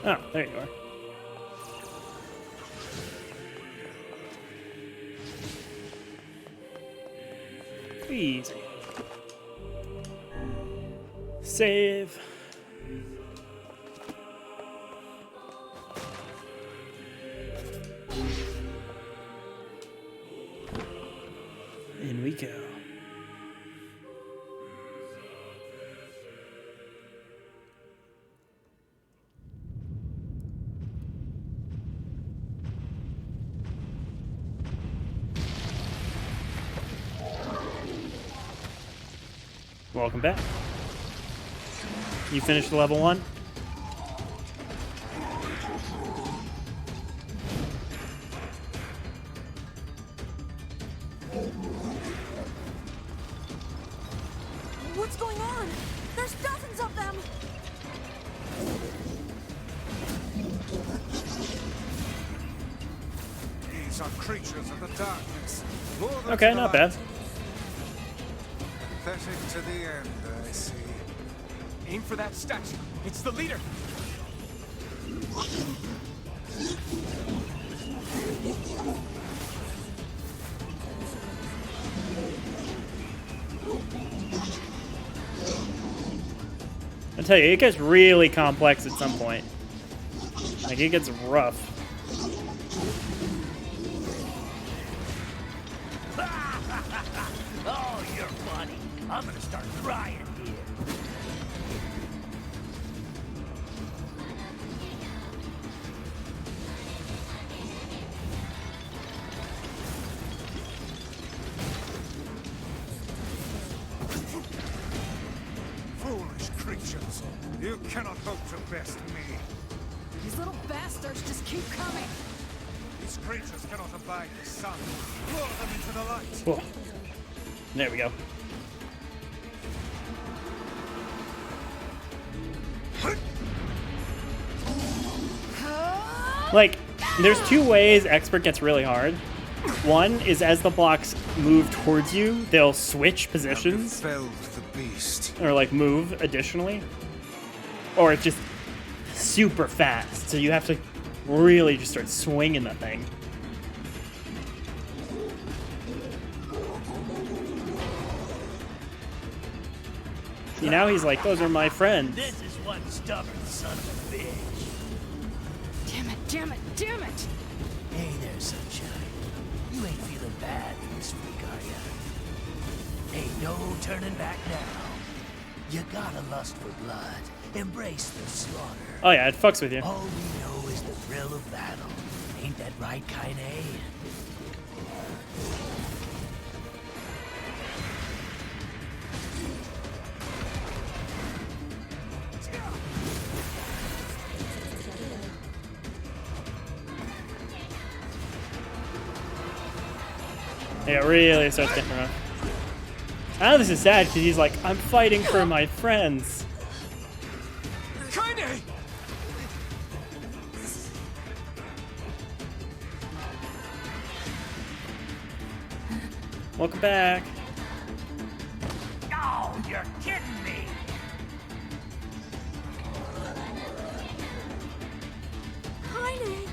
Oh, there you are. Easy. Save. In we go. Welcome back. You finished level 1? What's going on? There's dozens of them! These are creatures of the darkness. More Okay, not bad. Pathetic to the end, I see. Aim for that statue. It's the leader. I tell you, it gets really complex at some point. Like, it gets rough. Oh, you're funny. I'm gonna start crying here. Foolish creatures. You cannot hope to best me. These little bastards just keep coming. These creatures cannot abide the sun. Lure them into the light. Cool. There we go. Like, there's two ways Expert gets really hard. One is as the blocks move towards you, they'll switch positions. Felled the beast. Or like move additionally. Or it's just super fast, so you have to really just start swinging the thing. See, now he's like, those are my friends. This is one stubborn son of a bitch. Damn it, damn it, damn it! Hey there, sunshine. You ain't feeling bad for this week, are ya? Ain't no turning back now. You gotta lust for blood. Embrace the slaughter. Oh yeah, it fucks with you. All we know is the thrill of battle. Ain't that right, Kaine? Yeah, it really starts getting rough. I know this is sad because he's like, I'm fighting for my friends. Kaine! Welcome back. Oh, you're kidding me. Kaine!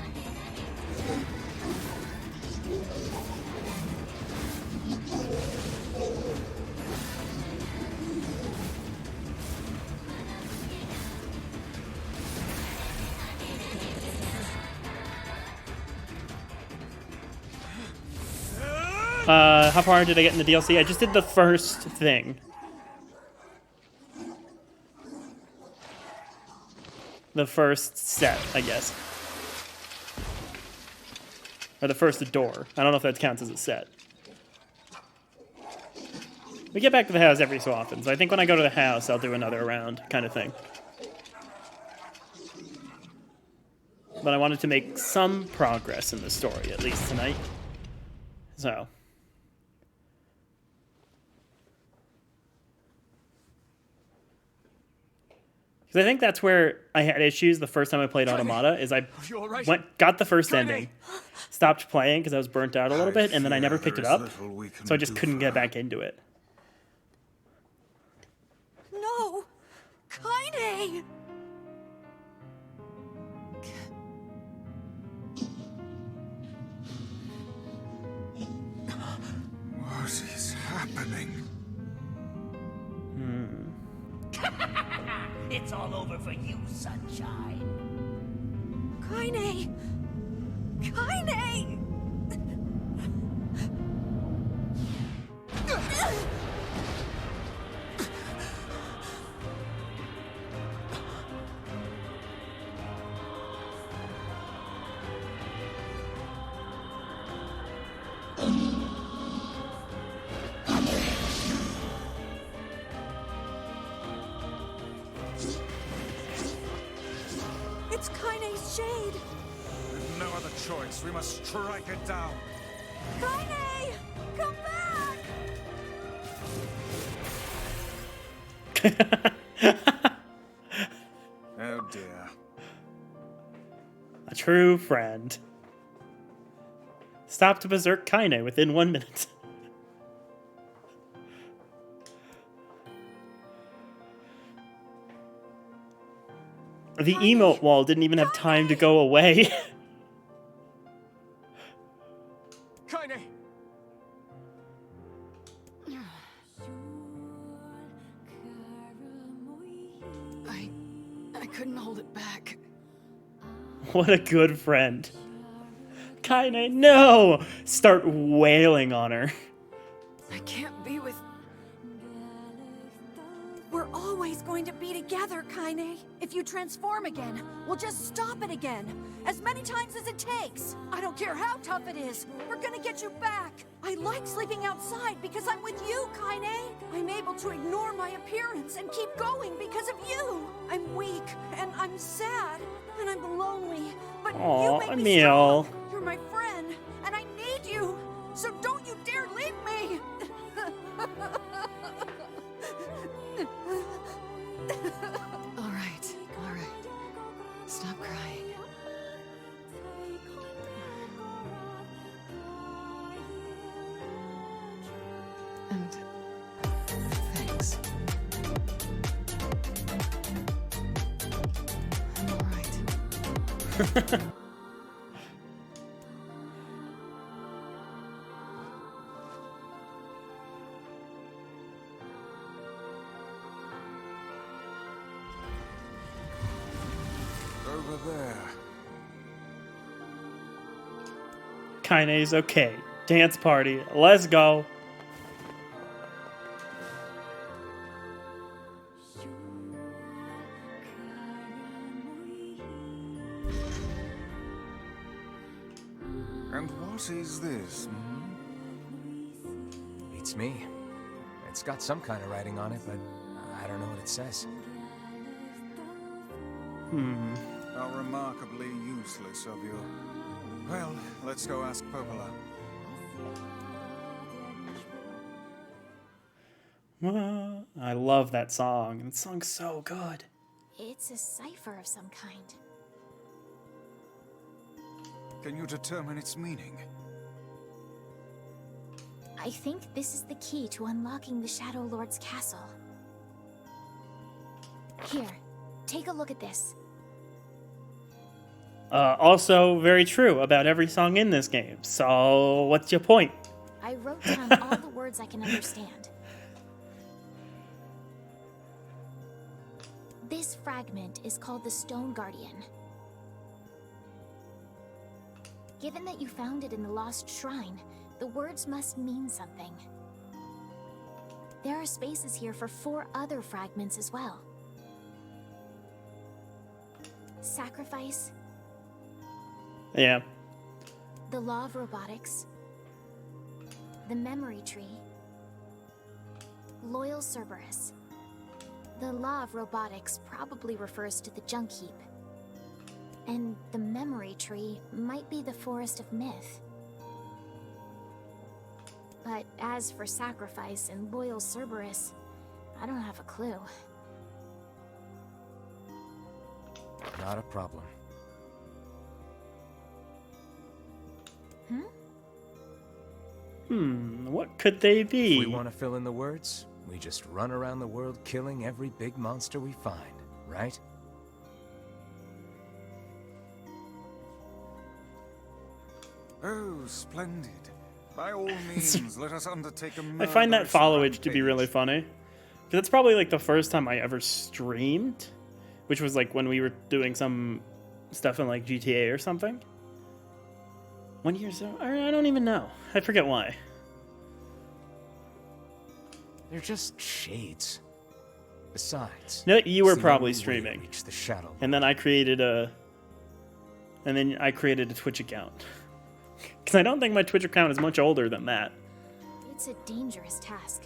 How far did I get in the DLC? I just did the first thing. The first set, I guess. Or the first door. I don't know if that counts as a set. We get back to the house every so often, so I think when I go to the house, I'll do another round kind of thing. but I wanted to make some progress in the story, at least tonight. So. Because I think that's where I had issues the first time I played Automata, is I got the first ending, stopped playing because I was burnt out a little bit, and then I never picked it up, so I just couldn't get back into it. No! Kaine! What is happening? It's all over for you, sunshine. Kaine! Kaine! It's Kaine's shade! With no other choice, we must strike it down. Kaine! Come back! Oh dear. A true friend. Stopped Berserk Kaine within 1 minute. The emote wall didn't even have time to go away. Kaine! I couldn't hold it back. What a good friend. Kaine, no! Start wailing on her. I can't be with... We're always going to be together, Kaine. If you transform again, we'll just stop it again. As many times as it takes. I don't care how tough it is. We're gonna get you back. I like sleeping outside because I'm with you, Kaine. I'm able to ignore my appearance and keep going because of you. I'm weak, and I'm sad, and I'm lonely. But you make me strong. You're my friend, and I need you. So don't you dare leave me. All right. Stop crying. And thanks. I'm all right. Over there. Kaine's okay. Dance party. Let's go. And what is this? Beats me. It's got some kind of writing on it, but I don't know what it says. How remarkably useless of you. Well, let's go ask Popola. I love that song. That song's so good. It's a cipher of some kind. Can you determine its meaning? I think this is the key to unlocking the Shadow Lord's castle. Here, take a look at this. Also very true about every song in this game. So what's your point? I wrote down all the words I can understand. This fragment is called the Stone Guardian. Given that you found it in the Lost Shrine, the words must mean something. There are spaces here for 4 other fragments as well. Sacrifice. Yeah. The Law of Robotics. The Memory Tree. Loyal Cerberus. The Law of Robotics probably refers to the junk heap. And the memory tree might be the forest of myth. But as for sacrifice and loyal Cerberus, I don't have a clue. Not a problem. What could they be? If we want to fill in the words, we just run around the world killing every big monster we find, right? Oh, splendid. By all means, let us undertake a I find that murderous followage to be rampage. really funny. Because that's probably like the first time I ever streamed, which was like when we were doing some stuff in like GTA or something. 1 year so I don't even know. I forget why. They're just shades. Besides, No, you were it's the probably only way to streaming. reach the shadow. And then I created a Twitch account. Because I don't think my Twitch account is much older than that. It's a dangerous task.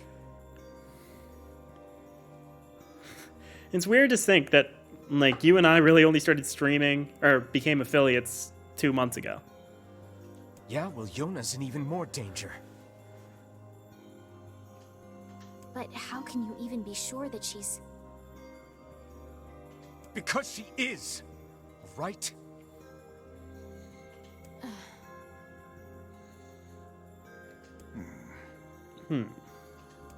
It's weird to think that like you and I really only started streaming or became affiliates 2 months ago. Yeah, well, Yona's in even more danger. But how can you even be sure that she's... Because she is, right? The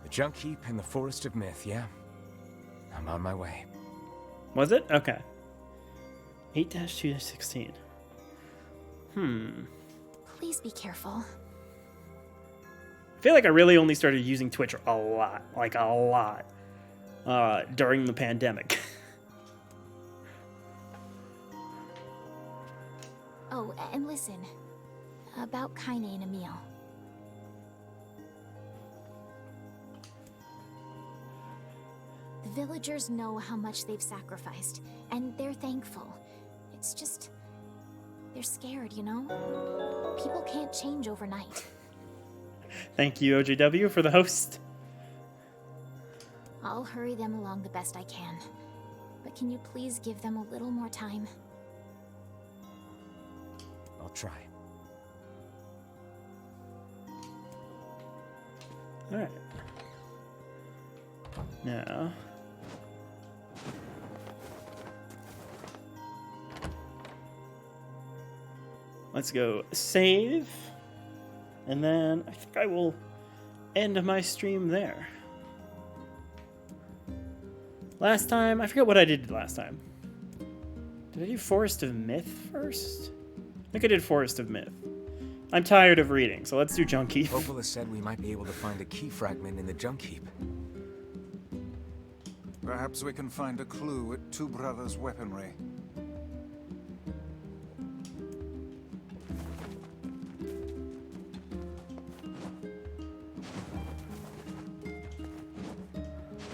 junk heap in the forest of myth, yeah? I'm on my way. Was it? Okay. 8-2-16. Please be careful. I feel like I really only started using Twitch a lot, during the pandemic. Oh, and listen. About Kaine and Emil. The villagers know how much they've sacrificed, and they're thankful. It's just... they're scared, you know? People can't change overnight. Thank you, OJW, for the host. I'll hurry them along the best I can. But can you please give them a little more time? I'll try. Alright. Now... let's go save. And then I think I will end my stream there. Last time, I forget what I did last time. Did I do Forest of Myth first? I think I did Forest of Myth. I'm tired of reading, so let's do Junk Heap. Opala said we might be able to find a key fragment in the junk heap. Perhaps we can find a clue at Two Brothers' weaponry.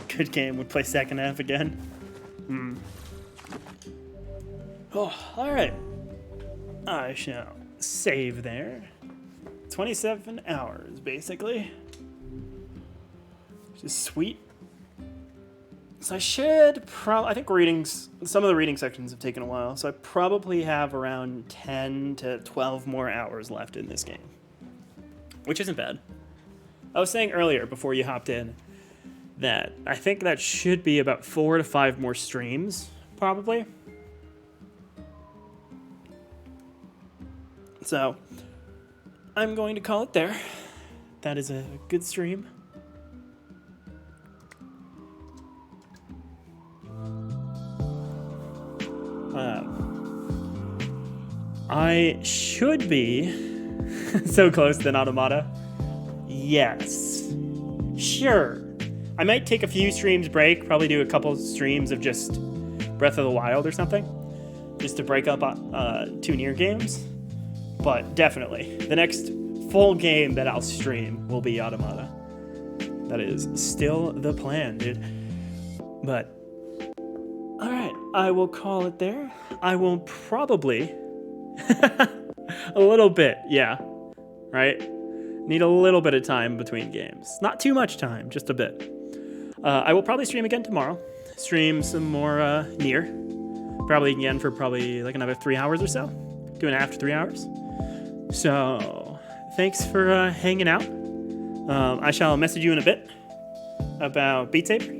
Good game. Would play second half again. Oh, alright. I shall save there. 27 hours, basically. Which is sweet. So I should I think some of the reading sections have taken a while, so I probably have around 10 to 12 more hours left in this game. Which isn't bad. I was saying earlier, before you hopped in, that I think that should be about 4 to 5 more streams, probably. So, I'm going to call it there. That is a good stream. I should be so close to an automata. Yes. Sure. I might take a few streams break, probably do a couple streams of just Breath of the Wild or something, just to break up 2 Nier games. But definitely, the next full game that I'll stream will be Automata. That is still the plan, dude. But, alright, I will call it there. I will probably, a little bit, yeah, right? Need a little bit of time between games. Not too much time, just a bit. I will probably stream again tomorrow. Stream some more Nier. probably again for probably like another 3 hours or so. 2.5 to 3 hours. So thanks for hanging out. I shall message you in a bit about Beat Saber.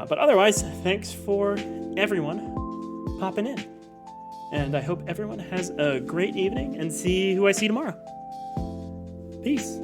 But otherwise, thanks for everyone popping in. And I hope everyone has a great evening and see who I see tomorrow. Peace.